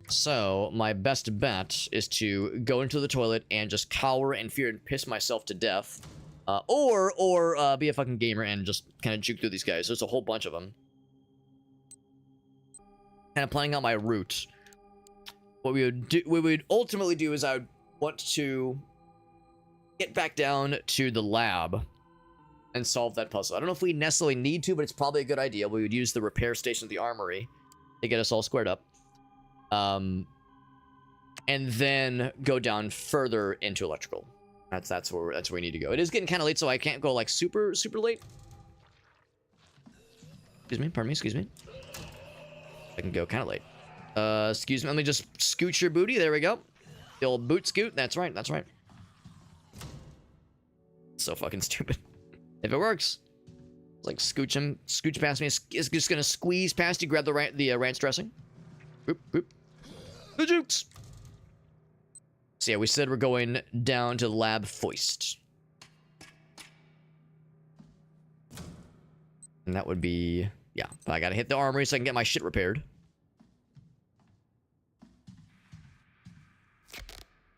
So, my best bet is to go into the toilet and just cower in fear and piss myself to death. Or be a fucking gamer and just kind of juke through these guys. There's a whole bunch of them. Kind of planning out my route. What we would ultimately do is I would want to get back down to the lab and solve that puzzle. I don't know if we necessarily need to, but it's probably a good idea. We would use the repair station of the armory to get us all squared up. And then go down further into electrical. That's where we need to go. It is getting kind of late, so I can't go like super late. Excuse me, pardon me, excuse me. I can go kind of late. Excuse me, let me just scoot your booty. There we go. The old boot scoot. That's right, that's right. So fucking stupid. If it works, it's like scooch past me. It's just gonna squeeze past you, grab the ranch dressing. Boop, boop. The jukes. So yeah, we said we're going down to lab foist. And that would be... Yeah, but I gotta hit the armory so I can get my shit repaired.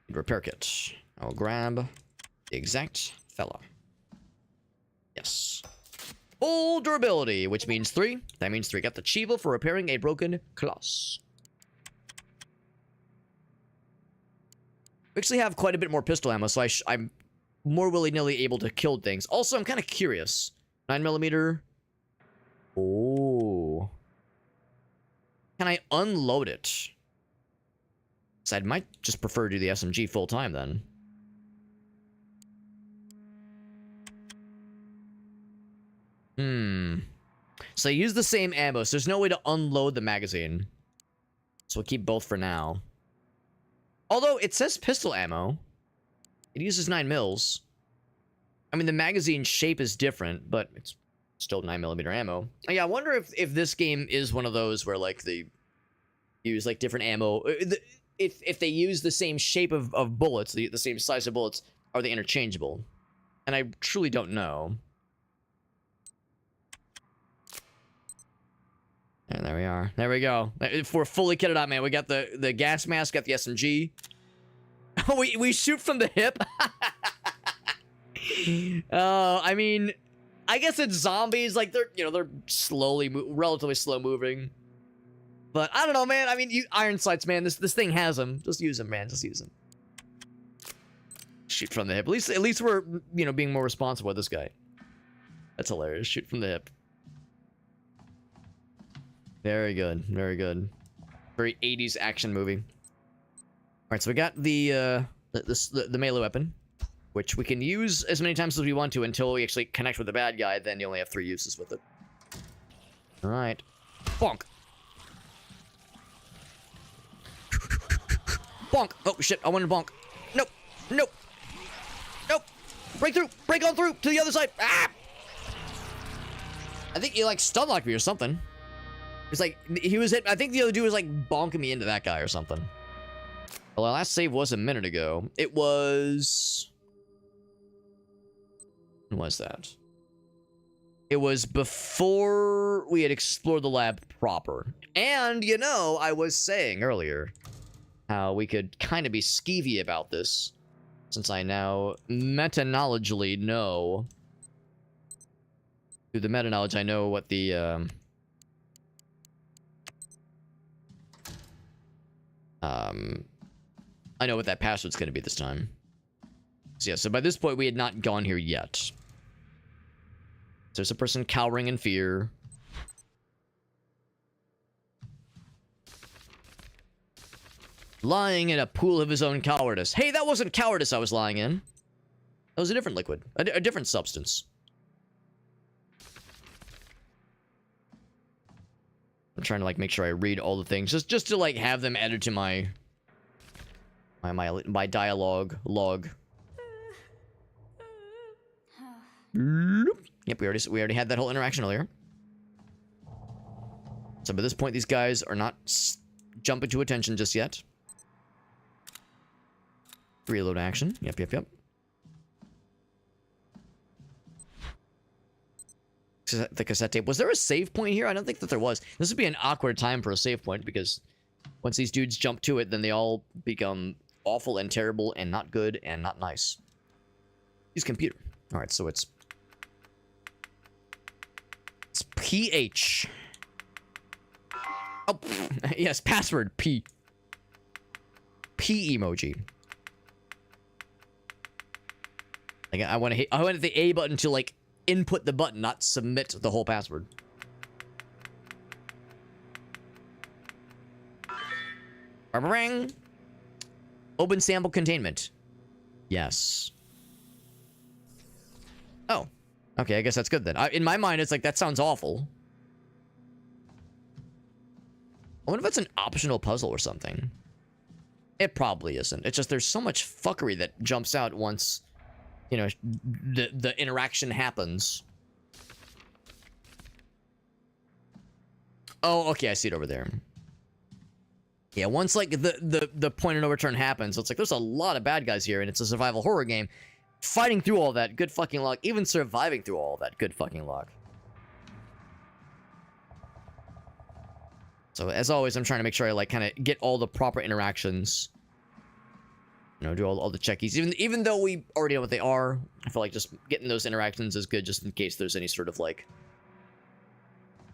Repair kit. I'll grab the exact fella. Yes. Full durability, which means 3. That means 3. Got the Chiva for repairing a broken class. We actually have quite a bit more pistol ammo, so I'm more willy-nilly able to kill things. Also, I'm kind of curious. 9mm. Oh. Can I unload it? So I might just prefer to do the SMG full time then. So I use the same ammo, so there's no way to unload the magazine. So we'll keep both for now. Although, it says pistol ammo. It uses 9mm. I mean, the magazine shape is different, but it's still 9mm ammo. Yeah, I wonder if this game is one of those where, like, they use, like, different ammo. If they use the same shape of bullets, the same size of bullets, are they interchangeable? And I truly don't know. And there we are. There we go. If we're fully kitted out, man, we got the gas mask, got the SMG. we shoot from the hip. I mean, I guess it's zombies. Like they're relatively slow moving. But I don't know, man. I mean, iron sights, man. This thing has them. Just use them, man. Just use them. Shoot from the hip. At least we're being more responsible with this guy. That's hilarious. Shoot from the hip. Very good, very good. Very 80s action movie. Alright, so we got the melee weapon, which we can use as many times as we want to until we actually connect with the bad guy, then you only have 3 uses with it. Alright. Bonk! Bonk! Oh, shit, I wanted to bonk. Nope! Nope! Nope! Break through! Break on through! To the other side! Ah! I think he, like, stun locked me or something. It's like, he was hit. I think the other dude was like bonking me into that guy or something. Well, our last save was a minute ago. It was... When was that? It was before we had explored the lab proper. And, I was saying earlier how we could kind of be skeevy about this. Since I now meta-knowledgeally know... Through the meta-knowledge, I know what the, I know what that password's going to be this time. So yeah, so by this point, we had not gone here yet. So there's a person cowering in fear. Lying in a pool of his own cowardice. Hey, that wasn't cowardice I was lying in. That was a different liquid. A different substance. I'm trying to, like, make sure I read all the things. Just to, like, have them added to my My dialogue log. Yep, we already had that whole interaction earlier. So by this point, these guys are not jumping to attention just yet. Reload action. Yep. The cassette tape. Was there a save point here? I don't think that there was. This would be an awkward time for a save point because once these dudes jump to it, then they all become awful and terrible and not good and not nice. Use computer. All right, so it's PH. Oh, yes, password P. P emoji. Like I want the A button to like input the button, not submit the whole password. Bang. Open sample containment. Yes. Oh. Okay, I guess that's good then. In my mind, it's like, that sounds awful. I wonder if it's an optional puzzle or something. It probably isn't. It's just there's so much fuckery that jumps out once, you know, the interaction happens. Oh, okay, I see it over there. Yeah, once like the point of no return happens, it's like there's a lot of bad guys here, and it's a survival horror game. Fighting through all that, good fucking luck. Even surviving through all that, good fucking luck. So as always, I'm trying to make sure I like kind of get all the proper interactions. You know, do all the checkies. Even though we already know what they are, I feel like just getting those interactions is good, just in case there's any sort of like,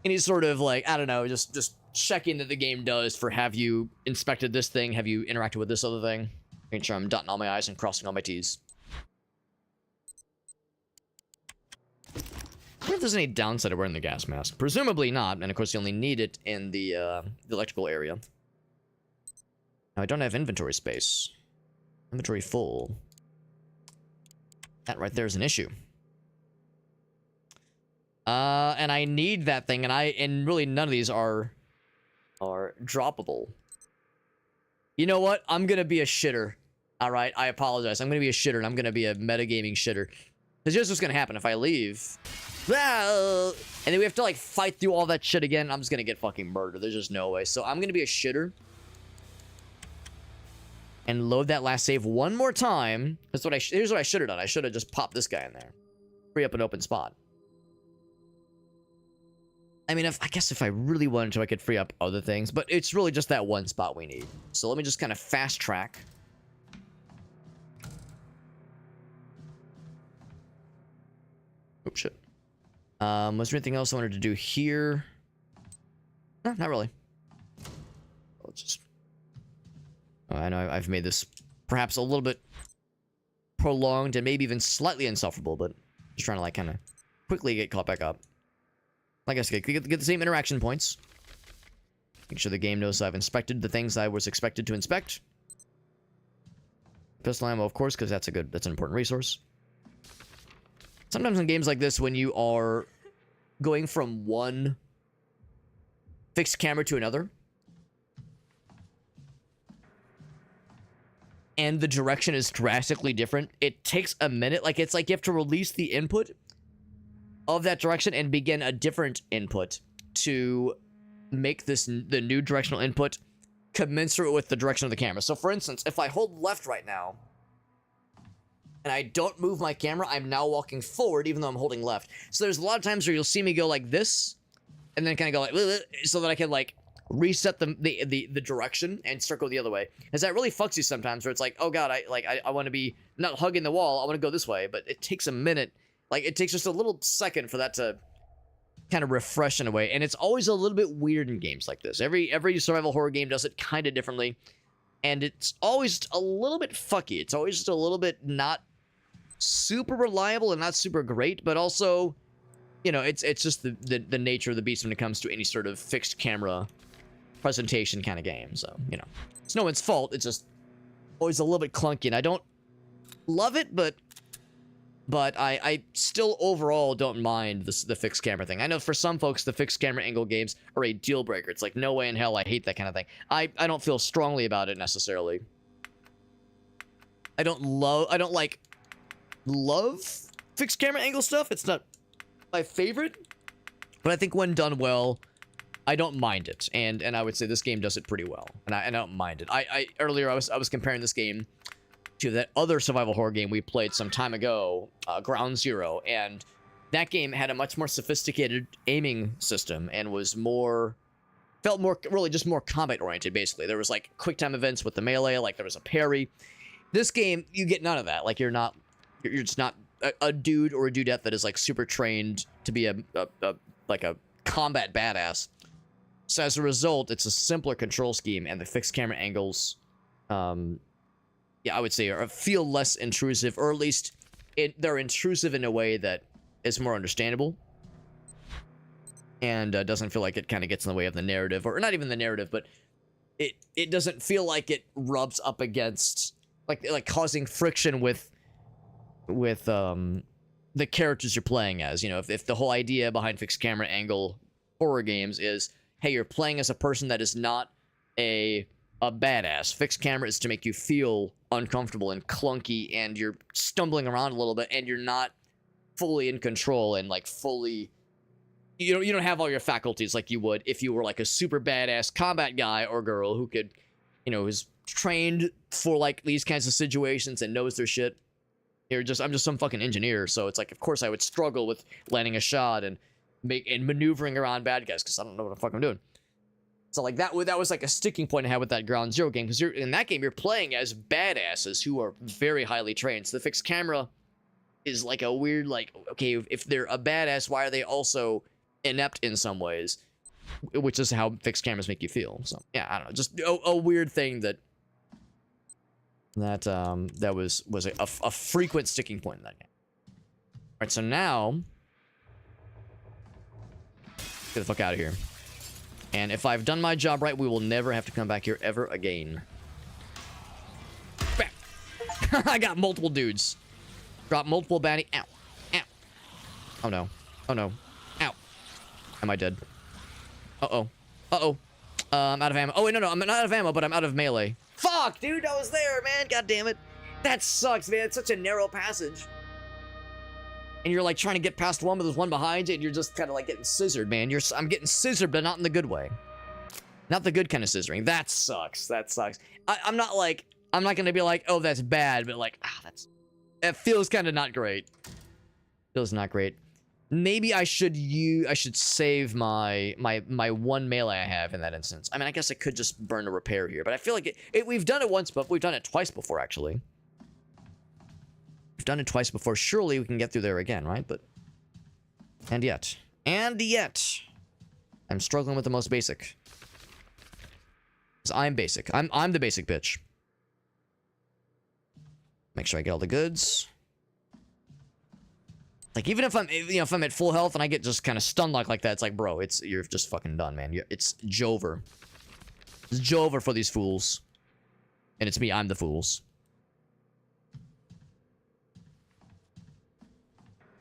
I don't know, just checking that the game does for have you inspected this thing, have you interacted with this other thing, making sure I'm dotting all my I's and crossing all my T's. I wonder if there's any downside of wearing the gas mask. Presumably not, and of course you only need it in the electrical area. Now I don't have inventory space. Inventory full. That right there is an issue. And I need that thing, and really none of these are droppable. You know what? I'm gonna be a shitter. Alright, I apologize. I'm gonna be a shitter, and I'm gonna be a metagaming shitter. Because here's what's gonna happen if I leave. And then we have to like fight through all that shit again. I'm just gonna get fucking murdered. There's just no way. So I'm gonna be a shitter. And load that last save one more time. That's what here's what I should have done. I should have just popped this guy in there. Free up an open spot. I mean, I guess if I really wanted to, I could free up other things. But it's really just that one spot we need. So let me just kind of fast track. Oh, shit. Was there anything else I wanted to do here? No, not really. Let's just... Oh, I know I've made this perhaps a little bit prolonged and maybe even slightly insufferable, but just trying to like kind of quickly get caught back up. Like I said, get the same interaction points. Make sure the game knows I've inspected the things I was expected to inspect. Pistol ammo, of course, because that's an important resource. Sometimes in games like this, when you are going from one fixed camera to another, and the direction is drastically different, it takes a minute. Like, it's like you have to release the input of that direction and begin a different input to make the new directional input commensurate with the direction of the camera. So, for instance, if I hold left right now, and I don't move my camera, I'm now walking forward even though I'm holding left. So there's a lot of times where you'll see me go like this, and then kind of go like, so that I can like reset the direction and start going the other way. Because that really fucks you sometimes, where it's like, oh god, I want to be not hugging the wall, I want to go this way, but it takes a minute. Like, it takes just a little second for that to kind of refresh in a way, and it's always a little bit weird in games like this. Every survival horror game does it kind of differently, and it's always a little bit fucky. It's always just a little bit not super reliable and not super great, but also, you know, it's just the nature of the beast when it comes to any sort of fixed camera presentation kind of game. So, you know, it's no one's fault. It's just always a little bit clunky, and I don't love it, but I still overall don't mind the fixed camera thing. I know for some folks, the fixed camera angle games are a deal breaker. It's like, no way in hell I hate that kind of thing. I don't feel strongly about it necessarily. I don't like love fixed camera angle stuff. It's not my favorite, but I think when done well, I don't mind it. And I would say this game does it pretty well, and I don't mind it. Earlier I was comparing this game to that other survival horror game we played some time ago, Ground Zero, and that game had a much more sophisticated aiming system and felt more really just more combat oriented. Basically, there was like quick time events with the melee, like there was a parry. This game, you get none of that. Like you're just not a dude or a dudette that is like super trained to be a combat badass. So as a result, it's a simpler control scheme, and the fixed camera angles, yeah, I would say feel less intrusive, or at least they're intrusive in a way that is more understandable, and doesn't feel like it kind of gets in the way of the narrative, or not even the narrative, but it doesn't feel like it rubs up against like causing friction with the characters you're playing as. You know, if the whole idea behind fixed camera angle horror games is, hey, you're playing as a person that is not a badass. Fixed camera is to make you feel uncomfortable and clunky, and you're stumbling around a little bit, and you're not fully in control and like fully, you don't have all your faculties like you would if you were like a super badass combat guy or girl who could, is trained for like these kinds of situations and knows their shit. I'm just some fucking engineer, so it's like, of course I would struggle with landing a shot and maneuvering around bad guys because I don't know what the fuck I'm doing. So like that was like a sticking point I had with that Ground Zero game, because in that game you're playing as badasses who are very highly trained. So the fixed camera is like a weird, like, okay, if they're a badass, why are they also inept in some ways? Which is how fixed cameras make you feel. So yeah, I don't know, just a weird thing that was a frequent sticking point in that game. All right, so now get the fuck out of here. And if I've done my job right, we will never have to come back here ever again. Bam. I got multiple dudes. Drop multiple baddie. Ow. Ow. Oh no. Oh no. Ow. Am I dead? Uh-oh. Uh-oh. I'm out of ammo. Oh, wait, no. I'm not out of ammo, but I'm out of melee. Fuck, dude. I was there, man. God damn it. That sucks, man. It's such a narrow passage. And you're like trying to get past one, but there's one behind you, and you're just kind of like getting scissored, man. I'm getting scissored, but not in the good way. Not the good kind of scissoring. That sucks. That sucks. I'm not gonna be like, oh, that's bad, but like, that feels kind of not great. Feels not great. Maybe I should save my one melee I have in that instance. I mean, I guess I could just burn a repair here, but I feel like we've done it once, but we've done it twice before, actually. We've done it twice before. Surely we can get through there again, right? But and yet, I'm struggling with the most basic. 'Cause I'm basic. I'm the basic bitch. Make sure I get all the goods. Like, even if I'm at full health and I get just kind of stun locked like that, it's like, bro, you're just fucking done, man. It's Jover. It's Jover for these fools. And it's me, I'm the fools.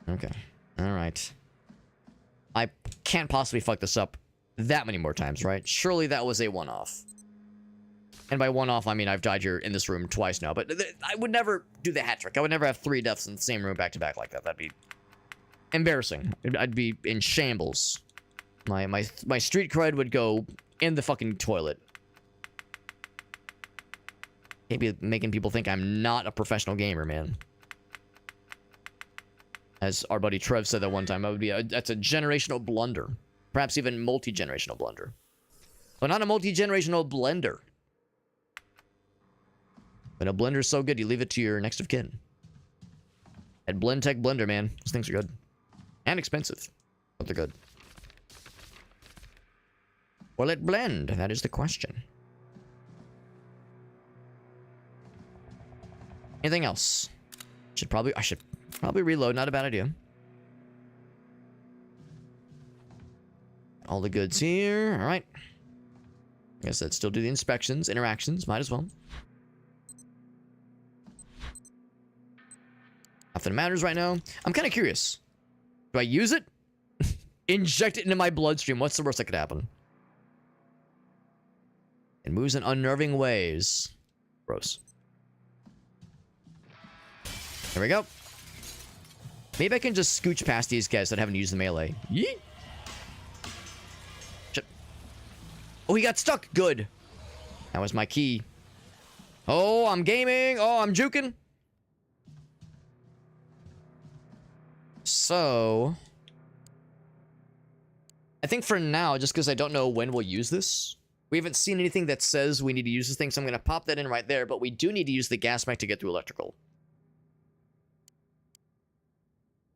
Okay. Alright. I can't possibly fuck this up that many more times, right? Surely that was a one-off. And by one-off, I mean I've died here in this room twice now, but I would never do the hat trick. I would never have 3 deaths in the same room back-to-back like that. That'd be embarrassing. I'd be in shambles. My street cred would go in the fucking toilet. Maybe making people think I'm not a professional gamer, man. As our buddy Trev said that one time, that's a generational blunder. Perhaps even multi-generational blunder. But not a multi-generational blender. When a blender's so good, you leave it to your next of kin. At Blendtec Blender, man. Those things are good. And expensive. But they're good. Will it blend? That is the question. Anything else? I should probably reload. Not a bad idea. All the goods here. All right. I guess let's still do the inspections, interactions. Might as well. Nothing matters right now. I'm kind of curious. Do I use it? Inject it into my bloodstream. What's the worst that could happen? It moves in unnerving ways. Gross. There we go. Maybe I can just scooch past these guys that haven't used the melee. Yeet. Shit. Oh, he got stuck. Good. That was my key. Oh, I'm gaming. Oh, I'm juking. So, I think for now, just because I don't know when we'll use this, we haven't seen anything that says we need to use this thing, so I'm going to pop that in right there, but we do need to use the gas mech to get through electrical.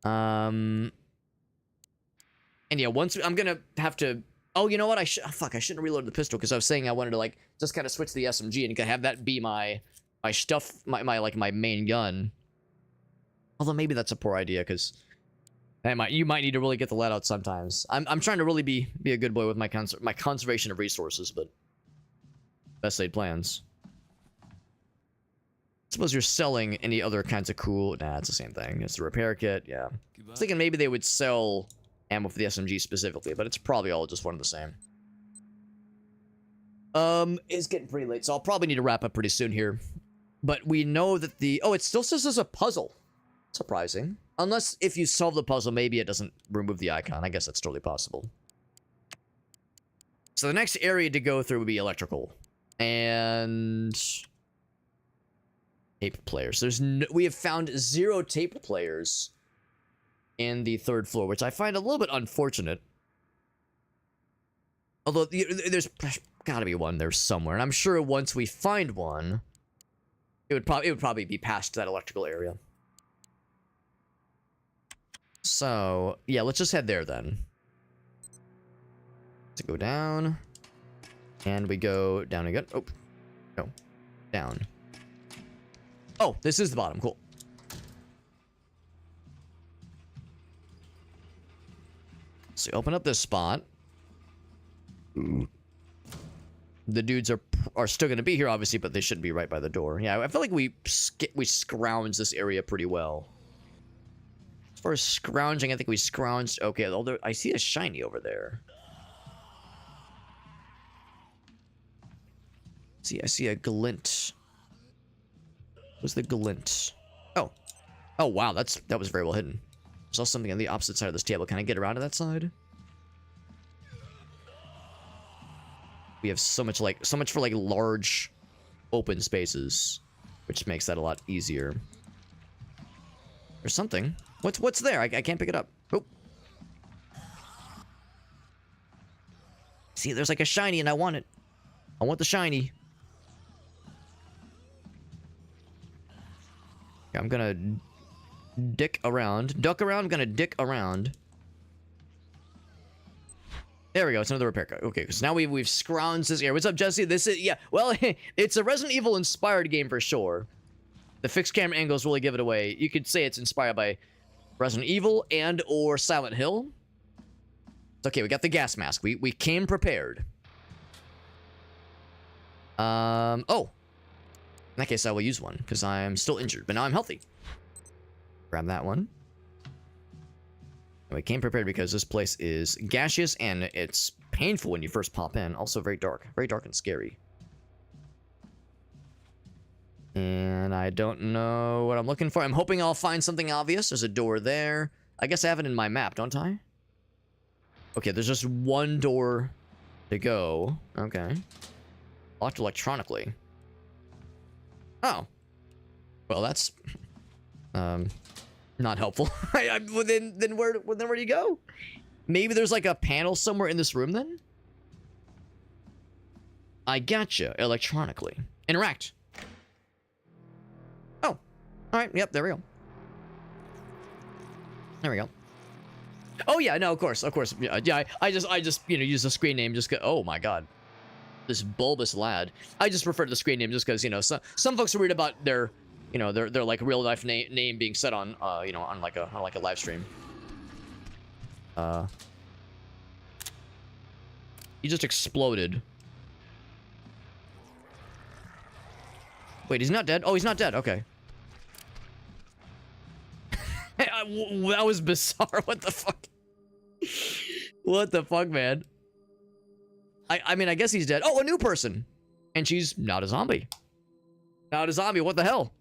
And yeah, once I'm going to have to... Oh, you know what? Fuck, I shouldn't have reloaded the pistol, because I was saying I wanted to, like, just kind of switch to the SMG and have that be my stuff, my main gun. Although maybe that's a poor idea, because... You might need to really get the lead out sometimes. I'm trying to really be a good boy with my conservation of resources, but best laid plans. Suppose you're selling any other kinds of cool... Nah, it's the same thing. It's a repair kit, yeah. I was thinking maybe they would sell ammo for the SMG specifically, but it's probably all just one and the same. It's getting pretty late, so I'll probably need to wrap up pretty soon here. But we know that the... Oh, it still says there's a puzzle. Surprising. Unless if you solve the puzzle, maybe it doesn't remove the icon. I guess that's totally possible. So the next area to go through would be electrical. And... tape players. We have found 0 tape players in the 3rd floor, which I find a little bit unfortunate. Although, there's gotta be one there somewhere. And I'm sure once we find one, it would probably be past that electrical area. So, yeah, let's just head there then. To go down. And we go down again. Oh, no. Down. Oh, this is the bottom. Cool. So open up this spot. The dudes are still going to be here, obviously, but they shouldn't be right by the door. Yeah, I feel like we scrounged this area pretty well. As far as scrounging, I think we scrounged... Okay, although I see a shiny over there. See, I see a glint. What's the glint? Oh. Oh, wow, that was very well hidden. Saw something on the opposite side of this table. Can I get around to that side? We have so much for like large open spaces, which makes that a lot easier. There's something. What's there? I can't pick it up. Oh. See, there's like a shiny and I want it. I want the shiny. I'm gonna duck around. I'm gonna dick around. There we go. It's another repair card. Okay, because now we've scrounged this area. What's up, Jesse? This is, yeah. Well, it's a Resident Evil inspired game for sure. The fixed camera angles really give it away. You could say it's inspired by Resident Evil and or Silent Hill. It's okay. We got the gas mask. We came prepared. Oh. In that case, I will use one, because I'm still injured, but now I'm healthy. Grab that one. And we came prepared because this place is gaseous, and it's painful when you first pop in. Also very dark and scary. And I don't know what I'm looking for. I'm hoping I'll find something obvious. There's a door there. I guess I have it in my map, don't I? Okay, there's just one door to go. Okay. Locked electronically. Oh. Well, that's not helpful. Then where do you go? Maybe there's like a panel somewhere in this room then? I gotcha. Electronically. Interact. Oh. Alright, yep, there we go. There we go. Oh yeah, no, of course. Yeah, I just use the screen name just go. Oh my god. This bulbous lad. I just refer to the screen name just because, some folks are worried about their, their like real life name being set on, on like a live stream. He just exploded. Wait, he's not dead? Oh, he's not dead. Okay. That was bizarre. What the fuck? What the fuck, man? I mean, I guess he's dead. Oh, a new person. And she's not a zombie. Not a zombie. What the hell?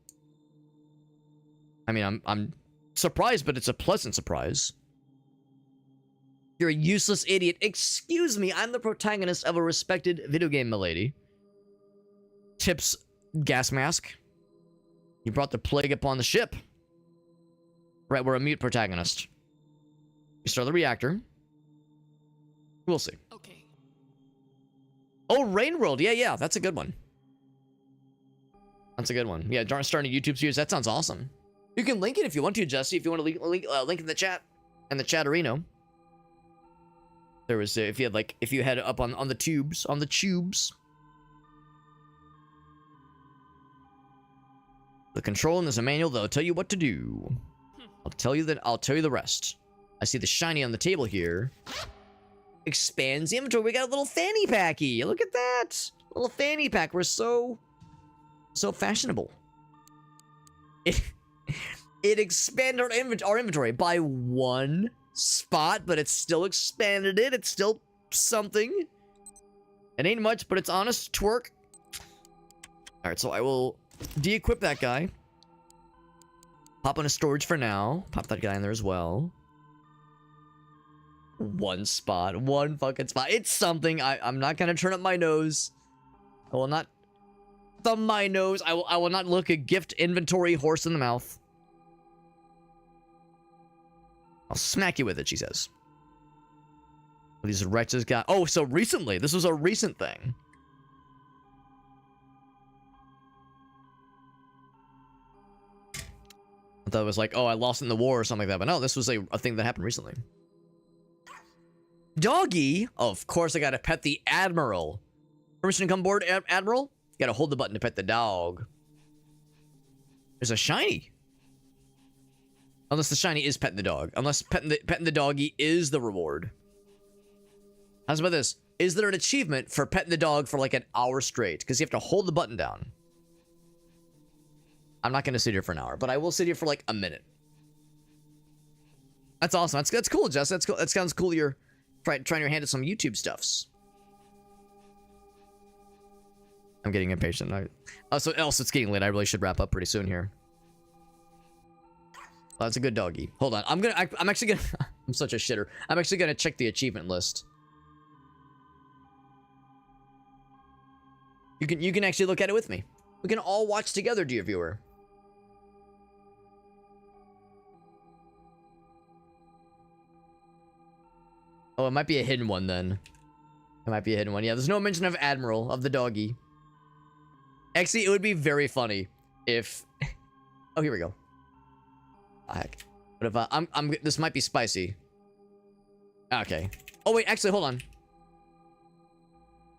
I mean, I'm surprised, but it's a pleasant surprise. You're a useless idiot. Excuse me, I'm the protagonist of a respected video game, milady. Tips gas mask. You brought the plague upon the ship. Right, we're a mute protagonist. You start the reactor. We'll see. Okay. Oh, Rain World. Yeah, that's a good one. That's a good one. Yeah, starting a YouTube series. That sounds awesome. You can link it if you want to, Jesse. If you want to link in the chat and the chatterino. There was if you had it up on the tubes, The control and there's a manual that'll tell you what to do. I'll tell you the rest. I see the shiny on the table here. Expands the inventory. We got a little fanny packy. Look at that. Little fanny pack. We're so fashionable. It expanded our inventory by 1 spot, but it's still expanded it. It's still something. It ain't much, but it's honest twerk. Alright, so I will de-equip that guy. Pop on a storage for now. Pop that guy in there as well. 1 spot. 1 fucking spot. It's something. I'm not gonna turn up my nose. I will not thumb my nose. I will not look a gift inventory horse in the mouth. I'll smack you with it, she says. These wretches got... Oh, so recently. This was a recent thing. I thought it was like, oh, I lost in the war or something like that. But no, this was a thing that happened recently. Doggy? Oh, of course I gotta pet the Admiral. Permission to come aboard, Admiral? You gotta hold the button to pet the dog. There's a shiny. Unless the shiny is petting the dog. Unless petting the doggy is the reward. How's about this? Is there an achievement for petting the dog for like an hour straight? Because you have to hold the button down. I'm not going to sit here for an hour, but I will sit here for like a minute. That's awesome. That's cool, Jess. That's cool. That sounds cool. You're trying your hand at some YouTube stuffs. I'm getting impatient. Also, it's getting late. I really should wrap up pretty soon here. Oh, that's a good doggy. Hold on. I'm actually gonna... I'm such a shitter. I'm actually gonna check the achievement list. You can actually look at it with me. We can all watch together, dear viewer. Oh, it might be a hidden one then. It might be a hidden one. Yeah, there's no mention of Admiral, of the doggy. Actually, it would be very funny if... Oh, here we go. Heck. What if this might be spicy. Okay. Oh wait, actually, hold on.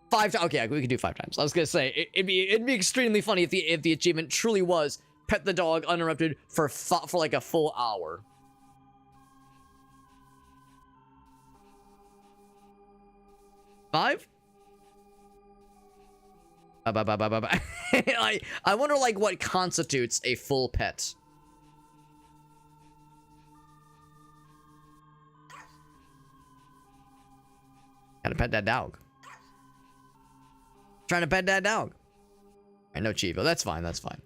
5 times. Okay, we could do 5 times. I was gonna say it'd be extremely funny if the achievement truly was pet the dog uninterrupted for like a full hour. Five. I wonder like what constitutes a full pet. Gotta pet that dog. Trying to pet that dog. I know Chivo. That's fine. That's fine.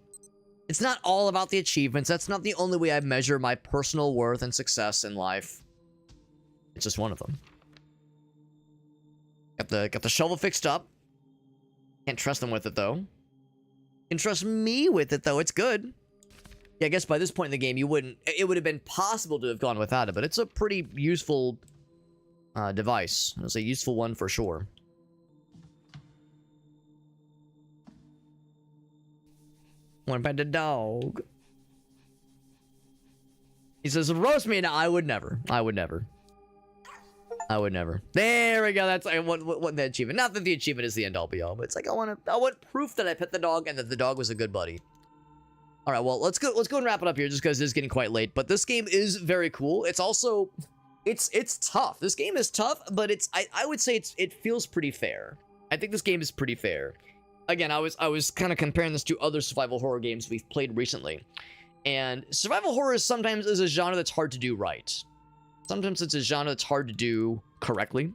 It's not all about the achievements. That's not the only way I measure my personal worth and success in life. It's just one of them. Got the shovel fixed up. Can't trust them with it though. Can trust me with it though. It's good. Yeah, I guess by this point in the game, it would have been possible to have gone without it, but it's a pretty useful device. It's a useful one for sure. Want to pet the dog. He says, roast me. No, I would never. I would never. I would never. There we go. That's I want the achievement. Not that the achievement is the end all be all, but it's like I want proof that I pet the dog and that the dog was a good buddy. All right, well, let's go and wrap it up here just because it's getting quite late. But this game is very cool. It's also it's tough. This game is tough, but I would say it feels pretty fair. I think this game is pretty fair. Again, I was kind of comparing this to other survival horror games we've played recently. And survival horror sometimes is a genre that's hard to do right. Sometimes it's a genre that's hard to do correctly.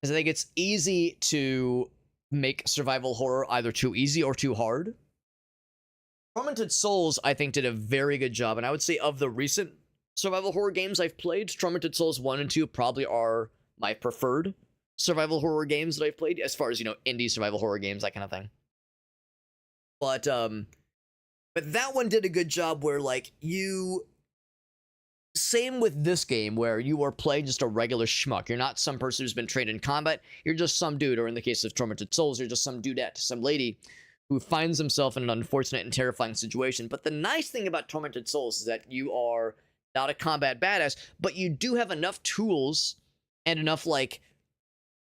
Because I think it's easy to make survival horror either too easy or too hard. Tormented Souls, I think, did a very good job, and I would say of the recent survival horror games I've played, Tormented Souls 1 and 2 probably are my preferred survival horror games that I've played, as far as, indie survival horror games, that kind of thing. But that one did a good job where, like, same with this game, where you are playing just a regular schmuck. You're not some person who's been trained in combat. You're just some dude, or in the case of Tormented Souls, you're just some dudette, some lady who finds himself in an unfortunate and terrifying situation. But the nice thing about Tormented Souls is that you are not a combat badass, but you do have enough tools and enough, like,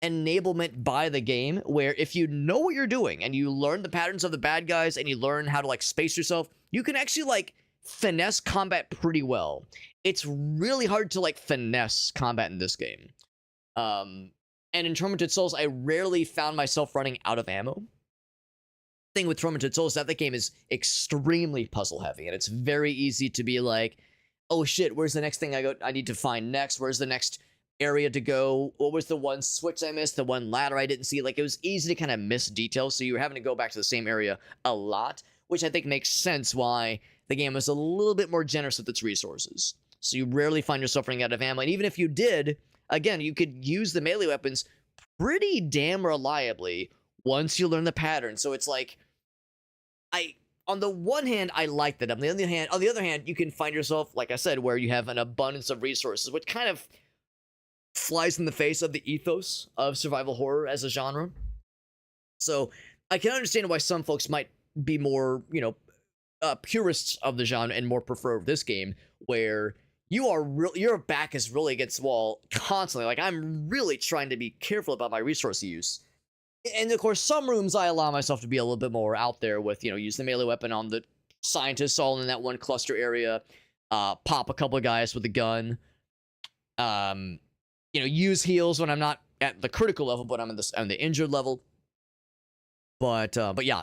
enablement by the game where if you know what you're doing and you learn the patterns of the bad guys and you learn how to, like, space yourself, you can actually, like, finesse combat pretty well. It's really hard to, like, finesse combat in this game. And in Tormented Souls, I rarely found myself running out of ammo. Thing with Tormented Souls is that the game is extremely puzzle heavy, and it's very easy to be like, oh shit, where's the next thing I need to find next? Where's the next area to go? What was the one switch I missed? The one ladder I didn't see? Like, it was easy to kind of miss details, so you were having to go back to the same area a lot, which I think makes sense why the game is a little bit more generous with its resources. So you rarely find yourself running out of ammo, and even if you did, again, you could use the melee weapons pretty damn reliably once you learn the pattern. So it's like, on the one hand, I like that. On the other hand, you can find yourself, like I said, where you have an abundance of resources, which kind of flies in the face of the ethos of survival horror as a genre. So I can understand why some folks might be more, purists of the genre and more prefer this game, where your back is really against the wall constantly. Like, I'm really trying to be careful about my resource use. And of course, some rooms I allow myself to be a little bit more out there with, use the melee weapon on the scientists all in that one cluster area, pop a couple of guys with a gun, use heals when I'm not at the critical level, but I'm on the injured level. But yeah,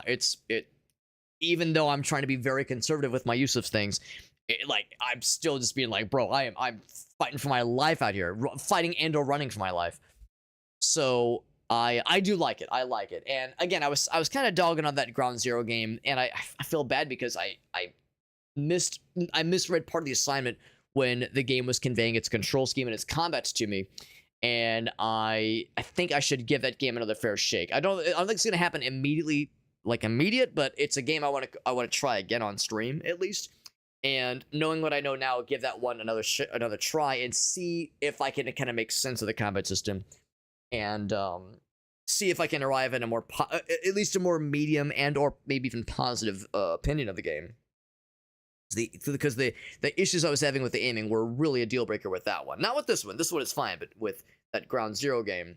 even though I'm trying to be very conservative with my use of things, I'm still just being like, bro, I'm fighting for my life out here, fighting and or running for my life. So I do like it. I like it. And again, I was kind of dogging on that Ground Zero game, and I feel bad because I misread part of the assignment when the game was conveying its control scheme and its combats to me. And I think I should give that game another fair shake. I don't think it's gonna happen immediately, but it's a game I want to try again on stream at least. And knowing what I know now, give that one another try and see if I can kind of make sense of the combat system, and see if I can arrive at at least a more medium and or maybe even positive opinion of the game. Because the issues I was having with the aiming were really a deal breaker with that one. Not with this one. This one is fine, but with that Ground Zero game,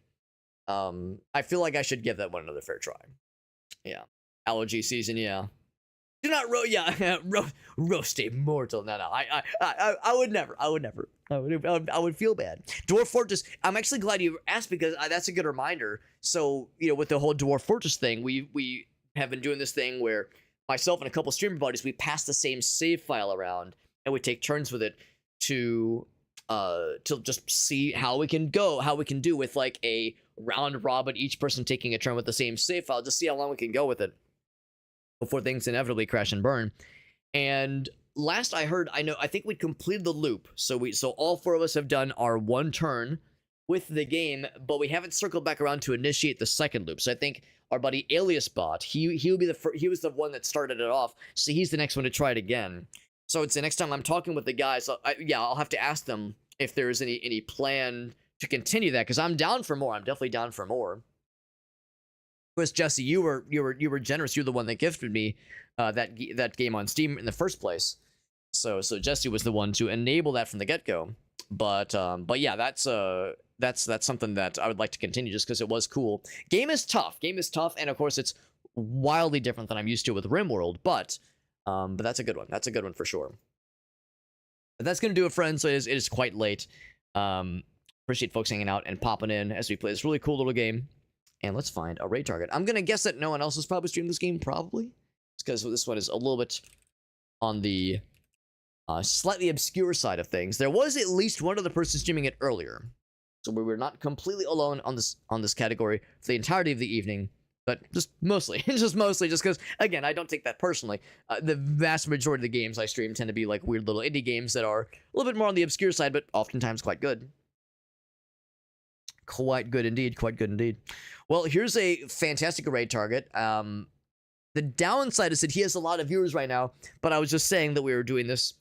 I feel like I should give that one another fair try. Yeah, allergy season. Yeah, do not roast a mortal. No, I would never. I would feel bad. Dwarf Fortress. I'm actually glad you asked, because that's a good reminder. So with the whole Dwarf Fortress thing, we have been doing this thing where myself and a couple streamer buddies, we pass the same save file around, and we take turns with it to just see how we can do with like a round robin, each person taking a turn with the same save file, just see how long we can go with it before things inevitably crash and burn. And last I heard, I think we completed the loop. So all four of us have done our one turn with the game, but we haven't circled back around to initiate the second loop. So I think our buddy Alias Bot, he was the one that started it off, so he's the next one to try it again. So it's the next time I'm talking with the guys, I'll have to ask them if there's any plan to continue that, because I'm down for more. I'm definitely down for more. Of course, Jesse, you were generous. You're the one that gifted me that game on Steam in the first place. So Jesse was the one to enable that from the get-go. But yeah, that's something that I would like to continue, just because it was cool. Game is tough, and of course it's wildly different than I'm used to with RimWorld, but that's a good one. That's a good one for sure. But that's gonna do it, friends. So it is quite late. Appreciate folks hanging out and popping in as we play this really cool little game. And let's find a raid target. I'm gonna guess that no one else has probably streamed this game, probably. It's because this one is a little bit on the slightly obscure side of things. There was at least one other person streaming it earlier, so we were not completely alone on this category for the entirety of the evening. but just mostly, just because, again, I don't take that personally. The vast majority of the games I stream tend to be like weird little indie games that are a little bit more on the obscure side, but oftentimes quite good. Quite good indeed. Quite good indeed. Well, here's a fantastic raid target. The downside is that he has a lot of viewers right now, but I was just saying that we were doing this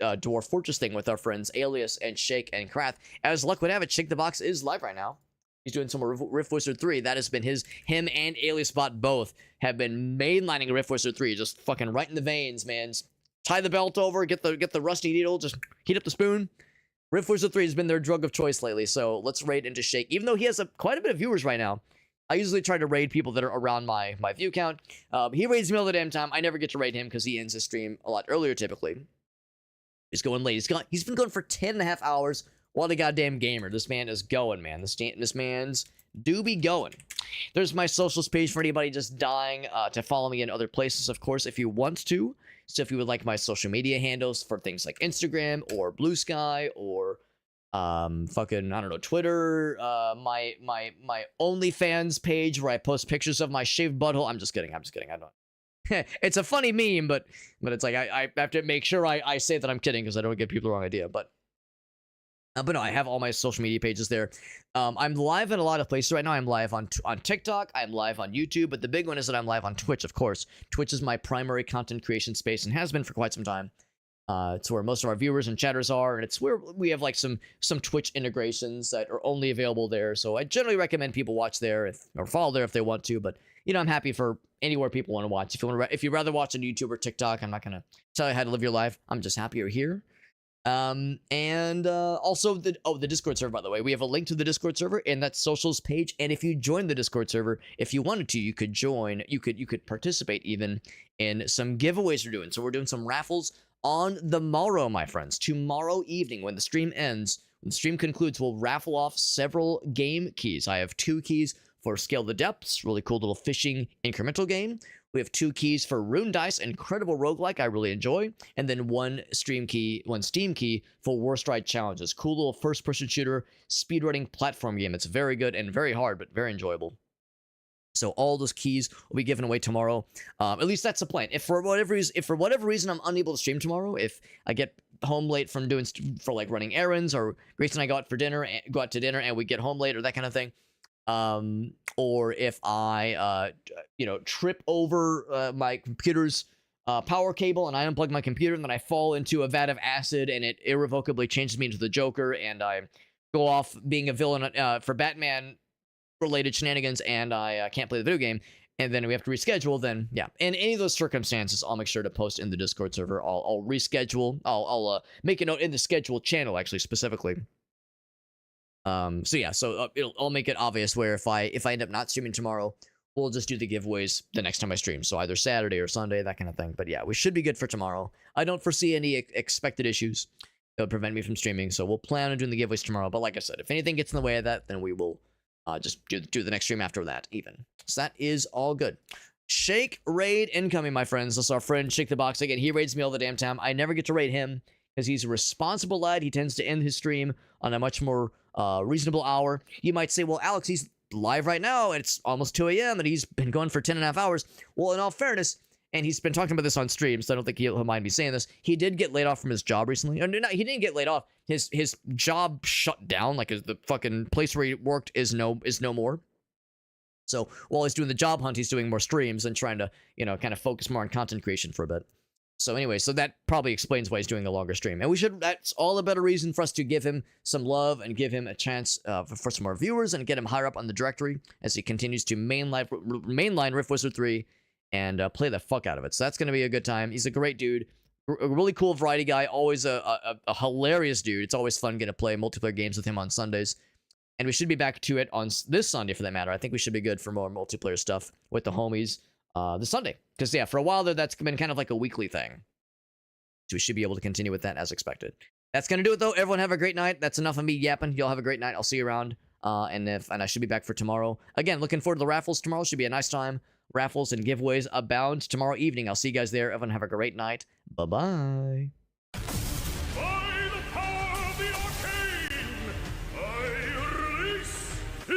Dwarf Fortress thing with our friends Alias and Shake and Krath. As luck would have it, Shake the Box is live right now. He's doing some more Rift Wizard 3. That has been him and Alias Bot both have been mainlining Rift Wizard 3, just fucking right in the veins, man. Just tie the belt over, get the rusty needle, just heat up the spoon. Rift Wizard 3 has been their drug of choice lately, so let's raid into Shake. Even though he has quite a bit of viewers right now, I usually try to raid people that are around my view count. He raids me all the damn time. I never get to raid him because he ends his stream a lot earlier typically. He's going late. He's been going for 10.5 hours. What a goddamn gamer. This man is going, man. This man's do be going. There's my socials page for anybody just dying to follow me in other places, of course, if you want to. So if you would like my social media handles for things like Instagram or Blue Sky or fucking, I don't know, Twitter, my OnlyFans page where I post pictures of my shaved butthole. I'm just kidding. I don't. It's a funny meme, but it's like I have to make sure I say that I'm kidding because I don't give people the wrong idea. But no, I have all my social media pages there. I'm live in a lot of places right now. I'm live on TikTok. I'm live on YouTube. But the big one is that I'm live on Twitch, of course. Twitch is my primary content creation space and has been for quite some time. It's where most of our viewers and chatters are, and it's where we have like some Twitch integrations that are only available there. So I generally recommend people watch there or follow there if they want to. But I'm happy for anywhere people want to watch. If you'd rather watch on YouTube or TikTok, I'm not gonna tell you how to live your life. I'm just happy you're here. Also the Discord server, by the way, we have a link to the Discord server in that socials page. And if you join the Discord server, if you wanted to, you could join, you could participate even in some giveaways we're doing. So we're doing some raffles on the morrow, my friends. Tomorrow evening, when the stream ends, when the stream concludes, we'll raffle off several game keys. I have 2 keys for Scale the Depths, really cool little fishing incremental game. We have 2 keys for Rune Dice, incredible roguelike I really enjoy, and then 1 Steam key for Worst Ride Challenges. Cool little first-person shooter speedrunning platform game. It's very good and very hard, but very enjoyable. So all those keys will be given away tomorrow. At least that's the plan. If for whatever reason I'm unable to stream tomorrow, if I get home late from like running errands, or Grace and I go out to dinner and we get home late or that kind of thing, or if I trip over my computer's power cable and I unplug my computer and then I fall into a vat of acid and it irrevocably changes me into the Joker and I go off being a villain for Batman related shenanigans and I can't play the video game and then we have to reschedule, then yeah, in any of those circumstances I'll make sure to post in the Discord server. I'll reschedule. I'll make a note in the schedule channel actually specifically. So yeah, I'll make it obvious where if I end up not streaming tomorrow, we'll just do the giveaways the next time I stream. So either Saturday or Sunday, that kind of thing. But yeah, we should be good for tomorrow. I don't foresee any expected issues that would prevent me from streaming. So we'll plan on doing the giveaways tomorrow. But like I said, if anything gets in the way of that, then we will just do the next stream after that even. So that is all good. Shake raid incoming, my friends. That's our friend Shake the Box. Again, he raids me all the damn time. I never get to raid him because he's a responsible lad. He tends to end his stream on a much more reasonable hour. You might say, well, Alex, he's live right now. It's almost 2 a.m. and he's been going for 10.5 hours. Well, in all fairness, and he's been talking about this on stream, so I don't think he'll mind me saying this. He did get laid off from his job recently. Or, no, he didn't get laid off. His job shut down. Like the fucking place where he worked is no more. So while he's doing the job hunt, he's doing more streams and trying to, kind of focus more on content creation for a bit. So anyway, so that probably explains why he's doing a longer stream. And that's all a better reason for us to give him some love and give him a chance for some more viewers and get him higher up on the directory as he continues to mainline Rift Wizard 3 and play the fuck out of it. So that's going to be a good time. He's a great dude. A really cool variety guy. Always a hilarious dude. It's always fun getting to play multiplayer games with him on Sundays. And we should be back to it on this Sunday for that matter. I think we should be good for more multiplayer stuff with the homies this Sunday. Because, yeah, for a while there, that's been kind of like a weekly thing. So we should be able to continue with that as expected. That's going to do it, though. Everyone have a great night. That's enough of me yapping. Y'all have a great night. I'll see you around. And I should be back for tomorrow. Again, looking forward to the raffles tomorrow. Should be a nice time. Raffles and giveaways abound tomorrow evening. I'll see you guys there. Everyone have a great night. Bye-bye.